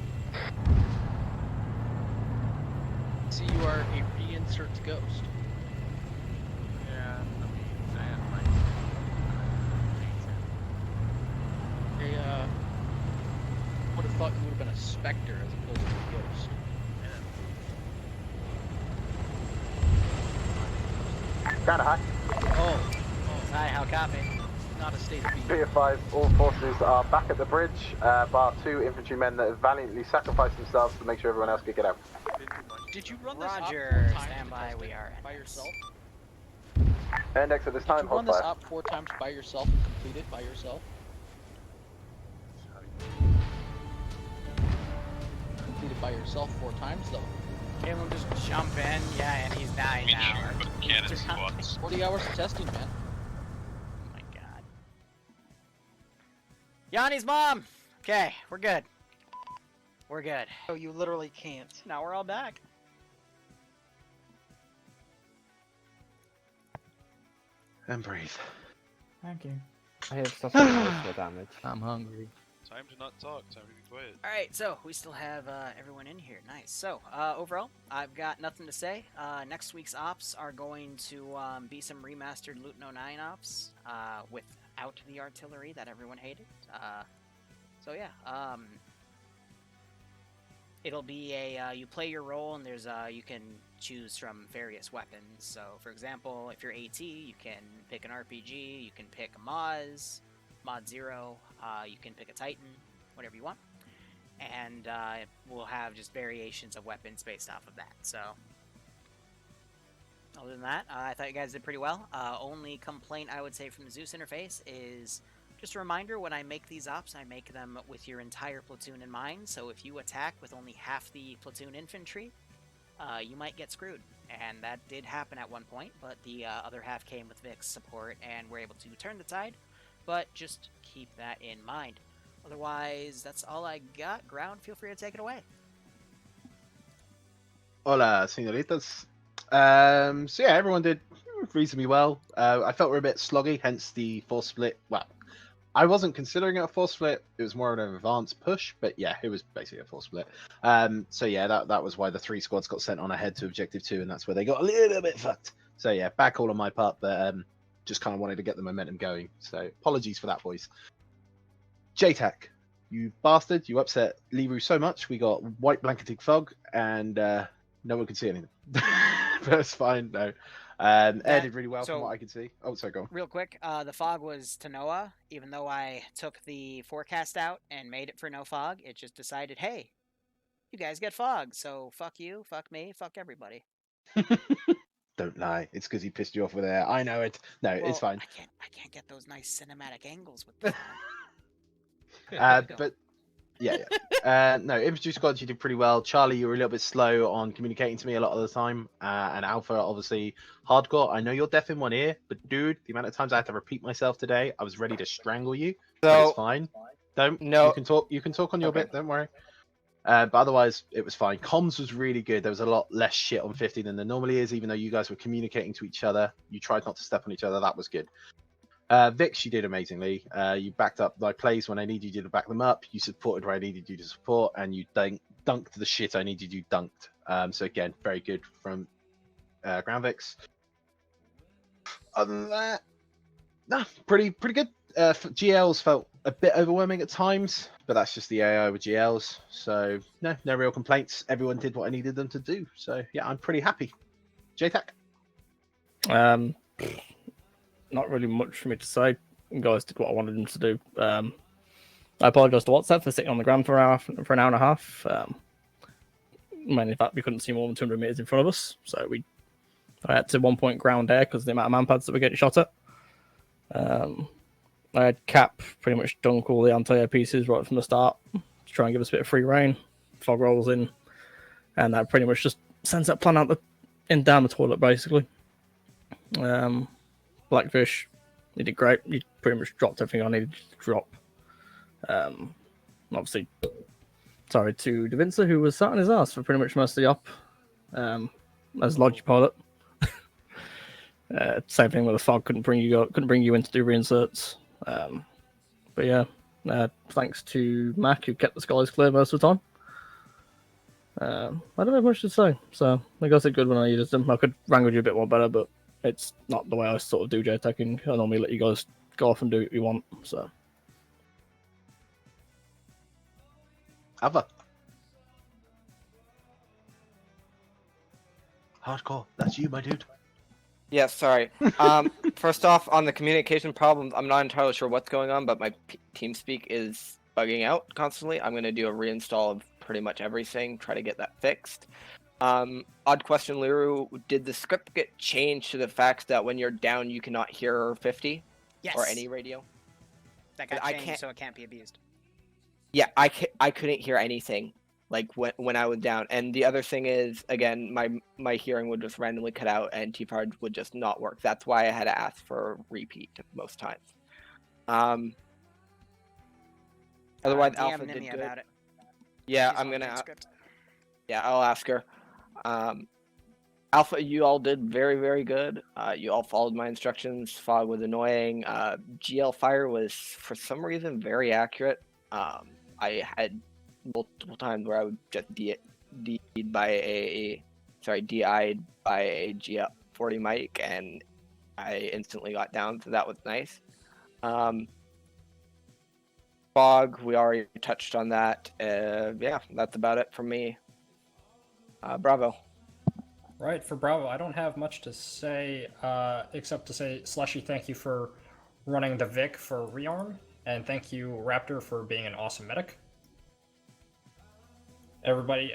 See, you are a reinsert ghost. Yeah, I have my... I would have thought you would have been a specter as opposed to a ghost. Kinda high. Oh. Hi, how copy? Not a state of being. Be advised, all forces are back at the bridge, bar 2 infantrymen that have valiantly sacrificed themselves to make sure everyone else could get out. Did you run this Roger, up 4 times stand by, to we test are it by yourself? Index at this Did time, you hold run this fire. up 4 times by yourself and complete it by yourself? Completed by yourself 4 times though. Caleb just jump in, yeah, and he's dying now. Sure, but cannon squads. 40 hours of testing, man. Oh my god. Yanni's mom! Okay, we're good. We're good. Oh, you literally can't. Now we're all back. And breathe. Thank you. I have such emotional damage. I'm hungry. Time to not talk, time to be quiet. Alright, so we still have everyone in here. Nice. So, overall, I've got nothing to say. Next week's ops are going to be some remastered Loot No 9 ops without the artillery that everyone hated. So yeah, it'll be a you play your role and there's you can choose from various weapons. So for example, if you're AT, you can pick an RPG, you can pick a Mod 0, you can pick a Titan, whatever you want. And we'll have just variations of weapons based off of that. So other than that, I thought you guys did pretty well. Only complaint I would say from the Zeus interface is just a reminder, when I make these ops, I make them with your entire platoon in mind, so if you attack with only half the platoon infantry, you might get screwed. and that did happen at one point, but the other half came with Vic's support and were able to turn the tide, but just keep that in mind. Otherwise, that's all I got. Ground, feel free to take it away. Hola, senoritas. So yeah, everyone did reasonably well. I felt we're a bit sloggy, hence the force split. Well, I wasn't considering it a force split. It was more of an advanced push, but yeah, it was basically a force split. So yeah, that was why the 3 squads got sent on ahead to Objective 2, and that's where they got a little bit fucked. So yeah, back all on my part, but just kind of wanted to get the momentum going. So apologies for that, boys. JTAC, you bastard, you upset Liru so much. We got white blanketed fog, and no one could see anything. But it's fine, no. Air did really well from what I could see. Oh, sorry, go on. Real quick, the fog was to NOAA. Even though I took the forecast out and made it for no fog, it just decided, hey, you guys get fog, so fuck you, fuck me, fuck everybody. Don't lie. It's because he pissed you off with air. I know it. No, well, it's fine. I can't get those nice cinematic angles with the but yeah. No, infantry squads, you did pretty well. Charlie, you were a little bit slow on communicating to me a lot of the time. And Alpha, obviously, hardcore. I know you're deaf in one ear, but dude, the amount of times I had to repeat myself today, I was ready to strangle you. But it's fine. You can talk on your bit. Don't worry. But otherwise, it was fine. Comms was really good. There was a lot less shit on 50 than there normally is, even though you guys were communicating to each other. You tried not to step on each other. That was good. Vix, you did amazingly. You backed up my plays when I needed you to back them up. You supported where I needed you to support, and you dunked the shit I needed you dunked. So again, very good from Ground Vix. Other than that, nah, pretty good. GLs felt a bit overwhelming at times, but that's just the AI with GLs. So no real complaints. Everyone did what I needed them to do. So yeah, I'm pretty happy. JTAC. Not really much for me to say. You guys did what I wanted them to do. I apologise to WhatsApp for sitting on the ground for an hour and a half. Mainly the fact we couldn't see more than 200 meters in front of us, so I had to 1 point ground air because of the amount of manpads that were getting shot at. I had Cap pretty much dunk all the anti-air pieces right from the start to try and give us a bit of free reign. Fog rolls in, and that pretty much just sends that plan out down the toilet basically. Blackfish, you did great. You pretty much dropped everything I needed to drop. Obviously, sorry to Da Vinci, who was sat on his ass for pretty much most of the op as Logi pilot. Same thing with the fog, couldn't bring you in to do reinserts. But yeah, thanks to Mac who kept the skies clear most of the time. I don't have much to say, so I guess it's good when I used them. I could wrangle you a bit more better, but it's not the way I sort of do JTACing. I normally let you guys go off and do what you want. So, Ava. Hardcore, that's you, my dude. Yeah, sorry. First off, on the communication problems, I'm not entirely sure what's going on, but my TeamSpeak is bugging out constantly. I'm going to do a reinstall of pretty much everything, try to get that fixed. Odd question, Liru, did the script get changed to the fact that when you're down, you cannot hear 50? Yes. Or any radio? That got changed, so it can't be abused. Yeah, I couldn't hear anything, like, when I was down. And the other thing is, again, my hearing would just randomly cut out, and T-Pard would just not work. That's why I had to ask for a repeat most times. Otherwise, Alpha did good. About it. Yeah, I'm gonna. Yeah, I'll ask her. Alpha, you all did very, very good. You all followed my instructions. Fog was annoying. GL fire was, for some reason, very accurate. I had multiple times where I would just DI'd by a GL 40 mic, and I instantly got down, so that was nice. Fog, we already touched on that. Yeah, that's about it from me. Bravo. Right, for Bravo, I don't have much to say, except to say, Slushy, thank you for running the Vic for rearm, and thank you, Raptor, for being an awesome medic. Everybody,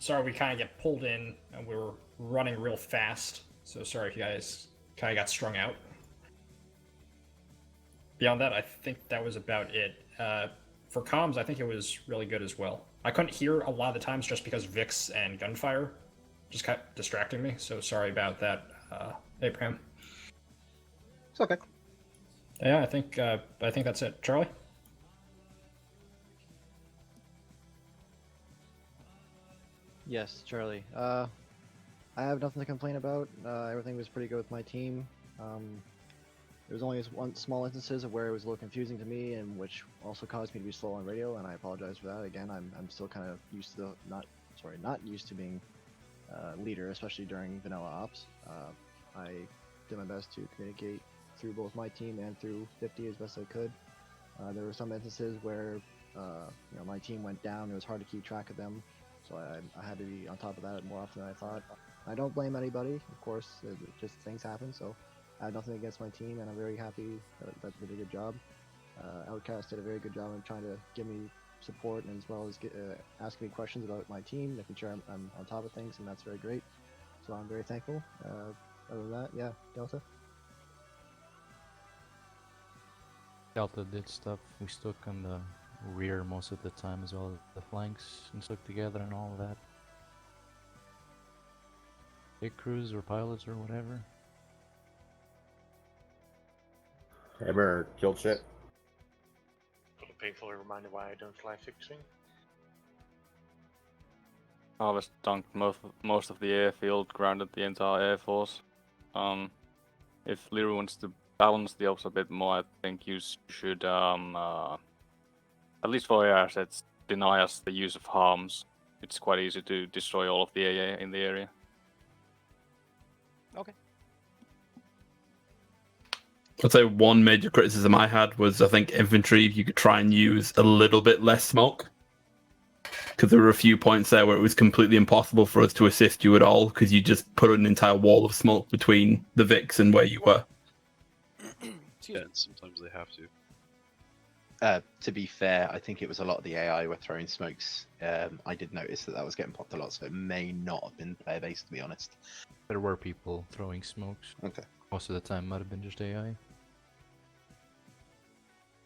sorry we kind of get pulled in, and we were running real fast, so sorry if you guys kind of got strung out. Beyond that, I think that was about it. For comms, I think it was really good as well. I couldn't hear a lot of the times just because Vix and gunfire just kept distracting me. So sorry about that, Abraham. It's okay. Yeah, I think that's it. Charlie? Yes, Charlie. I have nothing to complain about. Everything was pretty good with my team. There was only one small instances of where it was a little confusing to me, and which also caused me to be slow on radio, and I apologize for that. Again, I'm still kind of used to not used to being leader, especially during vanilla ops. I did my best to communicate through both my team and through 50 as best I could. There were some instances where my team went down. It was hard to keep track of them, so I had to be on top of that more often than I thought. I don't blame anybody, of course. Just things happen. So I have nothing against my team, and I'm very happy that they did a good job. Outcast did a very good job of trying to give me support, and as well as asking me questions about my team, making sure I'm on top of things, and that's very great. So I'm very thankful. Other than that, yeah, Delta. Delta did stuff. We stuck on the rear most of the time, as well as the flanks, and stuck together and all of that. Big crews or pilots or whatever. Ever killed shit? Painfully reminded why I don't fly fixing. I was dunked most of the airfield, grounded the entire air force. If Liru wants to balance the ops a bit more, I think you should, at least for air assets, deny us the use of harms. It's quite easy to destroy all of the AA in the area. Okay. I'd say one major criticism I had was I think infantry, you could try and use a little bit less smoke. Because there were a few points there where it was completely impossible for us to assist you at all, because you just put an entire wall of smoke between the Vics and where you were. Yeah, and sometimes they have to. To be fair, I think it was a lot of the AI were throwing smokes. I did notice that was getting popped a lot, so it may not have been player-based, to be honest. There were people throwing smokes. Okay. Most of the time might have been just AI.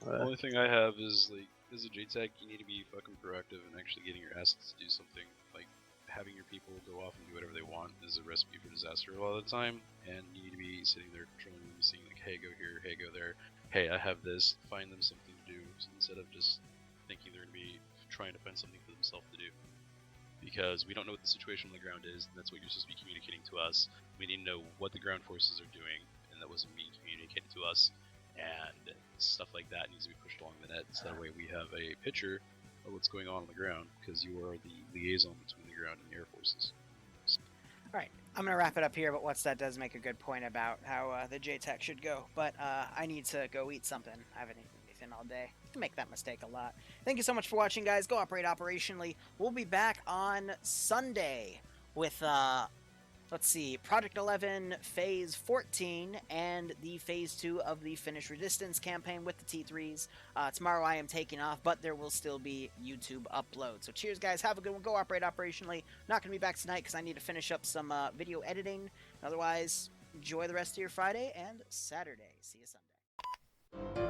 The only thing I have is, like, as a JTAC, you need to be fucking proactive and actually getting your assets to do something. Like, having your people go off and do whatever they want is a recipe for disaster a lot of the time, and you need to be sitting there controlling them, saying like, hey, go here, hey, go there, hey, I have this, find them something to do, instead of just thinking they're going to be trying to find something for themselves to do. Because we don't know what the situation on the ground is, and that's what you're supposed to be communicating to us. We need to know what the ground forces are doing, and that wasn't being communicated to us, and stuff like that needs to be pushed along the net, so that way we have a picture of what's going on the ground, because you are the liaison between the ground and the air forces. Alright, I'm going to wrap it up here, but That does make a good point about how the JTAC should go. But I need to go eat something. I haven't eaten anything all day. I make that mistake a lot. Thank you so much for watching, guys. Go operate operationally. We'll be back on Sunday with, let's see, Project 11 Phase 14 and the Phase 2 of the Finnish Resistance campaign with the T3s. Tomorrow I am taking off, but there will still be YouTube uploads. So cheers, guys. Have a good one. Go operate operationally. Not going to be back tonight because I need to finish up some video editing. Otherwise, enjoy the rest of your Friday and Saturday. See you Sunday.